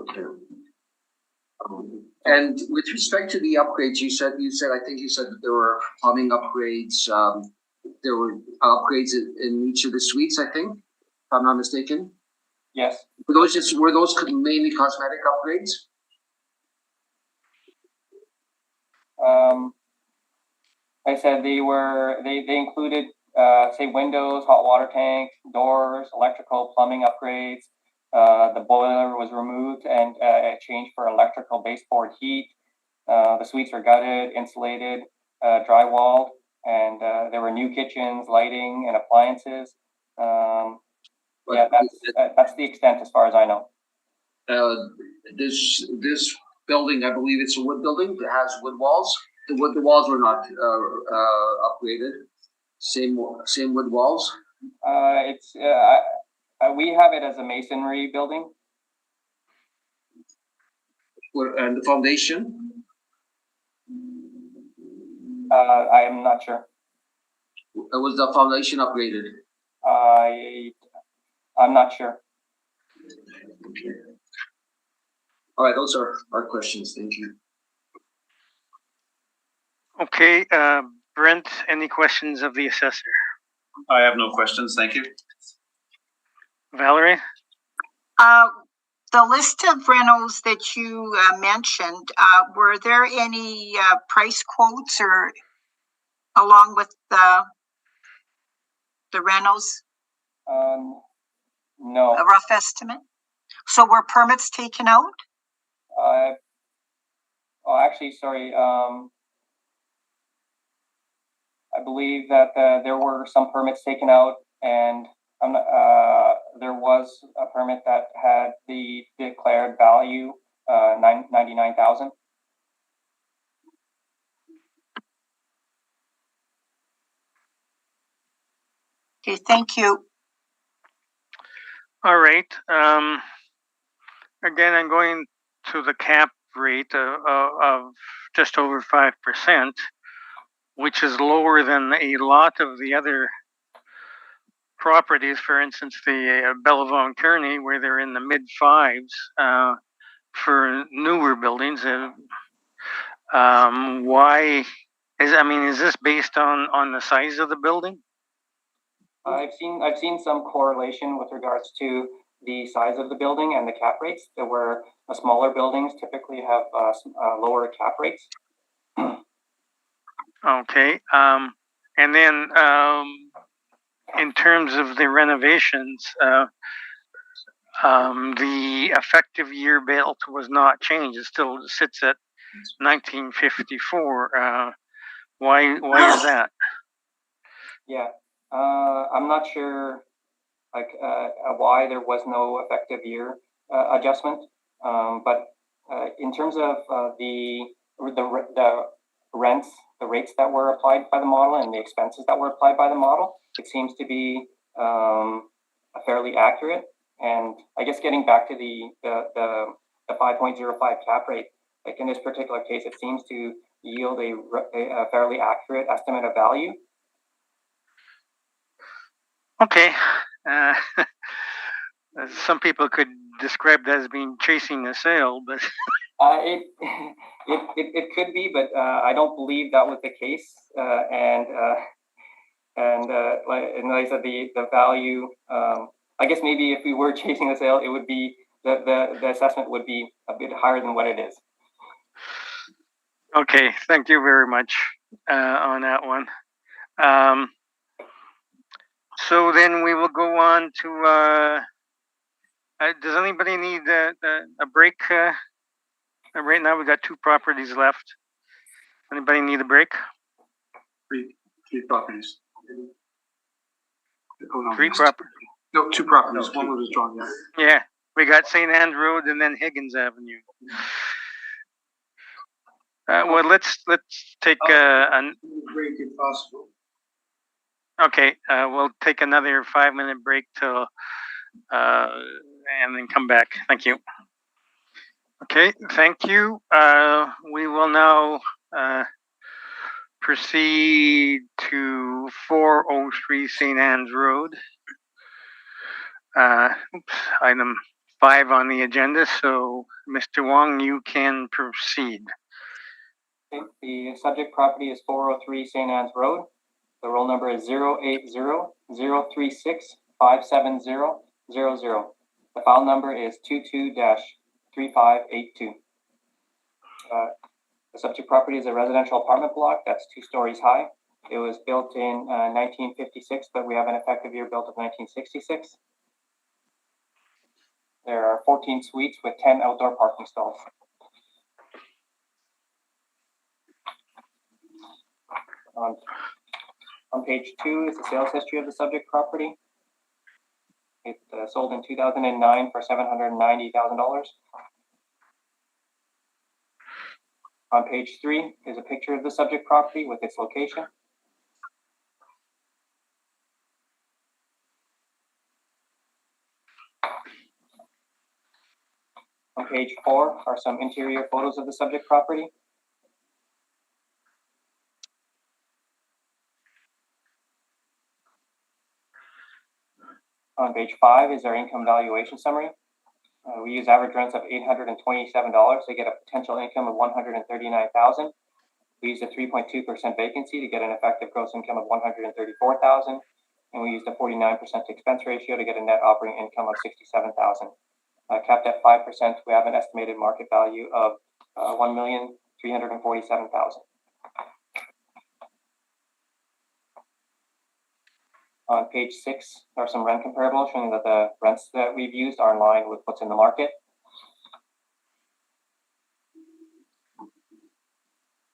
Okay. And with respect to the upgrades, I think you said that there were plumbing upgrades. There were upgrades in each of the suites, I think, if I'm not mistaken. Yes. Were those mainly cosmetic upgrades? Like I said, they included say windows, hot water tanks, doors, electrical, plumbing upgrades. The boiler was removed and changed for electrical baseboard heat. The suites were gutted, insulated, drywalled, and there were new kitchens, lighting, and appliances. That's the extent as far as I know. This building, I believe it's a wood building that has wood walls. The walls were not upgraded. Same wood walls. We have it as a masonry building. And the foundation? I am not sure. Was the foundation upgraded? I'm not sure. Okay. All right, those are our questions. Thank you. Okay, Brent, any questions of the assessor? I have no questions. Thank you. Valerie? The list of rentals that you mentioned, were there any price quotes or along with the rentals? No. A rough estimate? So were permits taken out? Actually, sorry. I believe that there were some permits taken out, and there was a permit that had the declared value $99,000. Okay, thank you. All right. Again, I'm going to the cap rate of just over 5%, which is lower than a lot of the other properties. For instance, the Bellevue Kearney, where they're in the mid 5s for newer buildings. Why is this based on the size of the building? I've seen some correlation with regards to the size of the building and the cap rates. There were smaller buildings typically have lower cap rates. Okay, and then in terms of the renovations, The effective year built was not changed. It still sits at 1954. Why is that? Yeah, I'm not sure why there was no effective year adjustment. But in terms of the rents, the rates that were applied by the model and the expenses that were applied by the model, it seems to be fairly accurate. And I guess getting back to the 5.05 cap rate, like in this particular case, it seems to yield a fairly accurate estimate of value. Okay. Some people could describe that as being chasing a sale, but it could be, but I don't believe that was the case. Like I said, the value. I guess maybe if we were chasing the sale, it would be the assessment would be a bit higher than what it is. Okay, thank you very much on that one. So then we will go on to. Does anybody need a break? Right now we got 2 properties left. Anybody need a break? Three properties. Oh, no, 3 properties. No, 2 properties. One was withdrawn. Yeah. Yeah, we got St. Anne's Road and then Higgins Avenue. Well, let's take a break if possible. Okay, we'll take another 5-minute break till and then come back. Thank you. Okay, thank you. We will now proceed to 403 St. Anne's Road. Item 5 on the agenda. So, Mr. Wong, you can proceed. Okay, the subject property is 403 St. Anne's Road. The roll number is 080-036-57000. The file number is 22-3582. The subject property is a residential apartment block that's 2 stories high. It was built in 1956, but we have an effective year built of 1966. There are 14 suites with 10 outdoor parking stalls. On page 2 is the sales history of the subject property. It sold in 2009 for $790,000. On page 3 is a picture of the subject property with its location. On page 4 are some interior photos of the subject property. On page 5 is our income valuation summary. We use average rents of $827 to get a potential income of $139,000. We used a 3.2% vacancy to get an effective gross income of $134,000, and we used a 49% expense ratio to get a net operating income of $67,000. Capped at 5%, we have an estimated market value of $1,347,000. On page 6 are some rent comparables showing that the rents that we've used are in line with what's in the market.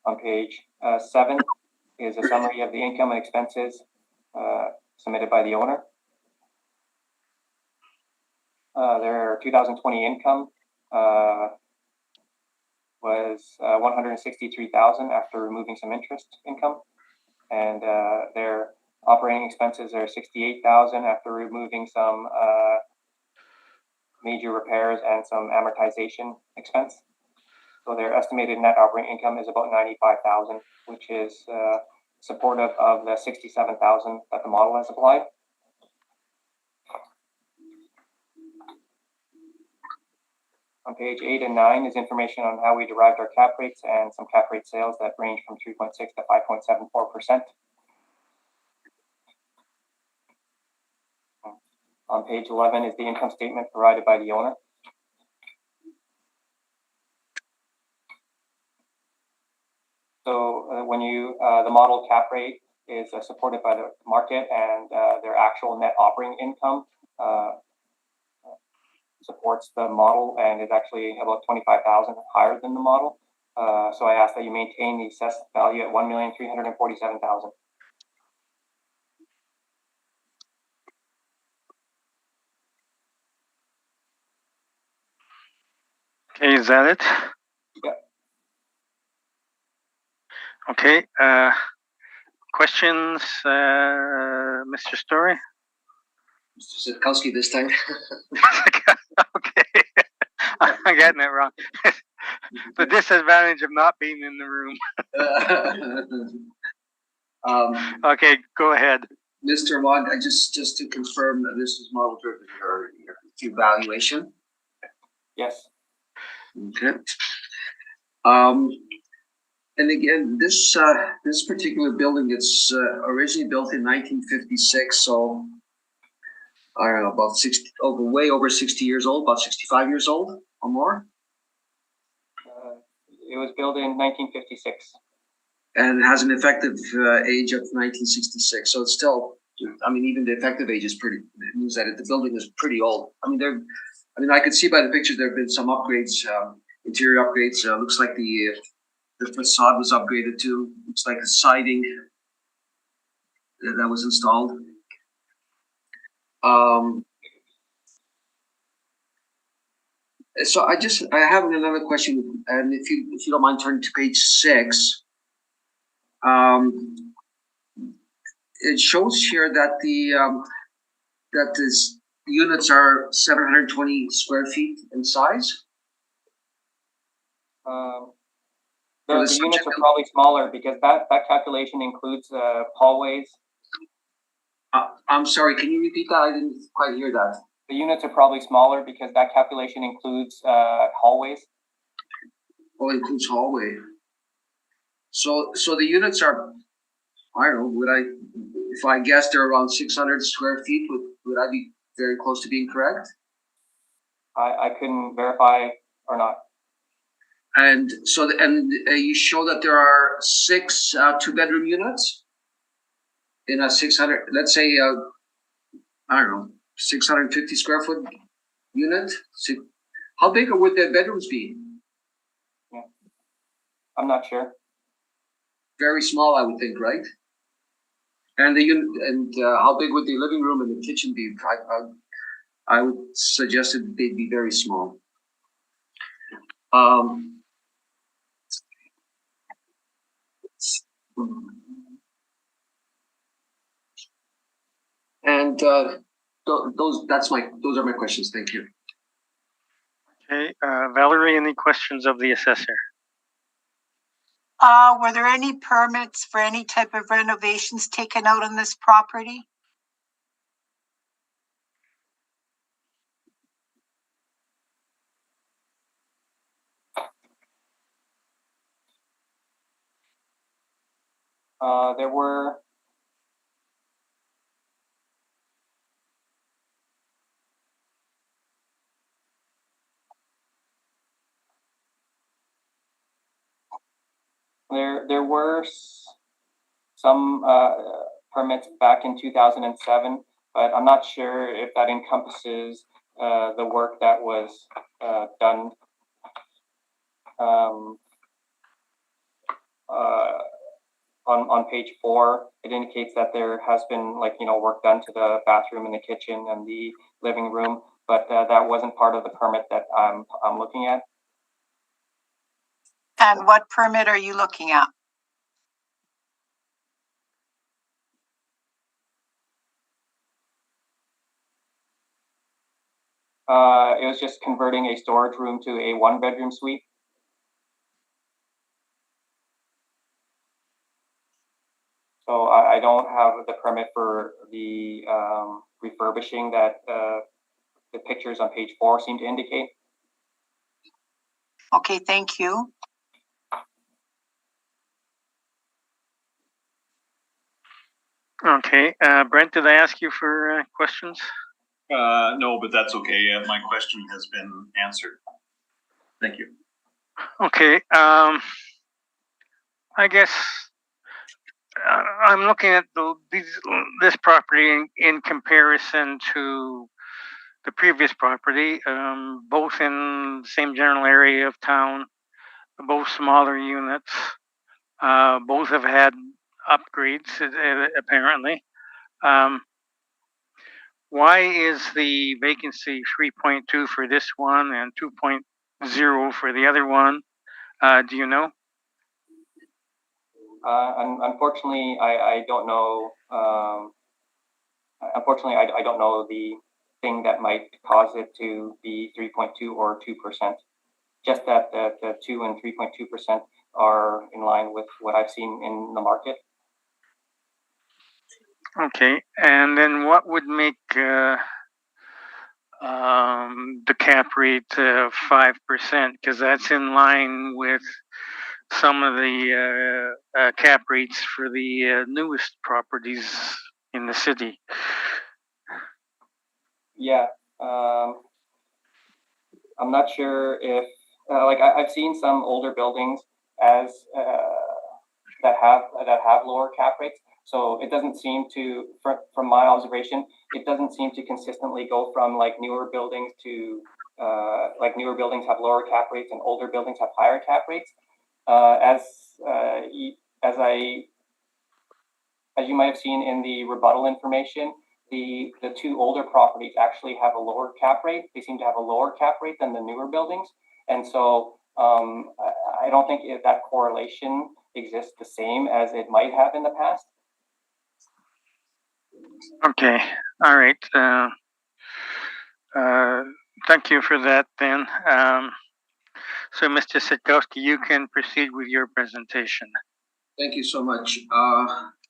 On page 7 is a summary of the income and expenses submitted by the owner. Their 2020 income was $163,000 after removing some interest income, and their operating expenses are $68,000 after removing some major repairs and some amortization expense. So their estimated net operating income is about $95,000, which is supportive of the $67,000 that the model has applied. On page 8 and 9 is information on how we derived our cap rates and some cap rate sales that range from 3.6 to 5.74%. On page 11 is the income statement provided by the owner. So when the model cap rate is supported by the market and their actual net operating income supports the model and is actually about 25,000 higher than the model. So I ask that you maintain the assessed value at 1,347,000. Okay, is that it? Yep. Okay, questions, Mr. Story? Mr. Zitkowski this time. Okay, I'm getting it wrong. The disadvantage of not being in the room. Okay, go ahead. Mr. Wand, I just to confirm that this is model driven, your evaluation. Yes. Okay. And again, this particular building, it's originally built in 1956, so I don't know, about way over 60 years old, about 65 years old or more. It was built in 1956. And has an effective age of 1966, so it's still. I mean, even the effective age is pretty. It means that the building is pretty old. I mean, I could see by the pictures there have been some upgrades, interior upgrades. Looks like the facade was upgraded too. Looks like the siding that was installed. So I have another question, and if you don't mind turning to page 6, it shows here that that this units are 720 square feet in size. The units are probably smaller because that calculation includes hallways. I'm sorry, can you repeat that? I didn't quite hear that. The units are probably smaller because that calculation includes hallways. Oh, it includes hallway. So the units are, I don't know, if I guess they're around 600 square feet, would I be very close to being correct? I couldn't verify or not. And so, you show that there are 6 2-bedroom units in a 600, let's say, I don't know, 650 square foot unit. How big would the bedrooms be? Yeah. I'm not sure. Very small, I would think, right? And how big would the living room and the kitchen be? I would suggest that they'd be very small. And those are my questions. Thank you. Okay, Valerie, any questions of the assessor? Were there any permits for any type of renovations taken out on this property? There were some permits back in 2007, but I'm not sure if that encompasses the work that was done on page 4. It indicates that there has been work done to the bathroom and the kitchen and the living room, but that wasn't part of the permit that I'm looking at. And what permit are you looking at? It was just converting a storage room to a 1-bedroom suite. So I don't have the permit for the refurbishing that the pictures on page 4 seem to indicate. Okay, thank you. Okay, Brent, did I ask you for questions? No, but that's okay. My question has been answered. Thank you. Okay, I guess I'm looking at this property in comparison to the previous property, both in the same general area of town, both smaller units. Both have had upgrades, apparently. Why is the vacancy 3.2 for this one and 2.0 for the other one? Do you know? Unfortunately, I don't know. Unfortunately, I don't know the thing that might cause it to be 3.2 or 2%. Just that the 2 and 3.2% are in line with what I've seen in the market. Okay, and then what would make the cap rate 5%? Because that's in line with some of the cap rates for the newest properties in the city. Yeah, I'm not sure if I've seen some older buildings as that have lower cap rates. So it doesn't seem to, from my observation, it doesn't seem to consistently go from like newer buildings to newer buildings have lower cap rates and older buildings have higher cap rates. As you might have seen in the rebuttal information, the two older properties actually have a lower cap rate. They seem to have a lower cap rate than the newer buildings, and so I don't think that correlation exists the same as it might have in the past. Okay, all right. Thank you for that then. So Mr. Sitkowski, you can proceed with your presentation. Thank you so much.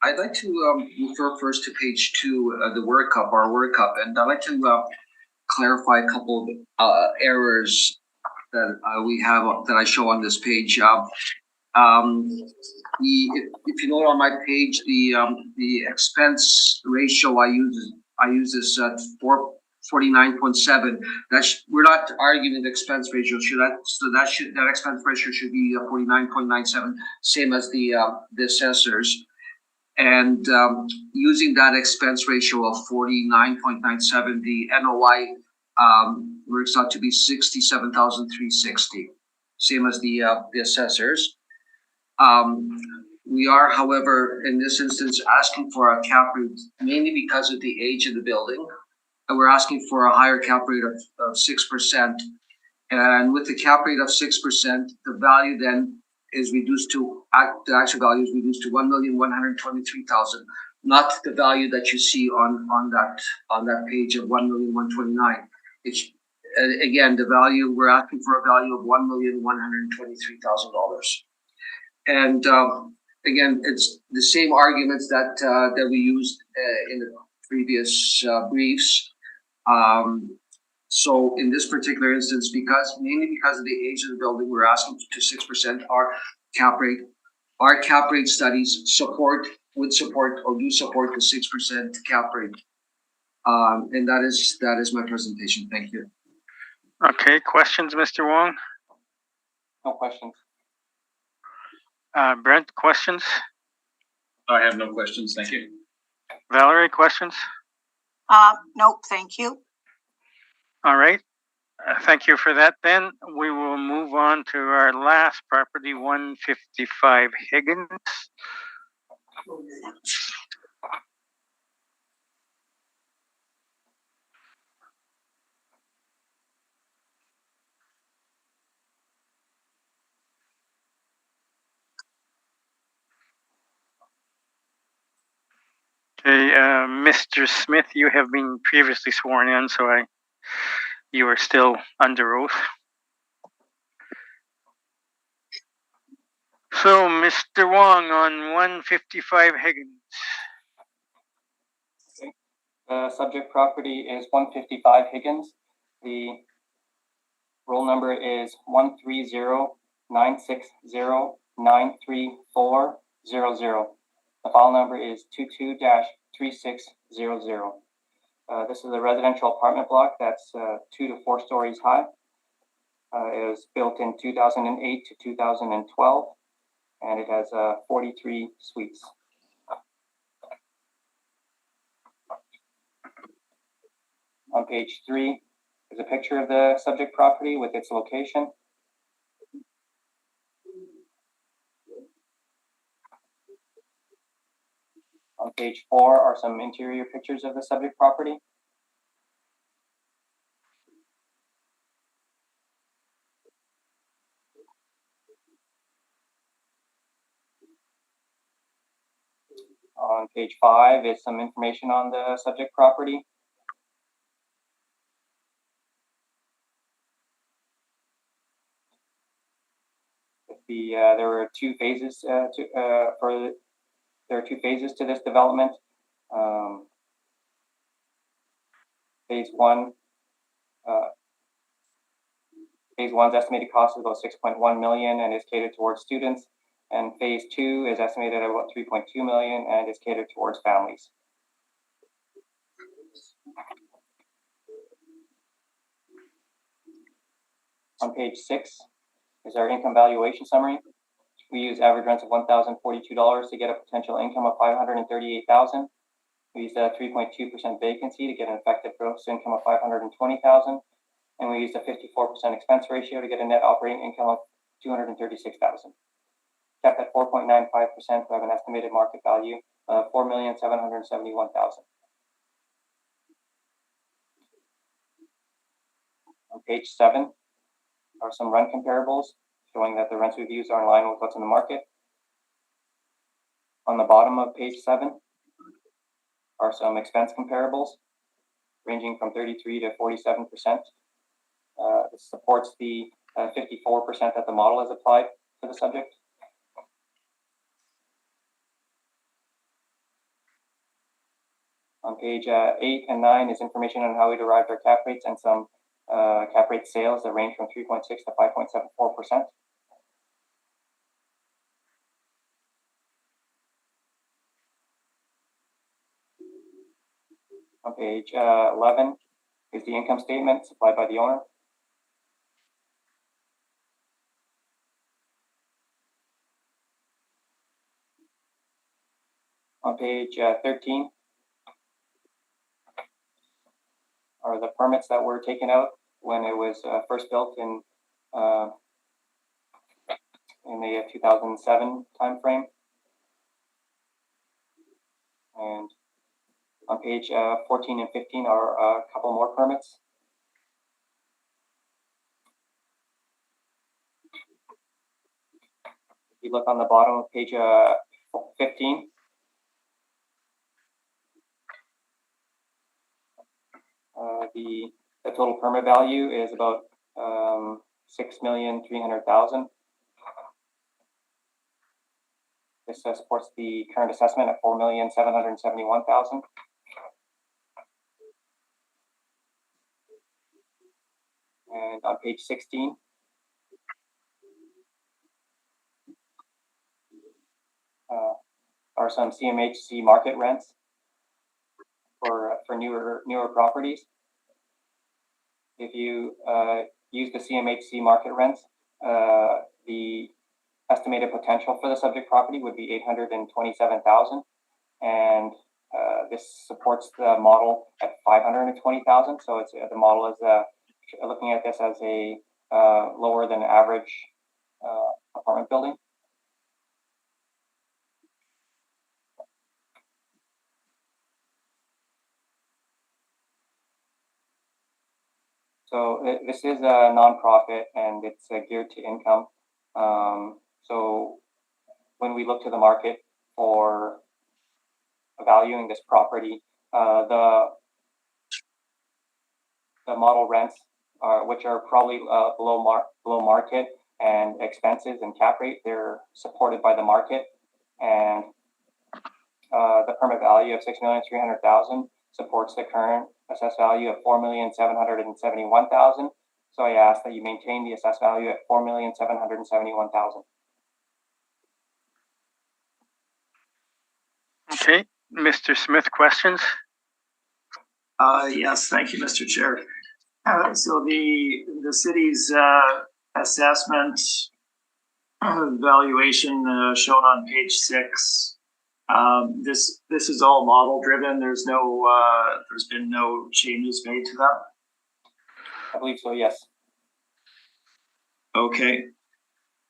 I'd like to refer first to page 2, the workup, our workup, and I'd like to clarify a couple of errors that we have that I show on this page. If you note on my page, the expense ratio I use this at 49.7. We're not arguing the expense ratio. That expense ratio should be 49.97, same as the assessors. And using that expense ratio of 49.97, the NOI works out to be 67,360, same as the assessors. We are, however, in this instance, asking for a cap rate mainly because of the age of the building. And we're asking for a higher cap rate of 6%. And with the cap rate of 6%, the value then is reduced to, the actual value is reduced to 1,123,000, not the value that you see on that page of 1,129,000. It's again, the value, we're asking for a value of $1,123,000. And again, it's the same arguments that we used in the previous briefs. So in this particular instance, mainly because of the age of the building, we're asking to 6%. Our cap rate studies would support the 6% cap rate. And that is my presentation. Thank you. Okay, questions, Mr. Wong? No questions. Brent, questions? I have no questions. Thank you. Valerie, questions? Nope, thank you. All right. Thank you for that. Then we will move on to our last property, 155 Higgins. Okay, Mr. Smith, you have been previously sworn in, so you are still under oath. So, Mr. Wong on 155 Higgins. Okay. The subject property is 155 Higgins. The roll number is 130-960-93400. The file number is 22-3600. This is a residential apartment block that's 2 to 4 stories high. It was built in 2008 to 2012, and it has 43 suites. On page 3 is a picture of the subject property with its location. On page 4 are some interior pictures of the subject property. On page 5 is some information on the subject property. There were 2 phases there are 2 phases to this development. Phase 1 Phase 1's estimated cost is about 6.1 million and is catered towards students. And phase 2 is estimated at about 3.2 million and is catered towards families. On page 6 is our income valuation summary. We use average rents of $1,042 to get a potential income of $538,000. We used a 3.2% vacancy to get an effective gross income of $520,000. And we used a 54% expense ratio to get a net operating income of $236,000. Capped at 4.95%, we have an estimated market value of $4,771,000. On page 7 are some rent comparables showing that the rents we've used are in line with what's in the market. On the bottom of page 7 are some expense comparables ranging from 33 to 47%. This supports the 54% that the model has applied to the subject. On page 8 and 9 is information on how we derived our cap rates and some cap rate sales that range from 3.6 to 5.74%. On page 11 is the income statement supplied by the owner. On page 13 are the permits that were taken out when it was first built in the 2007 timeframe. And on page 14 and 15 are a couple more permits. If you look on the bottom of page 15, the total permit value is about $6,300,000. This supports the current assessment at $4,771,000. And on page 16, are some CMHC market rents for newer properties. If you use the CMHC market rents, the estimated potential for the subject property would be $827,000, and this supports the model at $520,000. So it's the model is looking at this as a lower than average apartment building. So this is a nonprofit and it's geared to income. So when we look to the market for valuing this property, the model rents, which are probably below market, and expenses and cap rate, they're supported by the market, and the permit value of $6,300,000 supports the current assessed value of $4,771,000. So I ask that you maintain the assessed value at $4,771,000. Okay, Mr. Smith, questions? Yes, thank you, Mr. Chair. So the city's assessment valuation shown on page 6 This is all model driven. There's been no changes made to that. I believe so, yes. Okay.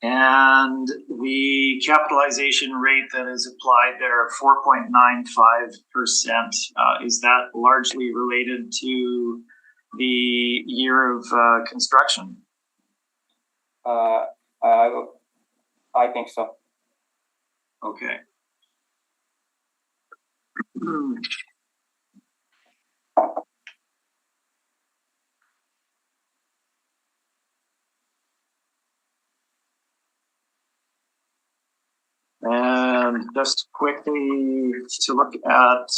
And the capitalization rate that is applied there, 4.95%, is that largely related to the year of construction? I think so. Okay. And just quickly to look at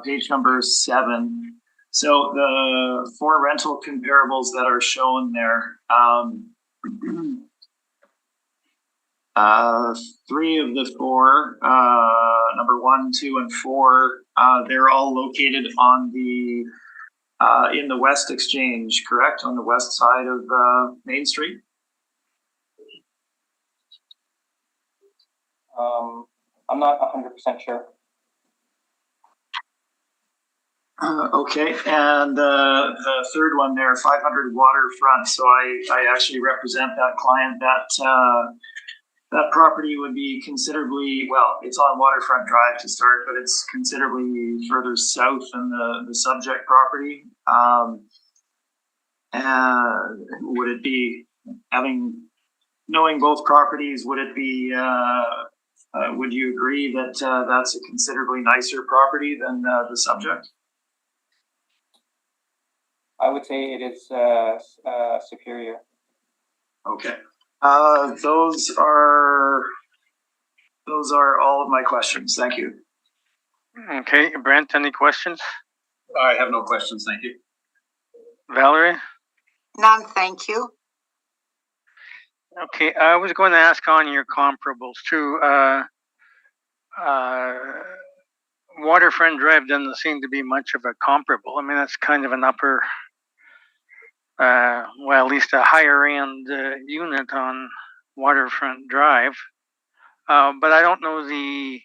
page number 7. So the 4 rental comparables that are shown there, 3 of the 4, number 1, 2, and 4, they're all located on the in the West Exchange, correct? On the west side of Main Street? I'm not 100% sure. Okay, and the third one there, 500 Waterfront. So I actually represent that client. That property would be considerably, well, it's on Waterfront Drive to start, but it's considerably further south than the subject property. And would it be, knowing both properties, would it be, would you agree that that's a considerably nicer property than the subject? I would say it is superior. Okay. Those are all of my questions. Thank you. Okay, Brent, any questions? I have no questions, thank you. Valerie? None, thank you. Okay, I was going to ask on your comparables too. Waterfront Drive doesn't seem to be much of a comparable. I mean, that's kind of an upper, well, at least a higher end unit on Waterfront Drive. But I don't know the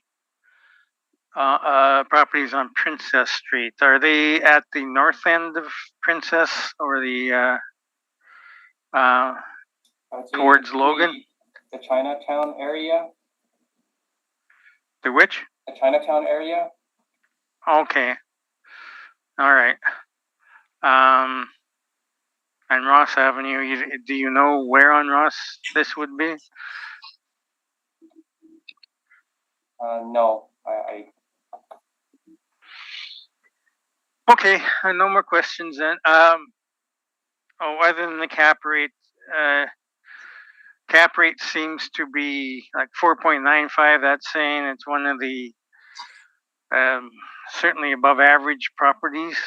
properties on Princess Street. Are they at the north end of Princess or the towards Logan? The Chinatown area. The which? The Chinatown area. Okay. All right. And Ross Avenue, do you know where on Ross this would be? No, I Okay, no more questions then. Other than the cap rate seems to be like 4.95. That's saying it's one of the certainly above average properties.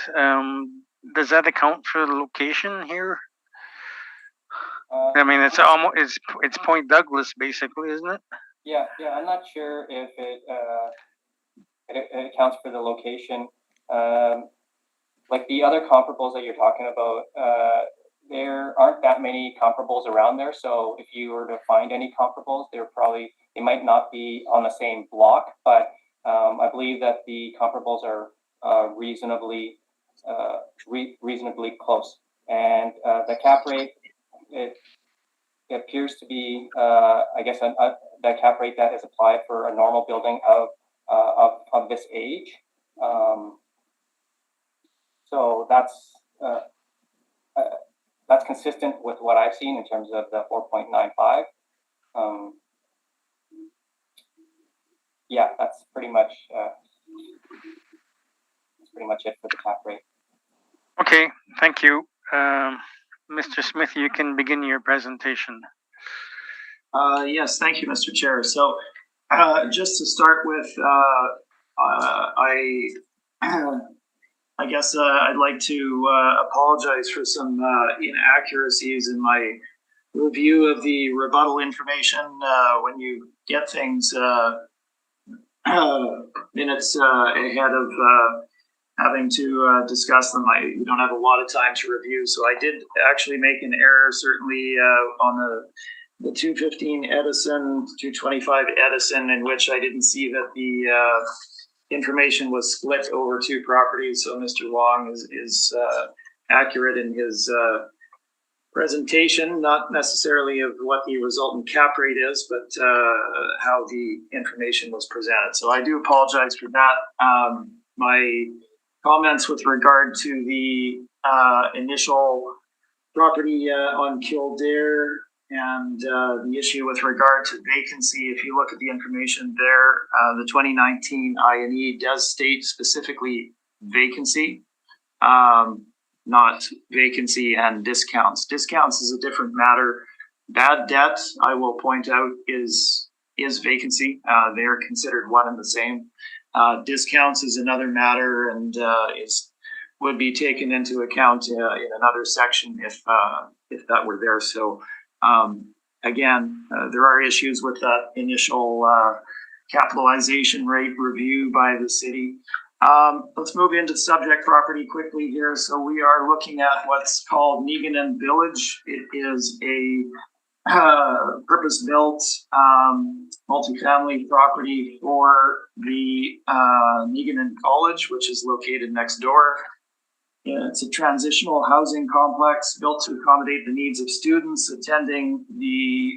Does that account for the location here? I mean, it's almost it's Point Douglas basically, isn't it? Yeah. I'm not sure if it accounts for the location. Like the other comparables that you're talking about, there aren't that many comparables around there. So if you were to find any comparables, they might not be on the same block, but I believe that the comparables are reasonably close. And the cap rate, it appears to be, I guess, the cap rate that is applied for a normal building of this age. So that's consistent with what I've seen in terms of the 4.95. Yeah, that's pretty much it for the cap rate. Okay, thank you. Mr. Smith, you can begin your presentation. Yes, thank you, Mr. Chair. So just to start with, I guess I'd like to apologize for some inaccuracies in my review of the rebuttal information. When you get things minutes ahead of having to discuss them, you don't have a lot of time to review. So I did actually make an error, certainly on the 215 Edison, 225 Edison, in which I didn't see that the information was split over two properties. So Mr. Long is accurate in his presentation, not necessarily of what the resultant cap rate is, but how the information was presented. So I do apologize for that. My comments with regard to the initial property on Kildare and the issue with regard to vacancy, if you look at the information there, the 2019 INE does state specifically vacancy, not vacancy and discounts. Discounts is a different matter. Bad debt, I will point out, is vacancy. They are considered one and the same. Discounts is another matter and would be taken into account in another section if that were there. So again, there are issues with that initial capitalization rate review by the city. Let's move into subject property quickly here. So we are looking at what's called Neeganon Village. It is a purpose-built multifamily property for the Neeganon College, which is located next door. It's a transitional housing complex built to accommodate the needs of students attending the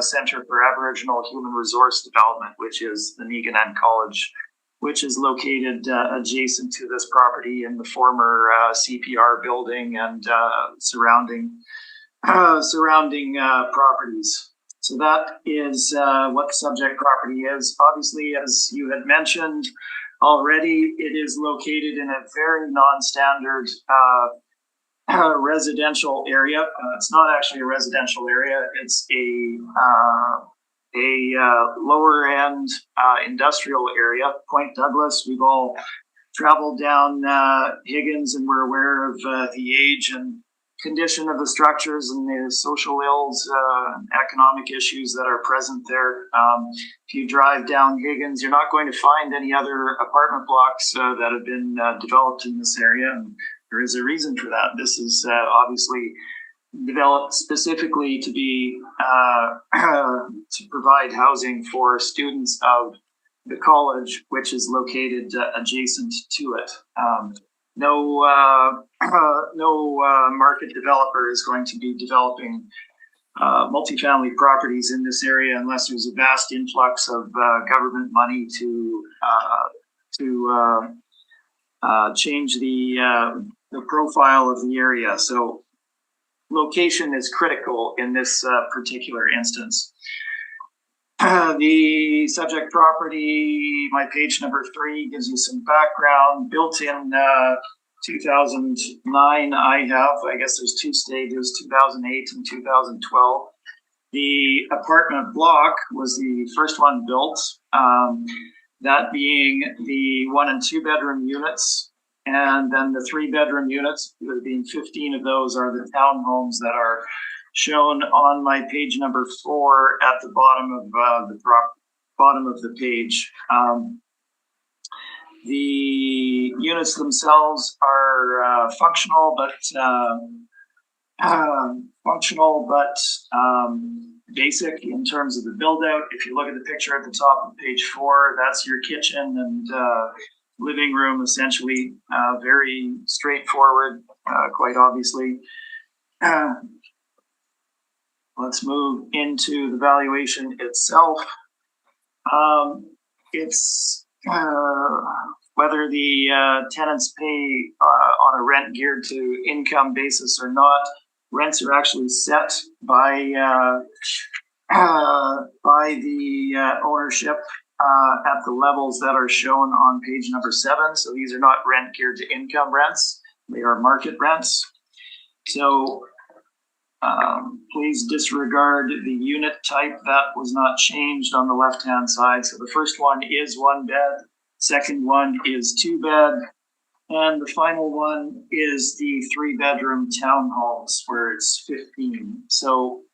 Center for Aboriginal Human Resource Development, which is the Neeganon College, which is located adjacent to this property in the former CPR building and surrounding properties. So that is what the subject property is. Obviously, as you had mentioned already, it is located in a very non-standard residential area. It's not actually a residential area. It's a lower end industrial area. Point Douglas, we've all traveled down Higgins and we're aware of the age and condition of the structures and the social ills and economic issues that are present there. If you drive down Higgins, you're not going to find any other apartment blocks that have been developed in this area. And there is a reason for that. This is obviously developed specifically to be to provide housing for students of the college, which is located adjacent to it. No market developer is going to be developing multifamily properties in this area unless there's a vast influx of government money to change the profile of the area. So location is critical in this particular instance. The subject property, my page number 3, gives you some background. Built in 2009, I guess there's 2 stages, 2008 and 2012. The apartment block was the first one built, that being the 1 and 2 bedroom units. And then the 3 bedroom units, there being 15 of those, are the townhomes that are shown on my page number 4 at the bottom of the page. The units themselves are functional, but basic in terms of the build out. If you look at the picture at the top of page 4, that's your kitchen and living room, essentially. Very straightforward, quite obviously. Let's move into the valuation itself. It's whether the tenants pay on a rent geared to income basis or not. Rents are actually set by the ownership at the levels that are shown on page number 7. So these are not rent geared to income rents; they are market rents. So please disregard the unit type. That was not changed on the left-hand side. So the first one is 1 bed, second one is 2 bed, and the final one is the 3 bedroom townhomes where it's 15. So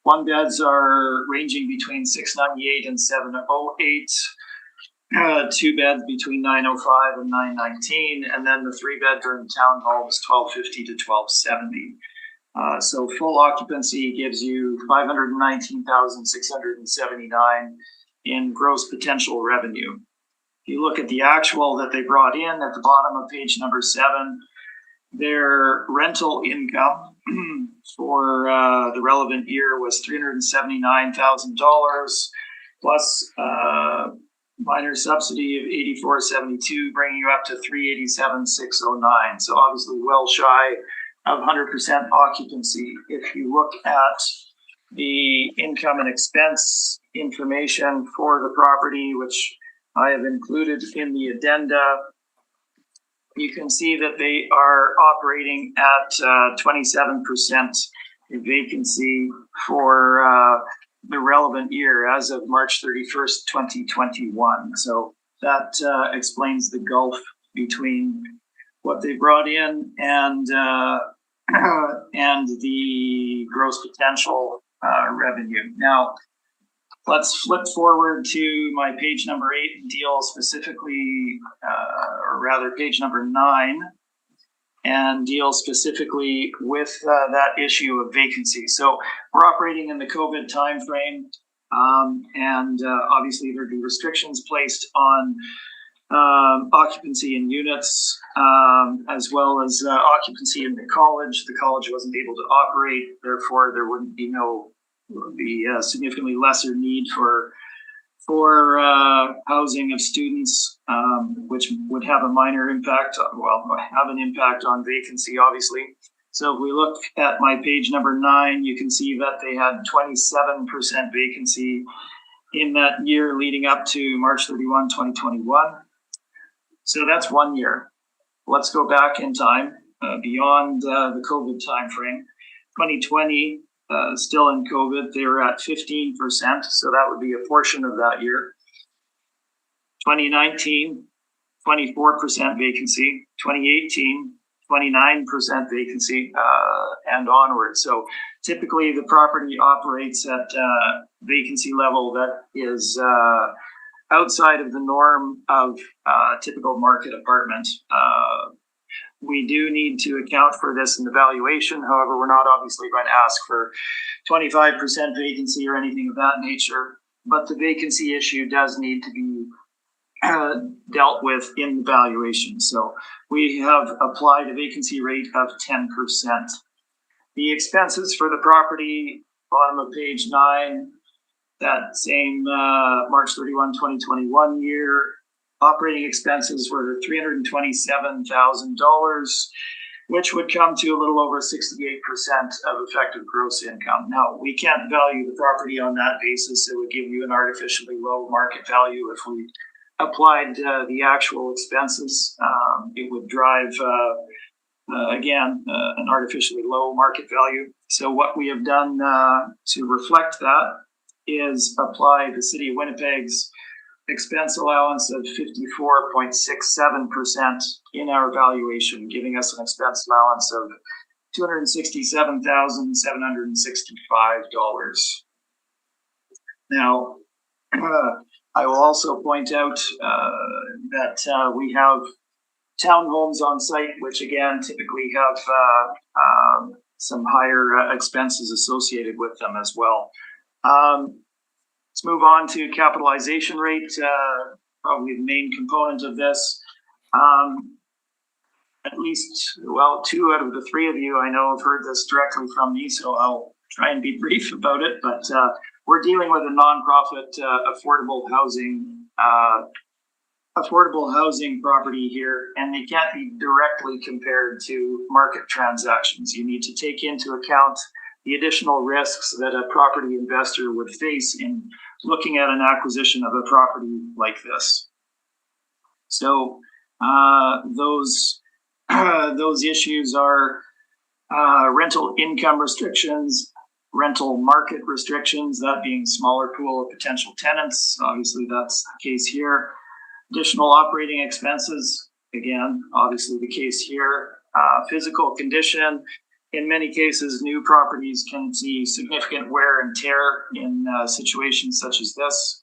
1 beds are ranging between $698 and $708. 2 beds between $905 and $919, and then the 3 bedroom townhomes $1,250 to $1,270. So full occupancy gives you 519,679 in gross potential revenue. If you look at the actual that they brought in at the bottom of page number 7, their rental income for the relevant year was $379,000 plus minor subsidy of $84.72, bringing you up to $387,609. So obviously well shy of 100% occupancy. If you look at the income and expense information for the property, which I have included in the addenda, you can see that they are operating at 27% vacancy for the relevant year as of March 31st, 2021. So that explains the gulf between what they brought in and the gross potential revenue. Now, let's flip forward to my page number 8 and deal specifically, or rather page number 9, and deal specifically with that issue of vacancy. So we're operating in the COVID timeframe, and obviously there'd be restrictions placed on occupancy in units, as well as occupancy in the college. The college wasn't able to operate, therefore there wouldn't be significantly lesser need for housing of students, which would have a minor impact, have an impact on vacancy, obviously. So if we look at my page number 9, you can see that they had 27% vacancy in that year leading up to March 31, 2021. So that's 1 year. Let's go back in time, beyond the COVID timeframe. 2020, still in COVID, they were at 15%, so that would be a portion of that year. 2019, 24% vacancy. 2018, 29% vacancy, and onward. So typically the property operates at vacancy level that is outside of the norm of typical market apartment. We do need to account for this in the valuation. However, we're not obviously going to ask for 25% vacancy or anything of that nature, but the vacancy issue does need to be dealt with in the valuation. So we have applied a vacancy rate of 10%. The expenses for the property, bottom of page 9, that same March 31, 2021 year, operating expenses were $327,000, which would come to a little over 68% of effective gross income. Now, we can't value the property on that basis. It would give you an artificially low market value if we applied the actual expenses. It would drive, again, an artificially low market value. So what we have done to reflect that is apply the City of Winnipeg's expense allowance of 54.67% in our valuation, giving us an expense allowance of $267,765. Now, I will also point out that we have townhomes on site, which again typically have some higher expenses associated with them as well. Let's move on to capitalization rate, probably the main component of this. At least, 2 out of the 3 of you I know have heard this directly from me, so I'll try and be brief about it. But we're dealing with a nonprofit affordable housing property here, and they can't be directly compared to market transactions. You need to take into account the additional risks that a property investor would face in looking at an acquisition of a property like this. So those issues are rental income restrictions, rental market restrictions, that being smaller pool of potential tenants. Obviously, that's the case here. Additional operating expenses, again, obviously the case here. Physical condition. In many cases, new properties can see significant wear and tear in situations such as this.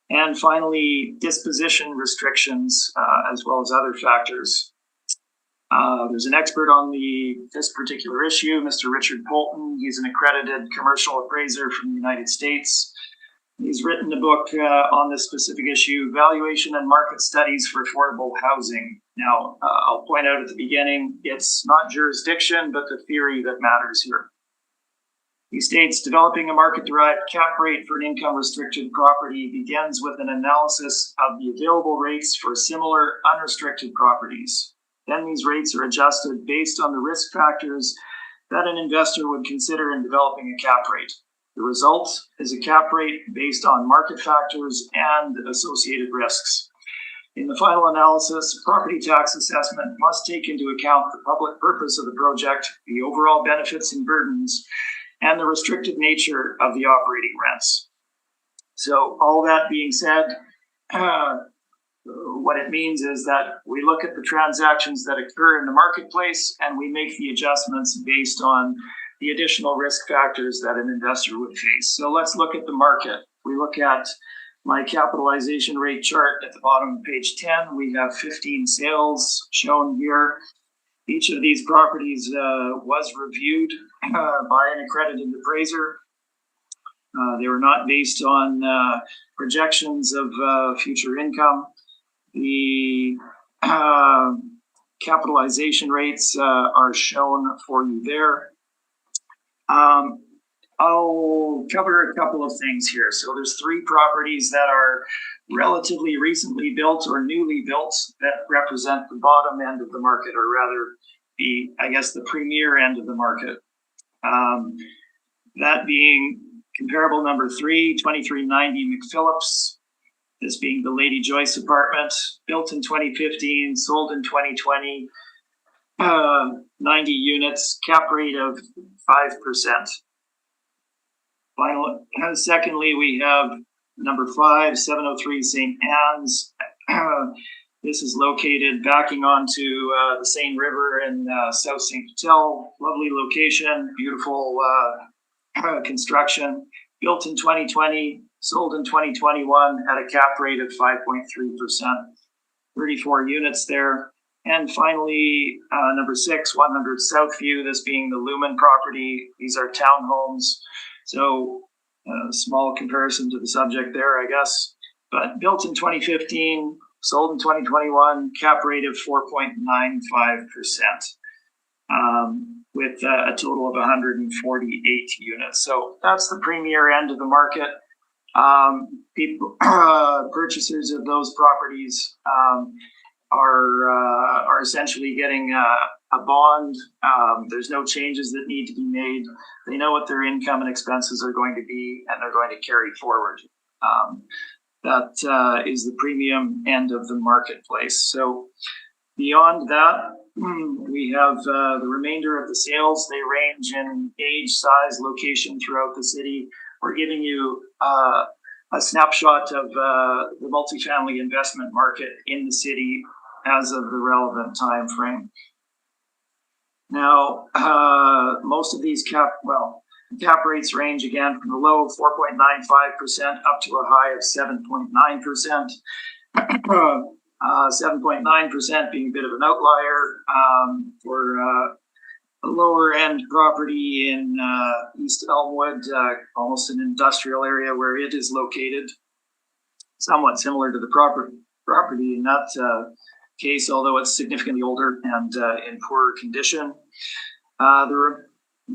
And finally, disposition restrictions, as well as other factors. There's an expert on this particular issue, Mr. Richard Polton. He's an accredited commercial appraiser from the United States. He's written a book on this specific issue, Valuation and Market Studies for Affordable Housing. Now, I'll point out at the beginning, it's not jurisdiction, but the theory that matters here. He states, developing a market-derived cap rate for an income-restricted property begins with an analysis of the available rates for similar unrestricted properties. Then these rates are adjusted based on the risk factors that an investor would consider in developing a cap rate. The result is a cap rate based on market factors and associated risks. In the final analysis, property tax assessment must take into account the public purpose of the project, the overall benefits and burdens, and the restricted nature of the operating rents. So all that being said, what it means is that we look at the transactions that occur in the marketplace and we make the adjustments based on the additional risk factors that an investor would face. So let's look at the market. We look at my capitalization rate chart at the bottom of page 10. We have 15 sales shown here. Each of these properties was reviewed by an accredited appraiser. They were not based on projections of future income. The capitalization rates are shown for you there. I'll cover a couple of things here. So there's 3 properties that are relatively recently built or newly built that represent the bottom end of the market, or rather the premier end of the market. That being comparable number 3, 2390 McPhillips, this being the Lady Joyce apartment, built in 2015, sold in 2020, 90 units, cap rate of 5%. Secondly, we have number 5, 703 St. Anne's. This is located backing onto the Seine River in South St. Patel. Lovely location, beautiful construction. Built in 2020, sold in 2021 at a cap rate of 5.3%. 34 units there. And finally, number 6, 100 Southview, this being the Lumen property. These are townhomes. So small comparison to the subject there, I guess. But built in 2015, sold in 2021, cap rate of 4.95%, with a total of 148 units. So that's the premier end of the market. People, purchasers of those properties are essentially getting a bond. There's no changes that need to be made. They know what their income and expenses are going to be, and they're going to carry forward. That is the premium end of the marketplace. So beyond that, we have the remainder of the sales. They range in age, size, location throughout the city. We're giving you a snapshot of the multifamily investment market in the city as of the relevant time frame. Now, most of these cap rates range again from the low of 4.95% up to a high of 7.9%. 7.9% being a bit of an outlier for a lower end property in East Elmwood, almost an industrial area where it is located, somewhat similar to the property in that case, although it's significantly older and in poorer condition. The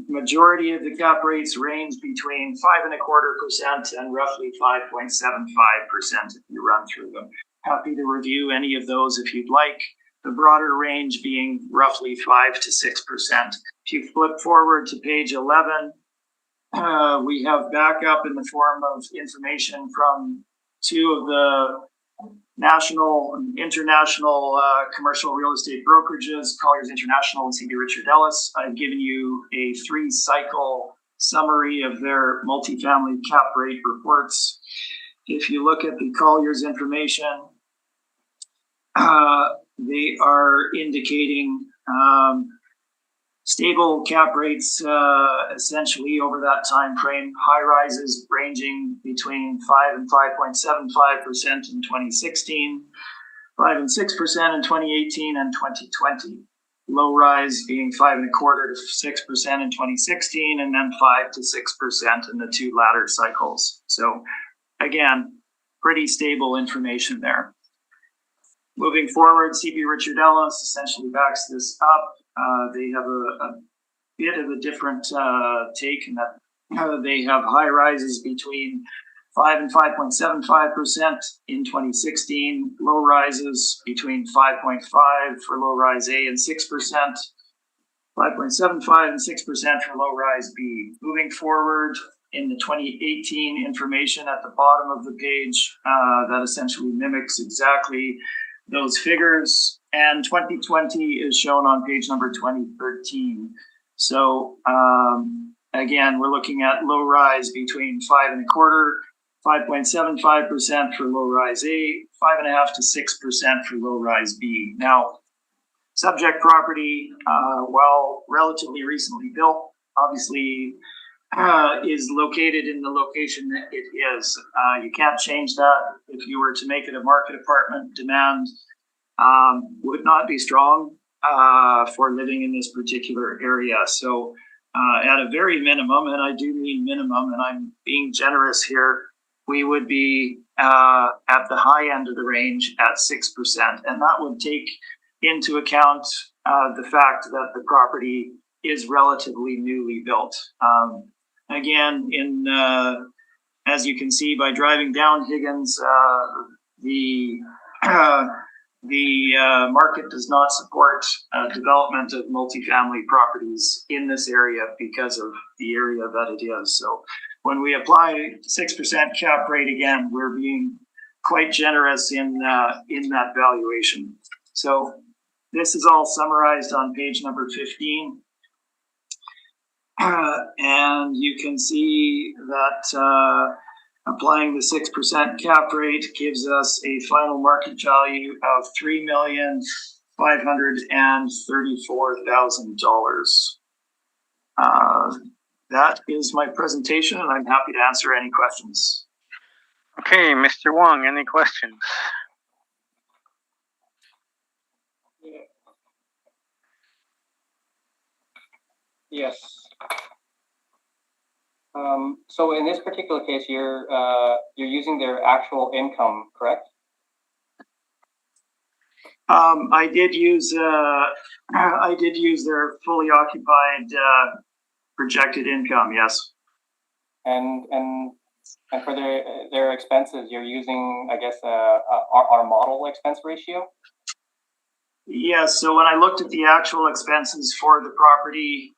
majority of the cap rates range between 5.25% and roughly 5.75% if you run through them. Happy to review any of those if you'd like. The broader range being roughly 5 to 6%. If you flip forward to page 11, we have backup in the form of information from 2 of the national and international commercial real estate brokerages, Colliers International and CB Richard Ellis. I've given you a 3-cycle summary of their multifamily cap rate reports. If you look at the Colliers information, they are indicating stable cap rates essentially over that time frame. High rises ranging between 5 and 5.75% in 2016, 5 and 6% in 2018 and 2020. low rise being 5.25% to 6% in 2016, and then 5 to 6% in the two latter cycles. So again, pretty stable information there. Moving forward, CP Richard Ellis essentially backs this up. They have a bit of a different take in that they have high rises between 5 and 5.75% in 2016, low rises between 5.5 for low rise A and 6%, 5.75 and 6% for low rise B. Moving forward in the 2018 information at the bottom of the page, that essentially mimics exactly those figures, and 2020 is shown on page number 2013. So again, we're looking at low rise between 5.25%, 5.75% for low rise A, 5.5 to 6% for low rise B. Now, subject property, while relatively recently built, obviously is located in the location that it is. You can't change that. If you were to make it a market apartment, demand would not be strong for living in this particular area. So at a very minimum, and I do mean minimum, and I'm being generous here, we would be at the high end of the range at 6%. And that would take into account the fact that the property is relatively newly built. Again, as you can see by driving down Higgins, the market does not support development of multifamily properties in this area because of the area that it is. So when we apply 6% cap rate, again, we're being quite generous in that valuation. So this is all summarized on page number 15. And you can see that applying the 6% cap rate gives us a final market value of $3,534,000. That is my presentation, and I'm happy to answer any questions. Okay, Mr. Wong, any questions? Yes. So in this particular case, you're using their actual income, correct? I did use their fully occupied projected income, yes. And for their expenses, you're using, I guess, our model expense ratio? Yes, so when I looked at the actual expenses for the property,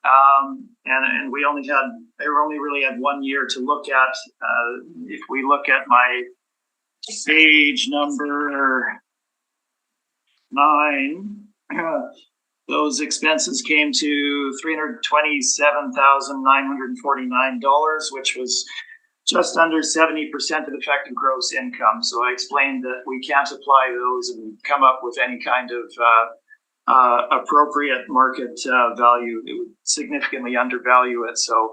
and we only really had 1 year to look at. If we look at my page number 9, those expenses came to $327,949, which was just under 70% of effective gross income. So I explained that we can't apply those and come up with any kind of appropriate market value. It would significantly undervalue it. So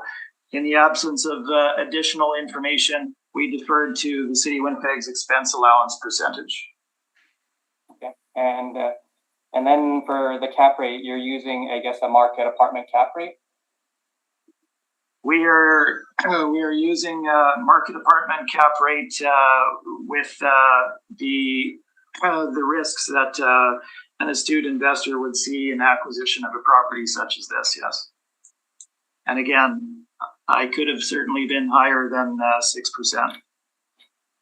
in the absence of additional information, we deferred to the City of Winnipeg's expense allowance percentage. Okay, and then for the cap rate, you're using, I guess, a market apartment cap rate? We are using market apartment cap rate with the risks that an astute investor would see in acquisition of a property such as this. Yes, and again, I could have certainly been higher than 6%.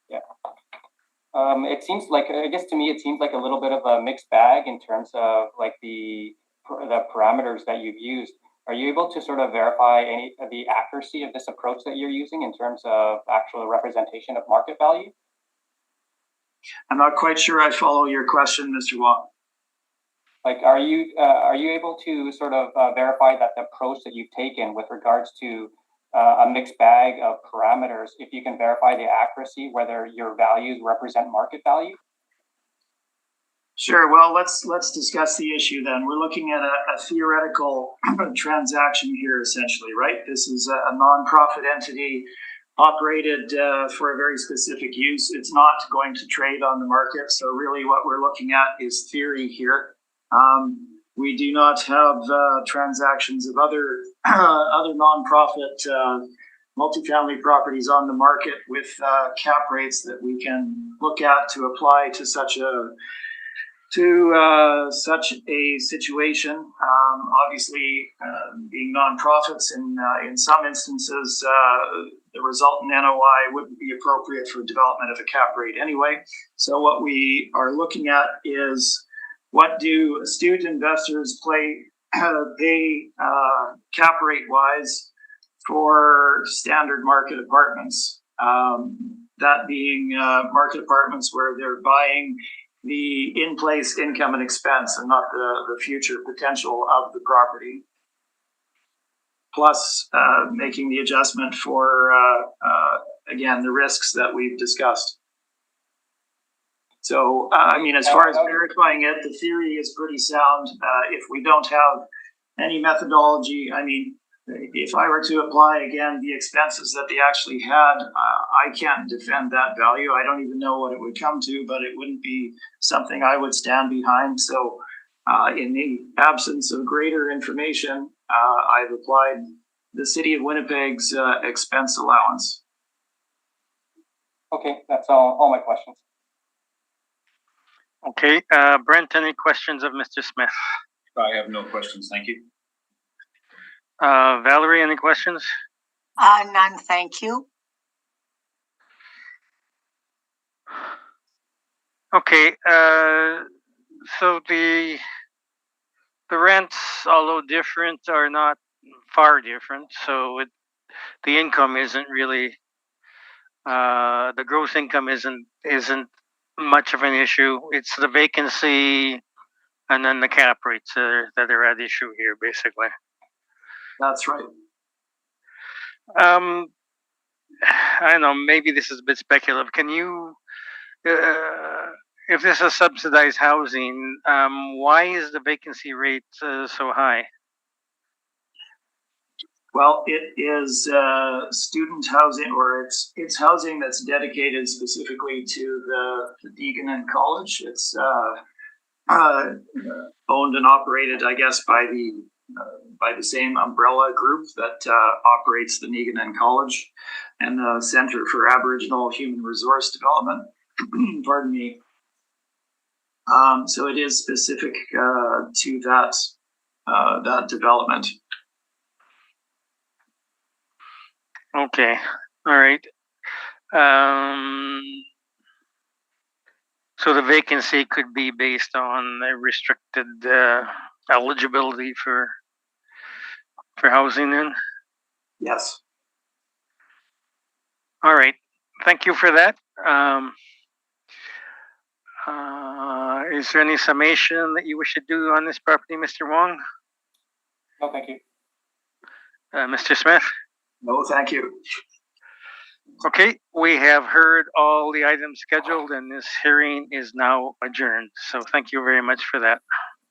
Yeah, it seems like, I guess to me, it seems like a little bit of a mixed bag in terms of like the parameters that you've used. Are you able to sort of verify any of the accuracy of this approach that you're using in terms of actual representation of market value? I'm not quite sure I follow your question, Mr. Wong. Like, are you able to sort of verify that the approach that you've taken with regards to a mixed bag of parameters, if you can verify the accuracy, whether your values represent market value? Sure. Well, let's discuss the issue then. We're looking at a theoretical transaction here, essentially, right? This is a nonprofit entity operated for a very specific use. It's not going to trade on the market. So really what we're looking at is theory here. We do not have transactions of other other nonprofit multifamily properties on the market with cap rates that we can look at to apply to such a situation. Obviously, being nonprofits in some instances, the resultant NOI wouldn't be appropriate for development of a cap rate anyway. So what we are looking at is what do astute investors pay cap rate wise for standard market apartments. That being market apartments where they're buying the in-place income and expense and not the future potential of the property. Plus making the adjustment for, again, the risks that we've discussed. So, I mean, as far as verifying it, the theory is pretty sound. If we don't have any methodology, I mean, if I were to apply again the expenses that they actually had, I can't defend that value. I don't even know what it would come to, but it wouldn't be something I would stand behind. So in the absence of greater information, I've applied the City of Winnipeg's expense allowance. Okay, that's all my questions. Okay, Brent, any questions of Mr. Smith? I have no questions, thank you. Valerie, any questions? None, thank you. Okay, so the rents, although different, are not far different. So the income isn't really, the gross income isn't much of an issue. It's the vacancy and then the cap rates that are at issue here, basically. That's right. I don't know, maybe this is a bit speculative. Can you, if this is subsidized housing, why is the vacancy rate so high? Well, it is student housing, or it's housing that's dedicated specifically to the Deagon College. It's owned and operated, I guess, by the same umbrella group that operates the Deagon College and the Center for Aboriginal Human Resource Development. Pardon me. So it is specific to that development. Okay, all right. So the vacancy could be based on a restricted eligibility for housing then? Yes. All right, thank you for that. Is there any summation that you wish to do on this property, Mr. Wong? No, thank you. Mr. Smith? No, thank you. Okay, we have heard all the items scheduled and this hearing is now adjourned. So thank you very much for that.